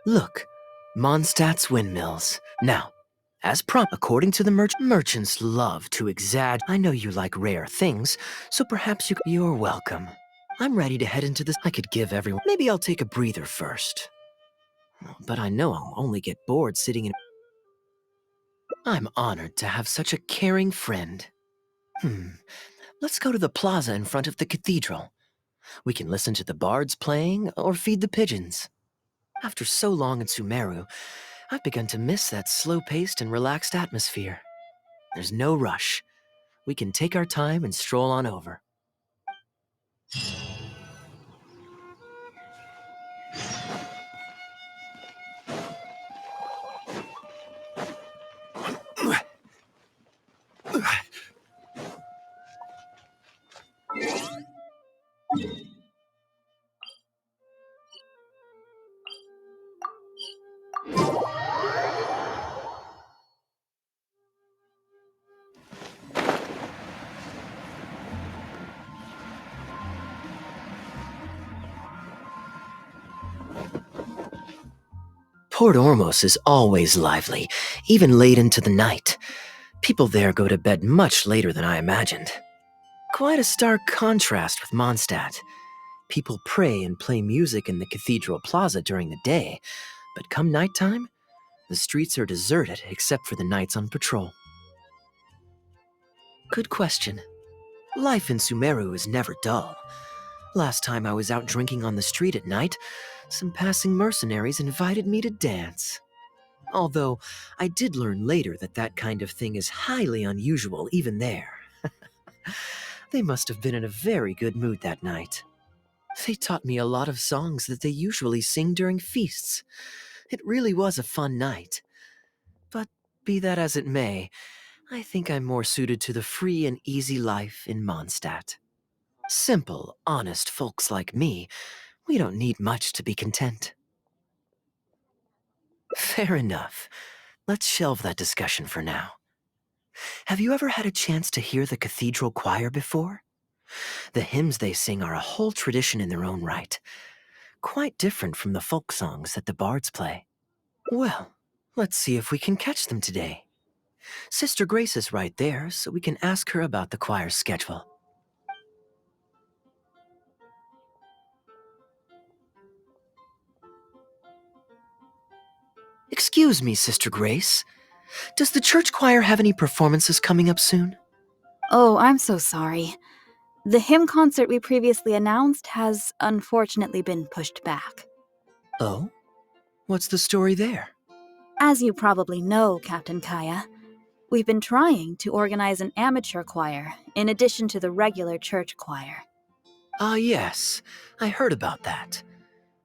Look, Mondstadt's windmills. Now, as according to the merchants love to exaggerate. I know you like rare things, so perhaps you're welcome. I'm ready to head into this. I could give everyone. Maybe I'll take a breather first. But I know I'll only get bored sitting in. I'm honored to have such a caring friend. Let's go to the plaza in front of the cathedral. We can listen to the bards playing or feed the pigeons. After so long in Sumeru, I've begun to miss that slow-paced and relaxed atmosphere. There's no rush. We can take our time and stroll on over. Port Ormos is always lively, even late into the night. People there go to bed much later than I imagined. Quite a stark contrast with Mondstadt. People pray and play music in the cathedral plaza during the day, but come nighttime, the streets are deserted except for the knights on patrol. Good question. Life in Sumeru is never dull. Last time I was out drinking on the street at night, some passing mercenaries invited me to dance. Although, I did learn later that that kind of thing is highly unusual even there. They must have been in a very good mood that night. They taught me a lot of songs that they usually sing during feasts. It really was a fun night. But be that as it may, I think I'm more suited to the free and easy life in Mondstadt. Simple, honest folks like me, we don't need much to be content. Fair enough. Let's shelve that discussion for now. Have you ever had a chance to hear the cathedral choir before? The hymns they sing are a whole tradition in their own right, quite different from the folk songs that the bards play. Well, let's see if we can catch them today. Sister Grace is right there, so we can ask her about the choir's schedule. Excuse me, Sister Grace. Does the church choir have any performances coming up soon? Oh, I'm so sorry. The hymn concert we previously announced has unfortunately been pushed back. Oh? What's the story there? As you probably know, Captain Kaeya, we've been trying to organize an amateur choir in addition to the regular church choir. Ah, yes. I heard about that.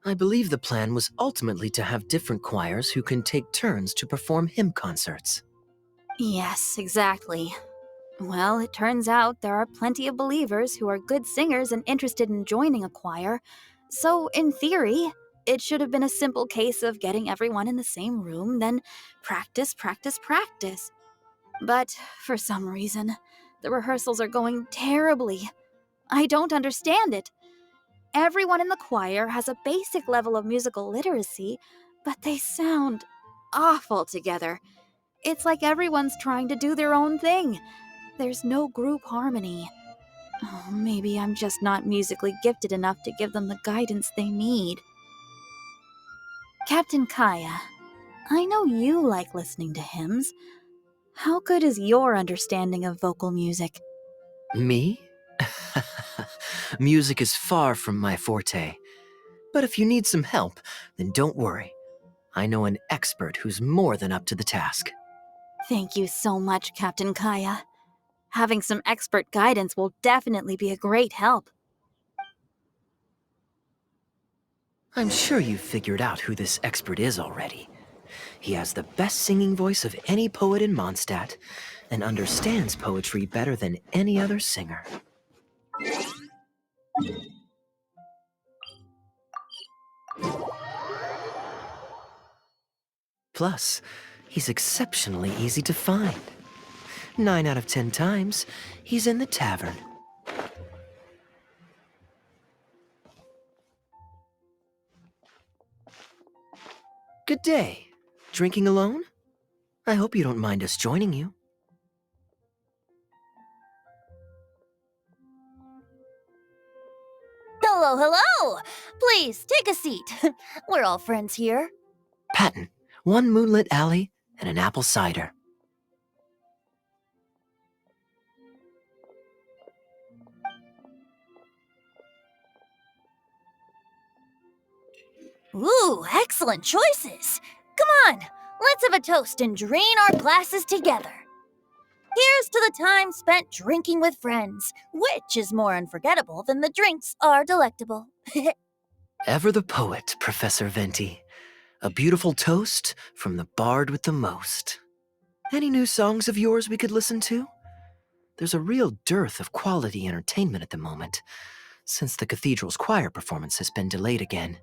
I believe the plan was ultimately to have different choirs who can take turns to perform hymn concerts. Yes, exactly. Well, it turns out there are plenty of believers who are good singers and interested in joining a choir, so in theory, it should have been a simple case of getting everyone in the same room, then practice, practice, practice. But for some reason, the rehearsals are going terribly. I don't understand it. Everyone in the choir has a basic level of musical literacy, but they sound awful together. It's like everyone's trying to do their own thing. There's no group harmony. Oh, maybe I'm just not musically gifted enough to give them the guidance they need. Captain Kaeya, I know you like listening to hymns. How good is your understanding of vocal music? Me? Music is far from my forte. But if you need some help, then don't worry. I know an expert who's more than up to the task. Thank you so much, Captain Kaeya. Having some expert guidance will definitely be a great help. I'm sure you've figured out who this expert is already. He has the best singing voice of any poet in Mondstadt, and understands poetry better than any other singer. Plus, he's exceptionally easy to find. 9 out of 10 times, he's in the tavern. Good day. Drinking alone? I hope you don't mind us joining you. Hello, hello! Please, take a seat. We're all friends here. Patton, 1 moonlit alley and an apple cider. Ooh, excellent choices. Come on, let's have a toast and drain our glasses together. Here's to the time spent drinking with friends, which is more unforgettable than the drinks are delectable. Ever the poet, Professor Venti. A beautiful toast from the bard with the most. Any new songs of yours we could listen to? There's a real dearth of quality entertainment at the moment, since the cathedral's choir performance has been delayed again.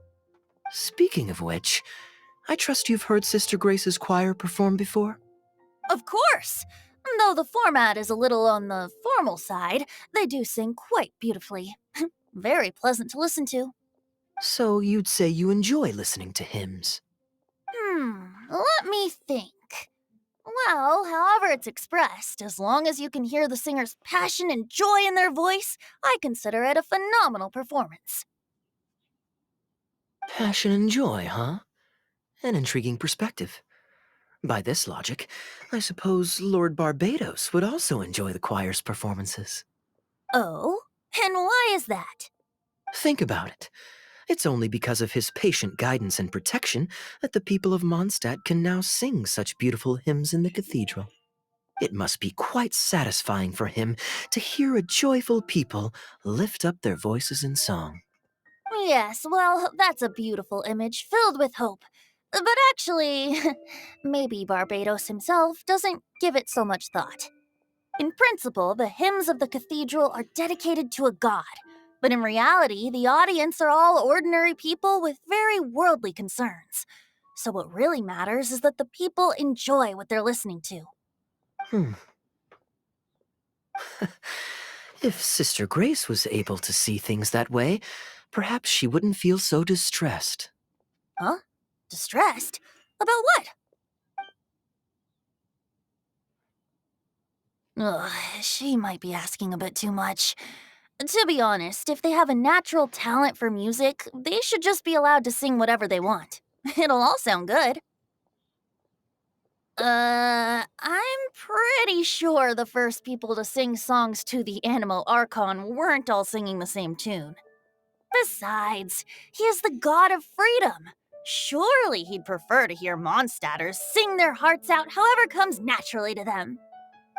Speaking of which, I trust you've heard Sister Grace's choir perform before? Of course! Though the format is a little on the formal side, they do sing quite beautifully. Very pleasant to listen to. So you'd say you enjoy listening to hymns? Let me think. Well, however it's expressed, as long as you can hear the singer's passion and joy in their voice, I consider it a phenomenal performance. Passion and joy, huh? An intriguing perspective. By this logic, I suppose Lord Barbados would also enjoy the choir's performances. Oh? And why is that? Think about it. It's only because of his patient guidance and protection that the people of Mondstadt can now sing such beautiful hymns in the cathedral. It must be quite satisfying for him to hear a joyful people lift up their voices in song. Yes, well, that's a beautiful image filled with hope. But actually, maybe Barbados himself doesn't give it so much thought. In principle, the hymns of the cathedral are dedicated to a god, but in reality, the audience are all ordinary people with very worldly concerns. So what really matters is that the people enjoy what they're listening to. If Sister Grace was able to see things that way, perhaps she wouldn't feel so distressed. Huh? Distressed? About what? Ugh, she might be asking a bit too much. To be honest, if they have a natural talent for music, they should just be allowed to sing whatever they want. It'll all sound good. I'm pretty sure the first people to sing songs to the Animal Archon weren't all singing the same tune. Besides, he is the god of freedom. Surely he'd prefer to hear Mondstadters sing their hearts out however comes naturally to them.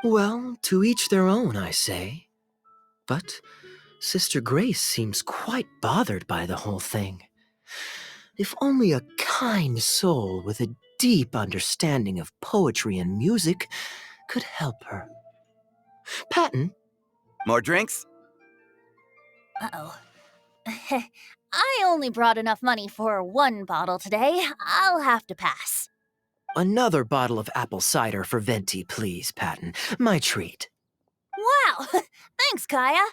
Well, to each their own, I say. But Sister Grace seems quite bothered by the whole thing. If only a kind soul with a deep understanding of poetry and music could help her. Patton? More drinks? Uh-oh. I only brought enough money for one bottle today. I'll have to pass. Another bottle of apple cider for Venti, please, Patton. My treat. Wow! Thanks, Kaeya.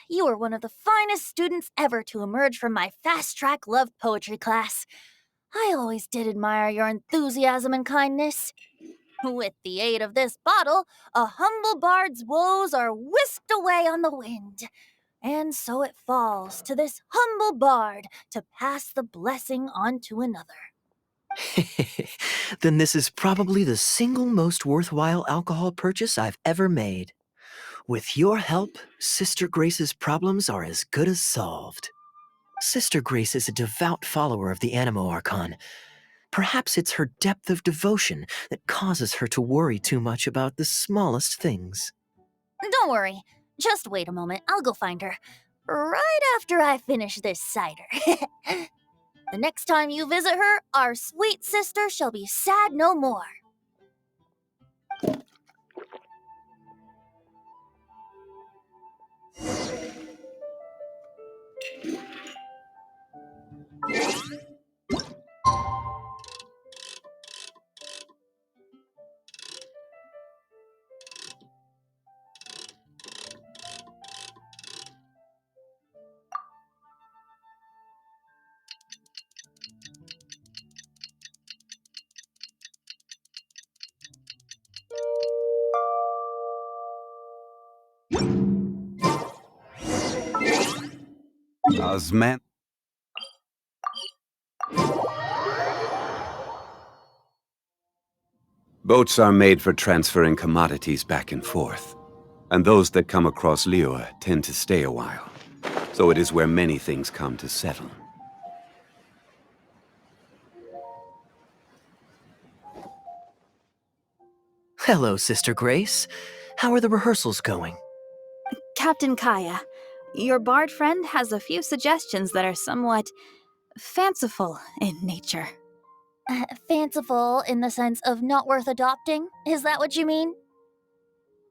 You were one of the finest students ever to emerge from my fast-track love poetry class. I always did admire your enthusiasm and kindness. With the aid of this bottle, a humble bard's woes are whisked away on the wind. And so it falls to this humble bard to pass the blessing on to another. Then this is probably the single most worthwhile alcohol purchase I've ever made. With your help, Sister Grace's problems are as good as solved. Sister Grace is a devout follower of the Animo Archon. Perhaps it's her depth of devotion that causes her to worry too much about the smallest things. Don't worry. Just wait a moment. I'll go find her. Right after I finish this cider. The next time you visit her, our sweet sister shall be sad no more. Osman. Boats are made for transferring commodities back and forth, and those that come across Lior tend to stay a while. So it is where many things come to settle. Hello, Sister Grace. How are the rehearsals going? Captain Kaeya, your bard friend has a few suggestions that are somewhat fanciful in nature. Fanciful in the sense of not worth adopting? Is that what you mean?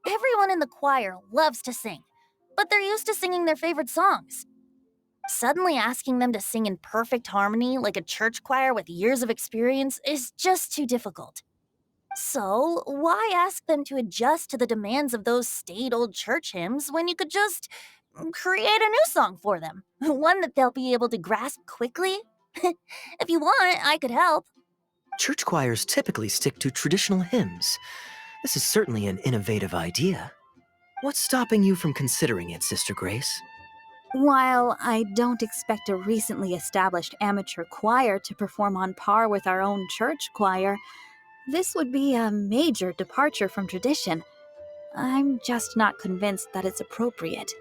Everyone in the choir loves to sing, but they're used to singing their favorite songs. Suddenly asking them to sing in perfect harmony like a church choir with years of experience is just too difficult. So, why ask them to adjust to the demands of those staid old church hymns when you could just create a new song for them? One that they'll be able to grasp quickly? If you want, I could help. Church choirs typically stick to traditional hymns. This is certainly an innovative idea. What's stopping you from considering it, Sister Grace? While I don't expect a recently established amateur choir to perform on par with our own church choir, this would be a major departure from tradition. I'm just not convinced that it's appropriate.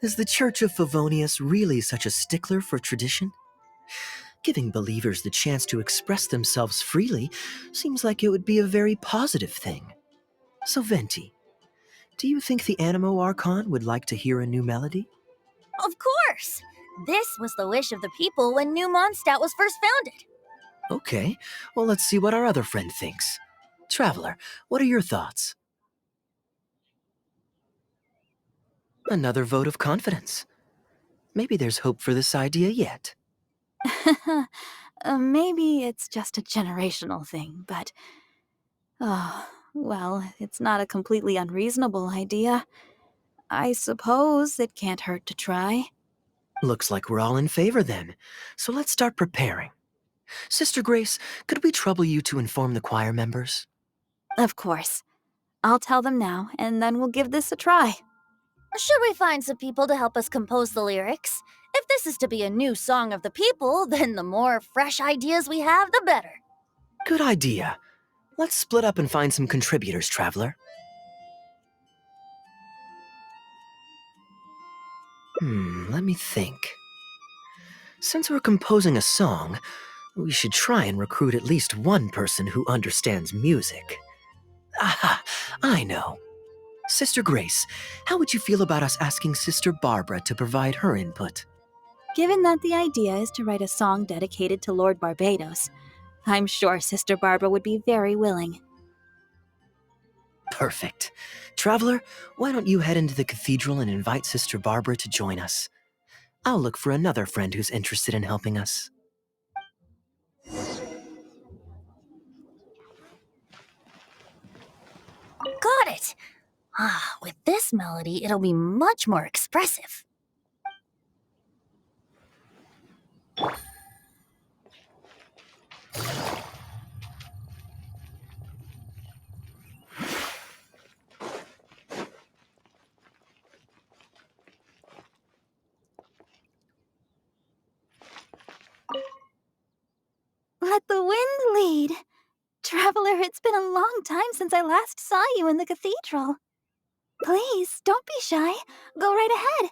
Is the Church of Favonius really such a stickler for tradition? Giving believers the chance to express themselves freely seems like it would be a very positive thing. So, Venti, do you think the Animo Archon would like to hear a new melody? Of course! This was the wish of the people when New Mondstadt was first founded. Okay, well, let's see what our other friend thinks. Traveler, what are your thoughts? Another vote of confidence. Maybe there's hope for this idea yet. Maybe it's just a generational thing, but... Oh, well, it's not a completely unreasonable idea. I suppose it can't hurt to try. Looks like we're all in favor then, so let's start preparing. Sister Grace, could we trouble you to inform the choir members? Of course. I'll tell them now, and then we'll give this a try. Should we find some people to help us compose the lyrics? If this is to be a new song of the people, then the more fresh ideas we have, the better. Good idea. Let's split up and find some contributors, Traveler. Let me think. Since we're composing a song, we should try and recruit at least one person who understands music. Aha, I know. Sister Grace, how would you feel about us asking Sister Barbara to provide her input? Given that the idea is to write a song dedicated to Lord Barbados, I'm sure Sister Barbara would be very willing. Perfect. Traveler, why don't you head into the cathedral and invite Sister Barbara to join us? I'll look for another friend who's interested in helping us. Got it! With this melody, it'll be much more expressive. Let the wind lead. Traveler, it's been a long time since I last saw you in the cathedral. Please, don't be shy. Go right ahead.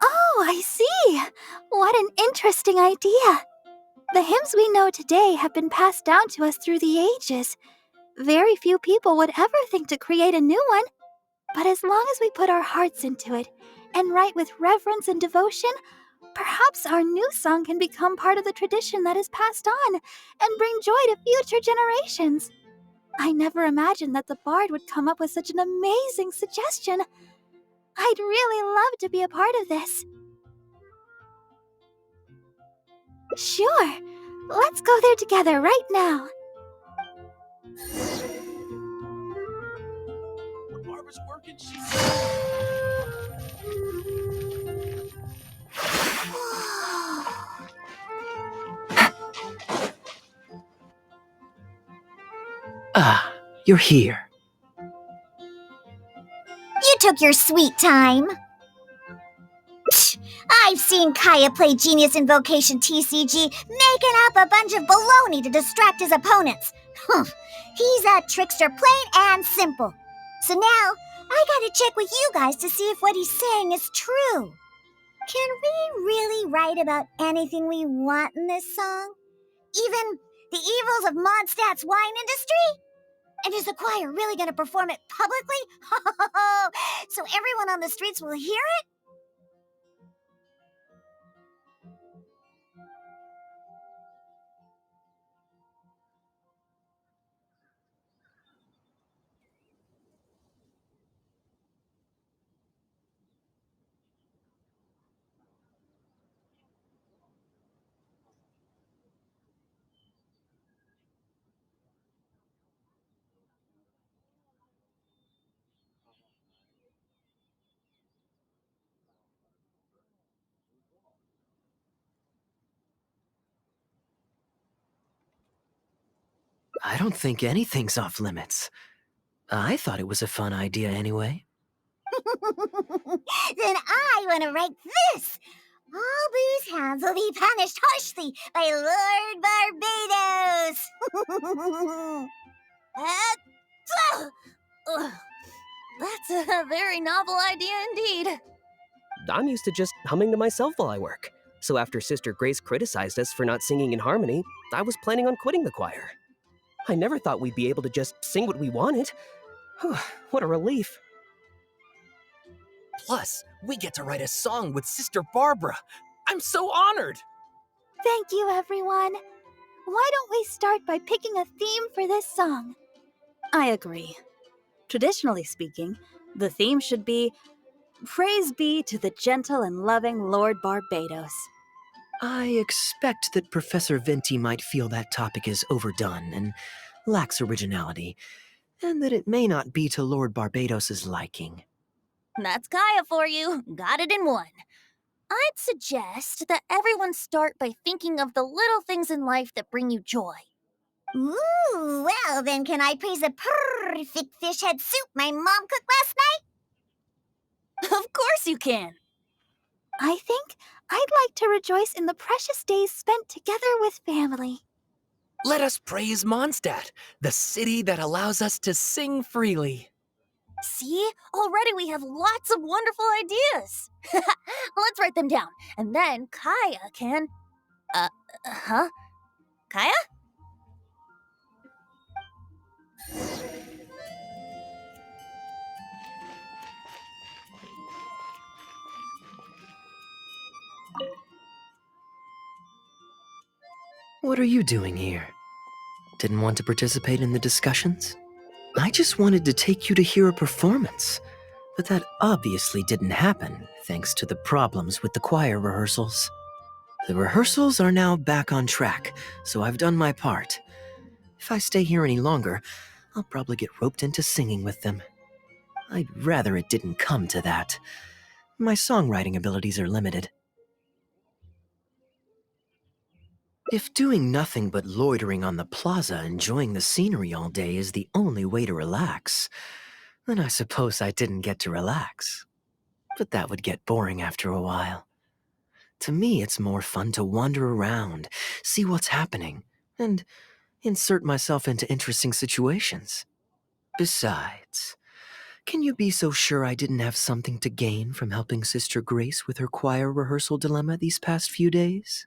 Oh, I see. What an interesting idea. The hymns we know today have been passed down to us through the ages. Very few people would ever think to create a new one. But as long as we put our hearts into it and write with reverence and devotion, perhaps our new song can become part of the tradition that is passed on and bring joy to future generations. I never imagined that the bard would come up with such an amazing suggestion. I'd really love to be a part of this. Sure. Let's go there together right now. Barbara's working, Ah, you're here. You took your sweet time. Psh, I've seen Kaeya play Genius Invocation TCG, making up a bunch of baloney to distract his opponents. He's a trickster plain and simple. So now, I gotta check with you guys to see if what he's saying is true. Can we really write about anything we want in this song? Even the evils of Mondstadt's wine industry? And is the choir really gonna perform it publicly? So everyone on the streets will hear it? I don't think anything's off limits. I thought it was a fun idea anyway. Then I want to write this. All booze hounds will be punished harshly by Lord Barbados. Ugh, that's a very novel idea indeed. I'm used to just humming to myself while I work. So after Sister Grace criticized us for not singing in harmony, I was planning on quitting the choir. I never thought we'd be able to just sing what we wanted. What a relief. Plus, we get to write a song with Sister Barbara. I'm so honored! Thank you, everyone. Why don't we start by picking a theme for this song? I agree. Traditionally speaking, the theme should be Praise be to the gentle and loving Lord Barbados. I expect that Professor Venti might feel that topic is overdone and lacks originality, and that it may not be to Lord Barbados's liking. That's Kaeya for you. Got it in one. I'd suggest that everyone start by thinking of the little things in life that bring you joy. Ooh, well, then can I praise the perfect fish head soup my mom cooked last night? Of course you can. I think I'd like to rejoice in the precious days spent together with family. Let us praise Mondstadt, the city that allows us to sing freely. See? Already we have lots of wonderful ideas. Let's write them down, and then Kaeya can... Kaeya? What are you doing here? Didn't want to participate in the discussions? I just wanted to take you to hear a performance, but that obviously didn't happen thanks to the problems with the choir rehearsals. The rehearsals are now back on track, so I've done my part. If I stay here any longer, I'll probably get roped into singing with them. I'd rather it didn't come to that. My songwriting abilities are limited. If doing nothing but loitering on the plaza enjoying the scenery all day is the only way to relax, then I suppose I didn't get to relax. But that would get boring after a while. To me, it's more fun to wander around, see what's happening, and insert myself into interesting situations. Besides, can you be so sure I didn't have something to gain from helping Sister Grace with her choir rehearsal dilemma these past few days?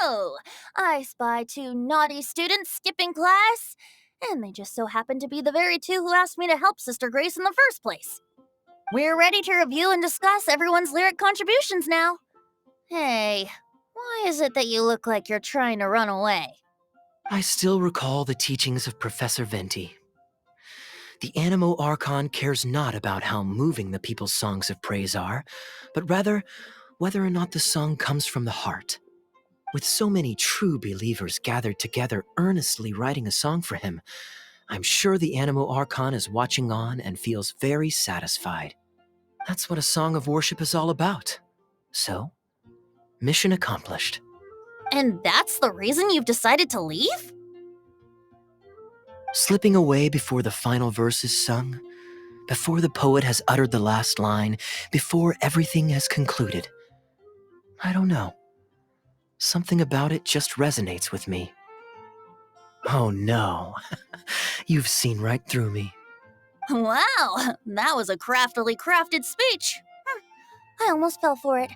Oh, I spy 2 naughty students skipping class, and they just so happen to be the very 2 who asked me to help Sister Grace in the first place. We're ready to review and discuss everyone's lyric contributions now. Hey, why is it that you look like you're trying to run away? I still recall the teachings of Professor Venti. The Animo Archon cares not about how moving the people's songs of praise are, but rather whether or not the song comes from the heart. With so many true believers gathered together earnestly writing a song for him, I'm sure the Animo Archon is watching on and feels very satisfied. That's what a song of worship is all about. So, mission accomplished. And that's the reason you've decided to leave? Slipping away before the final verse is sung, before the poet has uttered the last line, before everything has concluded. I don't know. Something about it just resonates with me. Oh no, you've seen right through me. Wow, that was a craftily crafted speech. I almost fell for it.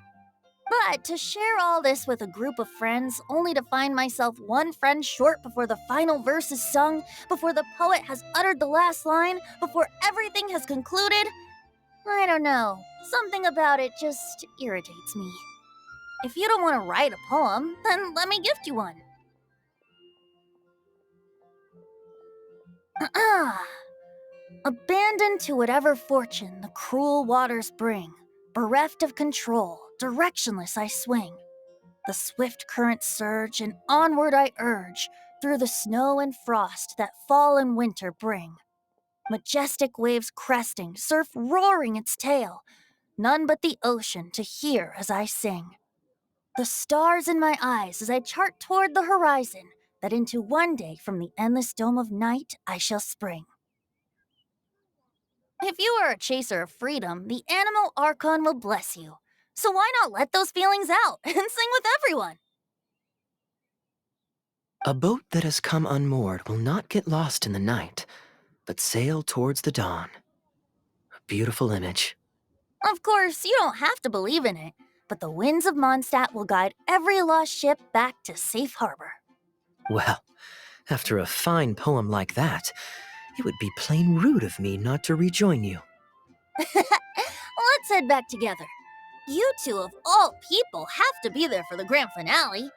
But to share all this with a group of friends, only to find myself one friend short before the final verse is sung, before the poet has uttered the last line, before everything has concluded, I don't know. Something about it just irritates me. If you don't want to write a poem, then let me gift you one. Abandoned to whatever fortune the cruel waters bring, bereft of control, directionless I swing. The swift currents surge, and onward I urge, through the snow and frost that fall and winter bring. Majestic waves cresting, surf roaring its tail, none but the ocean to hear as I sing. The stars in my eyes as I chart toward the horizon, that into one day from the endless dome of night I shall spring. If you are a chaser of freedom, the Animo Archon will bless you. So why not let those feelings out and sing with everyone? A boat that has come unmoored will not get lost in the night. but sail towards the dawn. A beautiful image. Of course, you don't have to believe in it, but the winds of Mondstadt will guide every lost ship back to safe harbor. Well, after a fine poem like that, it would be plain rude of me not to rejoin you. Let's head back together. You two, of all people, have to be there for the grand finale.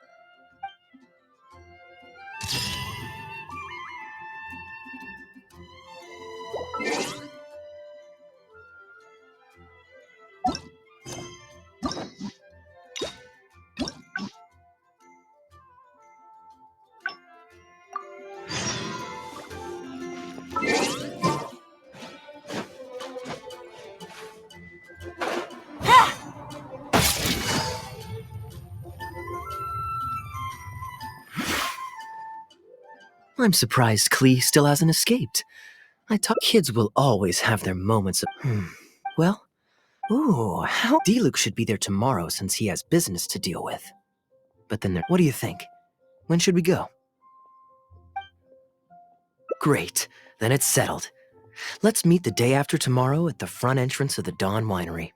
I'm surprised Klee still hasn't escaped. I thought kids will always have their moments of... Well, how... Diluc should be there tomorrow since he has business to deal with. But then what do you think? When should we go? Great, then it's settled. Let's meet the day after tomorrow at the front entrance of the Dawn Winery.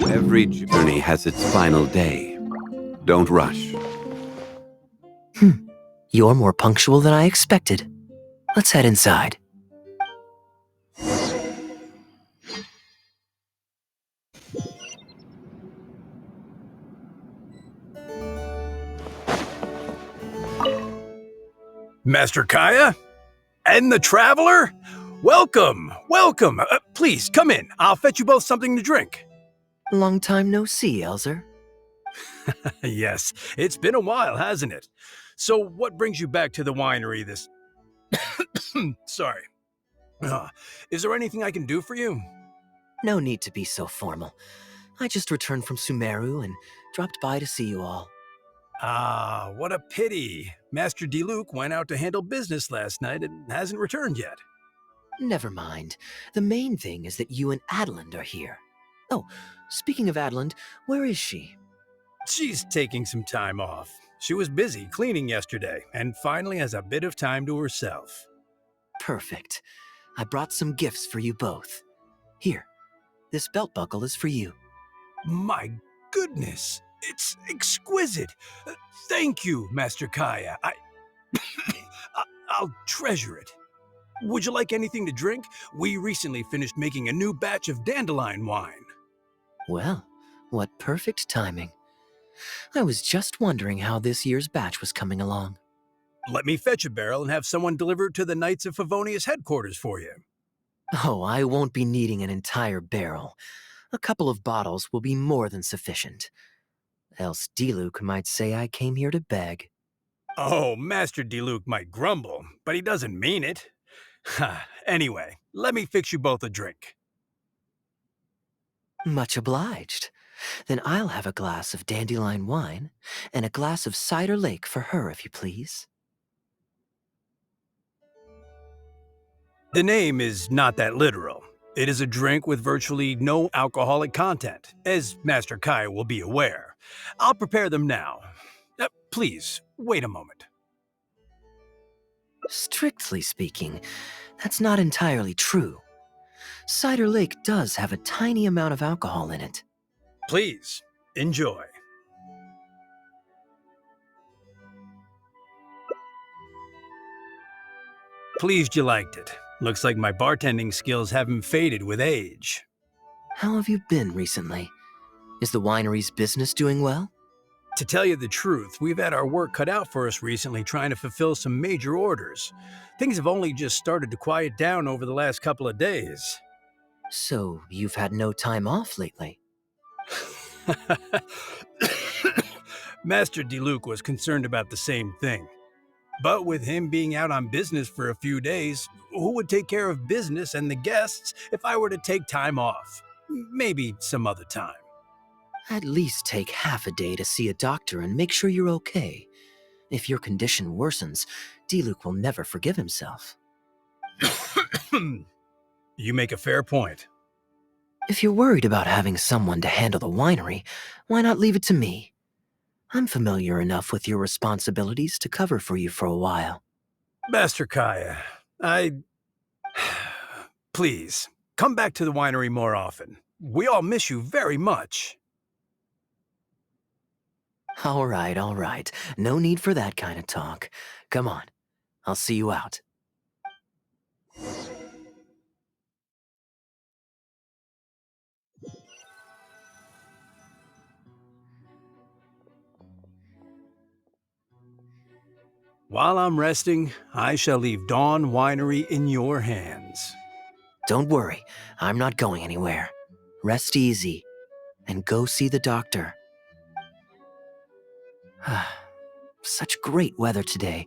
Every journey has its final day. Don't rush. You're more punctual than I expected. Let's head inside. Master Kaeya? And the Traveler? Welcome, welcome. Please, come in. I'll fetch you both something to drink. Long time no see, Elzer. Yes, it's been a while, hasn't it? So what brings you back to the winery this... Sorry. Is there anything I can do for you? No need to be so formal. I just returned from Sumeru and dropped by to see you all. Ah, what a pity. Master Diluc went out to handle business last night and hasn't returned yet. Never mind. The main thing is that you and Adeland are here. Oh, speaking of Adeland, where is she? She's taking some time off. She was busy cleaning yesterday and finally has a bit of time to herself. Perfect. I brought some gifts for you both. Here, this belt buckle is for you. My goodness, it's exquisite. Thank you, Master Kaeya. I'll treasure it. Would you like anything to drink? We recently finished making a new batch of dandelion wine. Well, what perfect timing. I was just wondering how this year's batch was coming along. Let me fetch a barrel and have someone deliver it to the Knights of Favonius headquarters for you. Oh, I won't be needing an entire barrel. A couple of bottles will be more than sufficient. Else Diluc might say I came here to beg. Oh, Master Diluc might grumble, but he doesn't mean it. Anyway, let me fix you both a drink. Much obliged. Then I'll have a glass of dandelion wine and a glass of cider lake for her, if you please. The name is not that literal. It is a drink with virtually no alcoholic content, as Master Kaeya will be aware. I'll prepare them now. Please, wait a moment. Strictly speaking, that's not entirely true. Cider Lake does have a tiny amount of alcohol in it. Please, enjoy. Pleased you liked it. Looks like my bartending skills haven't faded with age. How have you been recently? Is the winery's business doing well? To tell you the truth, we've had our work cut out for us recently trying to fulfill some major orders. Things have only just started to quiet down over the last couple of days. So, you've had no time off lately? Master Diluc was concerned about the same thing. But with him being out on business for a few days, who would take care of business and the guests if I were to take time off? Maybe some other time. At least take half a day to see a doctor and make sure you're okay. If your condition worsens, Diluc will never forgive himself. You make a fair point. If you're worried about having someone to handle the winery, why not leave it to me? I'm familiar enough with your responsibilities to cover for you for a while. Master Kaeya, Please, come back to the winery more often. We all miss you very much. All right. No need for that kind of talk. Come on, I'll see you out. While I'm resting, I shall leave Dawn Winery in your hands. Don't worry, I'm not going anywhere. Rest easy, and go see the doctor. Such great weather today.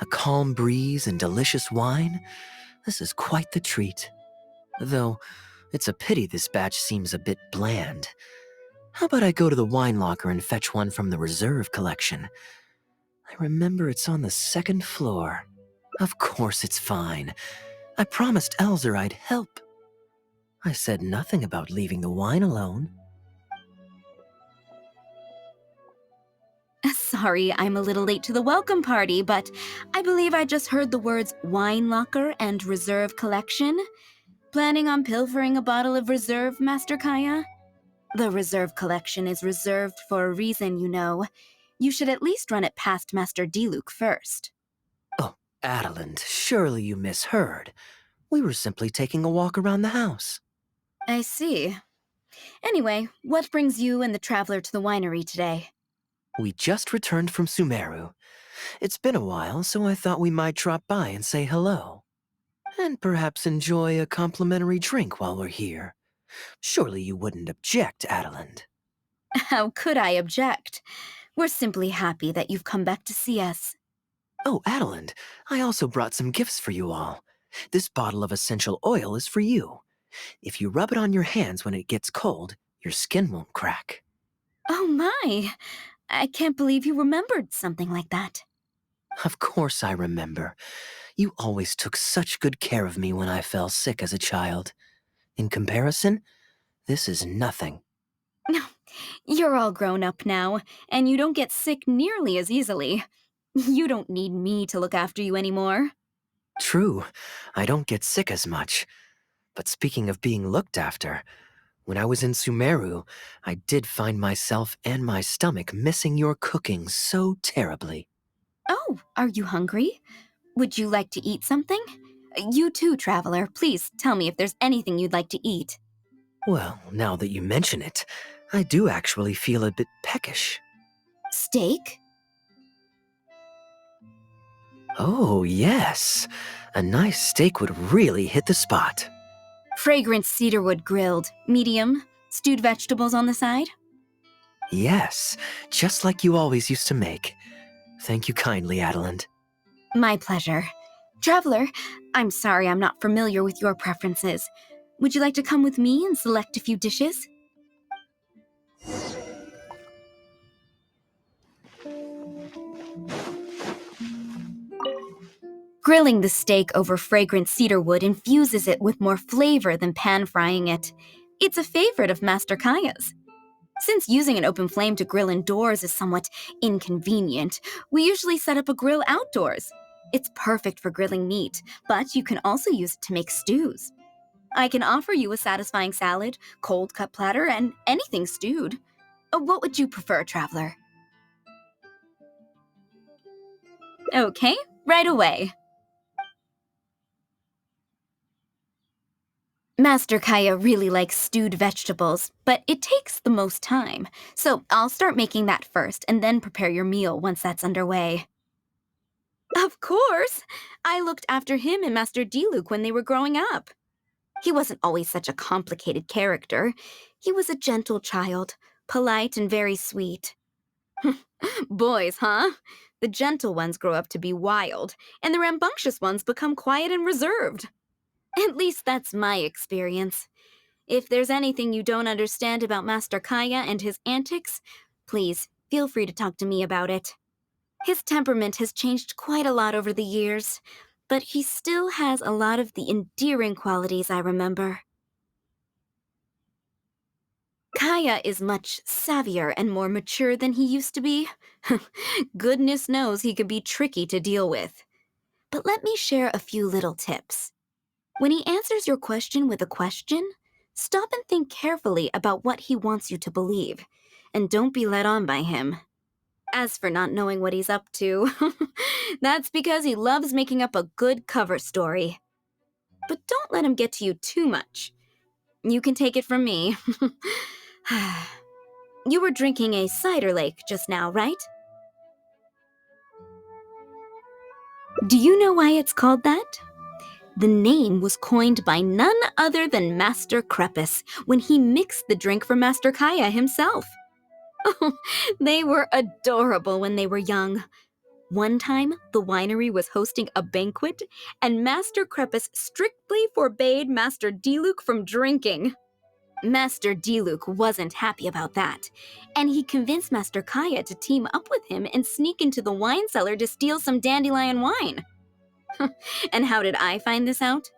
A calm breeze and delicious wine. This is quite the treat. Though, it's a pity this batch seems a bit bland. How about I go to the wine locker and fetch one from the reserve collection? I remember it's on the second floor. Of course it's fine. I promised Elzer I'd help. I said nothing about leaving the wine alone. Sorry, I'm a little late to the welcome party, but I believe I just heard the words wine locker and reserve collection. Planning on pilfering a bottle of reserve, Master Kaeya? The reserve collection is reserved for a reason, you know. You should at least run it past Master Diluc first. Oh, Adeland, surely you misheard. We were simply taking a walk around the house. I see. Anyway, what brings you and the traveler to the winery today? We just returned from Sumeru. It's been a while, so I thought we might drop by and say hello. And perhaps enjoy a complimentary drink while we're here. Surely you wouldn't object, Adeland. How could I object? We're simply happy that you've come back to see us. Oh, Adeland, I also brought some gifts for you all. This bottle of essential oil is for you. If you rub it on your hands when it gets cold, your skin won't crack. Oh my! I can't believe you remembered something like that. Of course I remember. You always took such good care of me when I fell sick as a child. In comparison, this is nothing. You're all grown up now, and you don't get sick nearly as easily. You don't need me to look after you anymore. True, I don't get sick as much. But speaking of being looked after, when I was in Sumeru, I did find myself and my stomach missing your cooking so terribly. Oh, are you hungry? Would you like to eat something? You too, traveler. Please tell me if there's anything you'd like to eat. Well, now that you mention it, I do actually feel a bit peckish. Steak? Oh, yes. A nice steak would really hit the spot. Fragrant cedarwood grilled, medium, stewed vegetables on the side? Yes, just like you always used to make. Thank you kindly, Adeland. My pleasure. Traveler, I'm sorry I'm not familiar with your preferences. Would you like to come with me and select a few dishes? Grilling the steak over fragrant cedarwood infuses it with more flavor than pan-frying it. It's a favorite of Master Kaeya's. Since using an open flame to grill indoors is somewhat inconvenient, we usually set up a grill outdoors. It's perfect for grilling meat, but you can also use it to make stews. I can offer you a satisfying salad, cold cut platter, and anything stewed. What would you prefer, traveler? Okay, right away. Master Kaeya really likes stewed vegetables, but it takes the most time. So I'll start making that first and then prepare your meal once that's underway. Of course! I looked after him and Master Diluc when they were growing up. He wasn't always such a complicated character. He was a gentle child, polite and very sweet. Boys, huh? The gentle ones grow up to be wild, and the rambunctious ones become quiet and reserved. At least that's my experience. If there's anything you don't understand about Master Kaeya and his antics, please feel free to talk to me about it. His temperament has changed quite a lot over the years, but he still has a lot of the endearing qualities I remember. Kaeya is much savvier and more mature than he used to be. Goodness knows he could be tricky to deal with. But let me share a few little tips. When he answers your question with a question, stop and think carefully about what he wants you to believe, and don't be led on by him. As for not knowing what he's up to, that's because he loves making up a good cover story. But don't let him get to you too much. You can take it from me. You were drinking a cider lake just now, right? Do you know why it's called that? The name was coined by none other than Master Crepus when he mixed the drink for Master Kaeya himself. They were adorable when they were young. One time, the winery was hosting a banquet, and Master Crepus strictly forbade Master Diluc from drinking. Master Diluc wasn't happy about that, and he convinced Master Kaeya to team up with him and sneak into the wine cellar to steal some dandelion wine. And how did I find this out?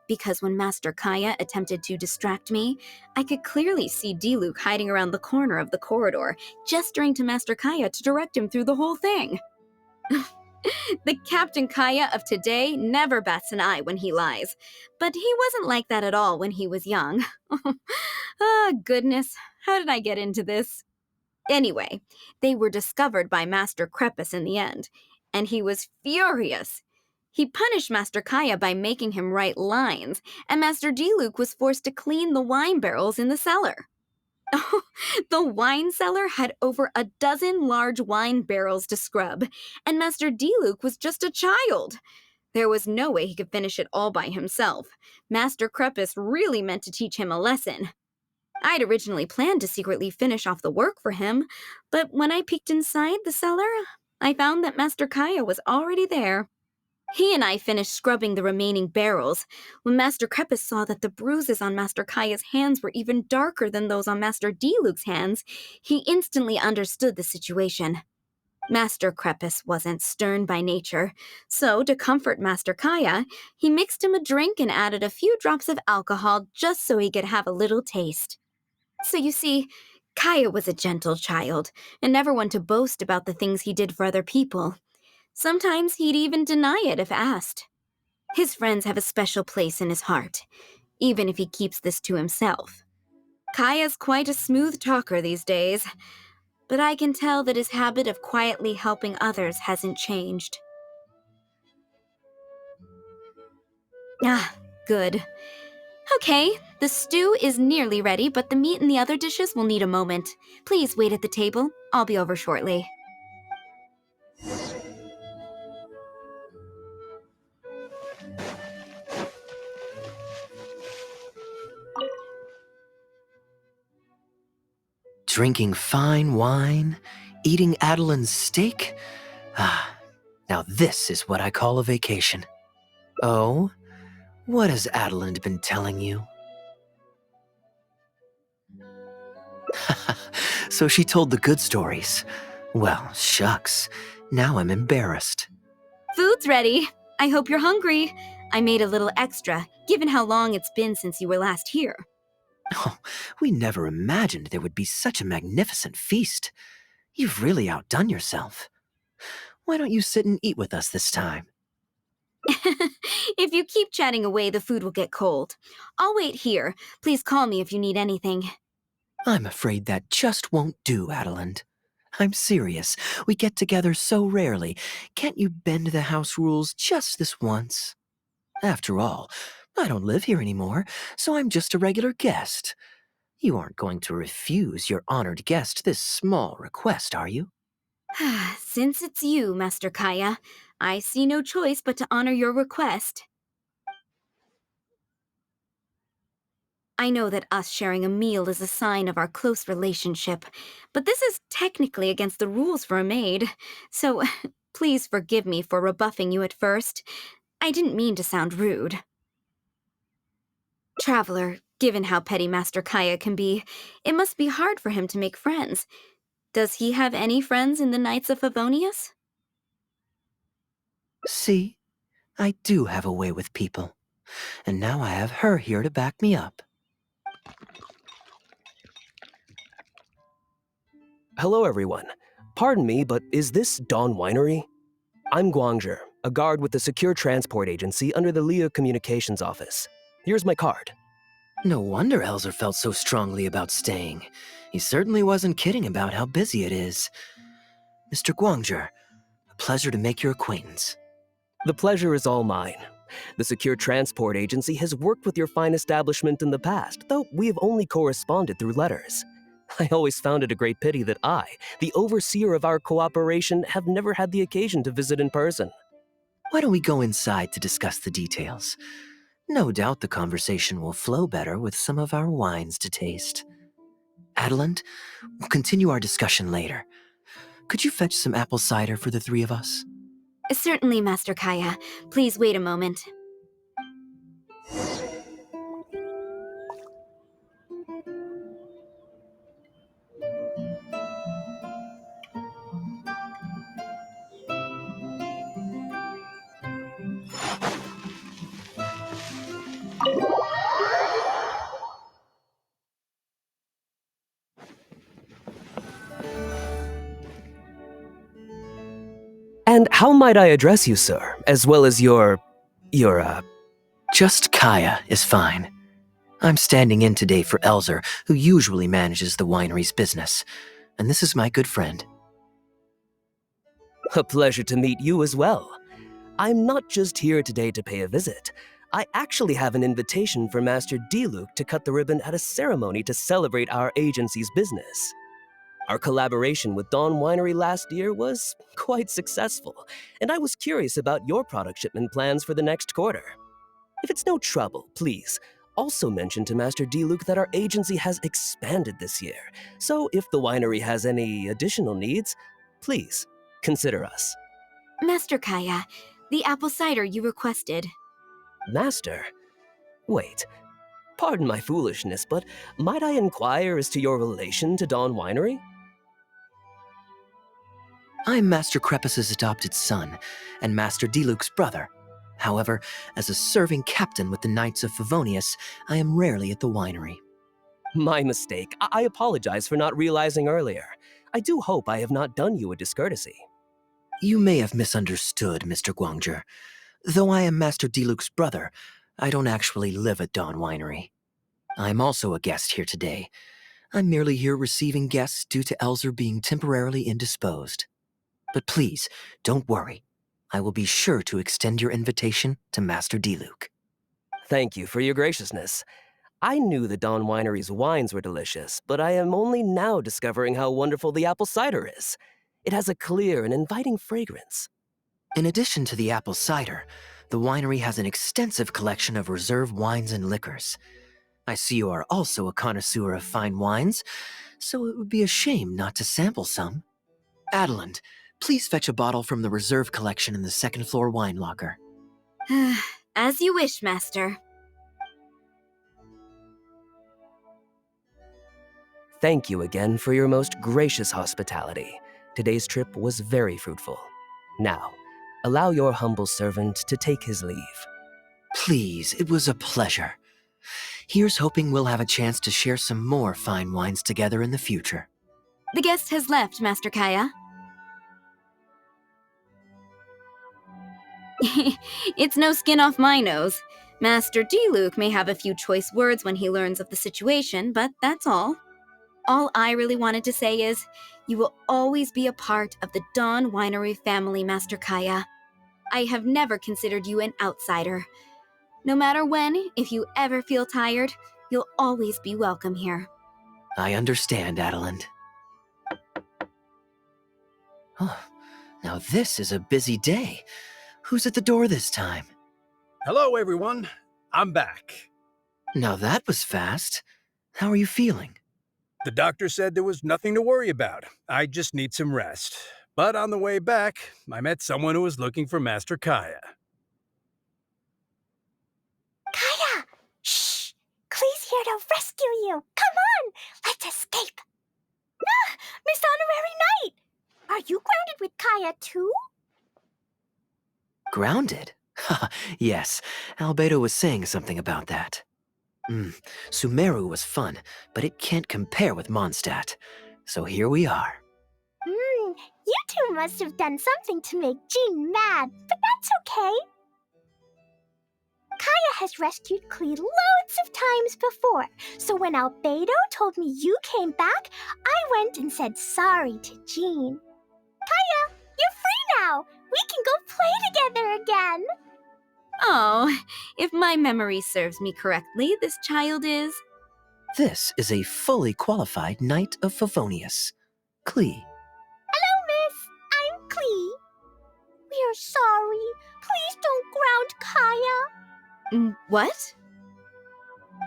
Because when Master Kaeya attempted to distract me, I could clearly see Diluc hiding around the corner of the corridor, gesturing to Master Kaeya to direct him through the whole thing. The Captain Kaeya of today never bats an eye when he lies, but he wasn't like that at all when he was young. Ah, goodness, how did I get into this? Anyway, they were discovered by Master Crepus in the end, and he was furious. He punished Master Kaeya by making him write lines, and Master Diluc was forced to clean the wine barrels in the cellar. The wine cellar had over a dozen large wine barrels to scrub, and Master Diluc was just a child. There was no way he could finish it all by himself. Master Crepus really meant to teach him a lesson. I'd originally planned to secretly finish off the work for him, but when I peeked inside the cellar, I found that Master Kaeya was already there. He and I finished scrubbing the remaining barrels when Master Crepus saw that the bruises on Master Kaeya's hands were even darker than those on Master Diluc's hands. He instantly understood the situation. Master Crepus wasn't stern by nature, so to comfort Master Kaeya, he mixed him a drink and added a few drops of alcohol just so he could have a little taste. So you see, Kaeya was a gentle child and never one to boast about the things he did for other people. Sometimes he'd even deny it if asked. His friends have a special place in his heart, even if he keeps this to himself. Kaeya's quite a smooth talker these days, but I can tell that his habit of quietly helping others hasn't changed. Ah, good. Okay, the stew is nearly ready, but the meat and the other dishes will need a moment. Please wait at the table. I'll be over shortly. Drinking fine wine, eating Adeline's steak? Ah, now this is what I call a vacation. Oh, what has Adeline been telling you? So she told the good stories. Well, shucks, now I'm embarrassed. Food's ready. I hope you're hungry. I made a little extra, given how long it's been since you were last here. Oh, we never imagined there would be such a magnificent feast. You've really outdone yourself. Why don't you sit and eat with us this time? If you keep chatting away, the food will get cold. I'll wait here. Please call me if you need anything. I'm afraid that just won't do, Adeland. I'm serious. We get together so rarely. Can't you bend the house rules just this once? After all, I don't live here anymore, so I'm just a regular guest. You aren't going to refuse your honored guest this small request, are you? Since it's you, Master Kaeya, I see no choice but to honor your request. I know that us sharing a meal is a sign of our close relationship, but this is technically against the rules for a maid, so please forgive me for rebuffing you at first. I didn't mean to sound rude. Traveler, given how petty Master Kaeya can be, it must be hard for him to make friends. Does he have any friends in the Knights of Favonius? See, I do have a way with people, and now I have her here to back me up. Hello, everyone. Pardon me, but is this Dawn Winery? I'm Guangzhe, a guard with the Secure Transport Agency under the Leo Communications Office. Here's my card. No wonder Elzer felt so strongly about staying. He certainly wasn't kidding about how busy it is. Mr. Guangzhe, a pleasure to make your acquaintance. The pleasure is all mine. The Secure Transport Agency has worked with your fine establishment in the past, though we have only corresponded through letters. I always found it a great pity that I, the overseer of our cooperation, have never had the occasion to visit in person. Why don't we go inside to discuss the details? No doubt the conversation will flow better with some of our wines to taste. Adeland, we'll continue our discussion later. Could you fetch some apple cider for the three of us? Certainly, Master Kaeya. Please wait a moment. And how might I address you, sir, as well as your... Just Kaeya is fine. I'm standing in today for Elzer, who usually manages the winery's business, and this is my good friend. A pleasure to meet you as well. I'm not just here today to pay a visit. I actually have an invitation for Master Diluc to cut the ribbon at a ceremony to celebrate our agency's business. Our collaboration with Dawn Winery last year was quite successful, and I was curious about your product shipment plans for the next quarter. If it's no trouble, please, also mention to Master Diluc that our agency has expanded this year, so if the winery has any additional needs, please consider us. Master Kaeya, the apple cider you requested. Master? Wait, pardon my foolishness, but might I inquire as to your relation to Dawn Winery? I'm Master Crepus's adopted son, and Master Diluc's brother. However, as a serving captain with the Knights of Favonius, I am rarely at the winery. My mistake. I apologize for not realizing earlier. I do hope I have not done you a discourtesy. You may have misunderstood, Mr. Guangzhe. Though I am Master Diluc's brother, I don't actually live at Dawn Winery. I'm also a guest here today. I'm merely here receiving guests due to Elzer being temporarily indisposed. But please, don't worry. I will be sure to extend your invitation to Master Diluc. Thank you for your graciousness. I knew the Dawn Winery's wines were delicious, but I am only now discovering how wonderful the apple cider is. It has a clear and inviting fragrance. In addition to the apple cider, the winery has an extensive collection of reserve wines and liquors. I see you are also a connoisseur of fine wines, so it would be a shame not to sample some. Adeland, please fetch a bottle from the reserve collection in the second floor wine locker. As you wish, Master. Thank you again for your most gracious hospitality. Today's trip was very fruitful. Now, allow your humble servant to take his leave. Please, it was a pleasure. Here's hoping we'll have a chance to share some more fine wines together in the future. The guest has left, Master Kaeya. It's no skin off my nose. Master Diluc may have a few choice words when he learns of the situation, but that's all. All I really wanted to say is, you will always be a part of the Dawn Winery family, Master Kaeya. I have never considered you an outsider. No matter when, if you ever feel tired, you'll always be welcome here. I understand, Adelind. Oh, now this is a busy day. Who's at the door this time? Hello, everyone. I'm back. Now that was fast. How are you feeling? The doctor said there was nothing to worry about. I just need some rest. But on the way back, I met someone who was looking for Master Kaeya. Kaeya! Shh! Klee's here to rescue you. Come on! Let's escape. Ah! Miss Honorary Knight! Are you grounded with Kaeya too? Grounded? Yes, Albedo was saying something about that. Sumeru was fun, but it can't compare with Mondstadt. So here we are. You two must have done something to make Jean mad, but that's okay. Kaeya has rescued Klee loads of times before, so when Albedo told me you came back, I went and said sorry to Jean. Kaeya, you're free now! We can go play together again! Oh, if my memory serves me correctly, this child is... This is a fully qualified Knight of Favonius, Klee. Hello, miss. I'm Klee. We're sorry. Please don't ground Kaeya. What?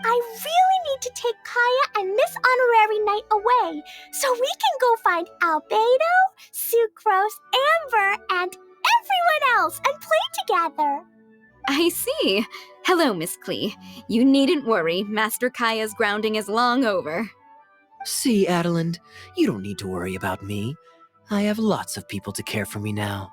I really need to take Kaeya and Miss Honorary Knight away so we can go find Albedo, Sucrose, Amber, and everyone else and play together. I see. Hello, Miss Klee. You needn't worry. Master Kaeya's grounding is long over. See, Adelind, you don't need to worry about me. I have lots of people to care for me now.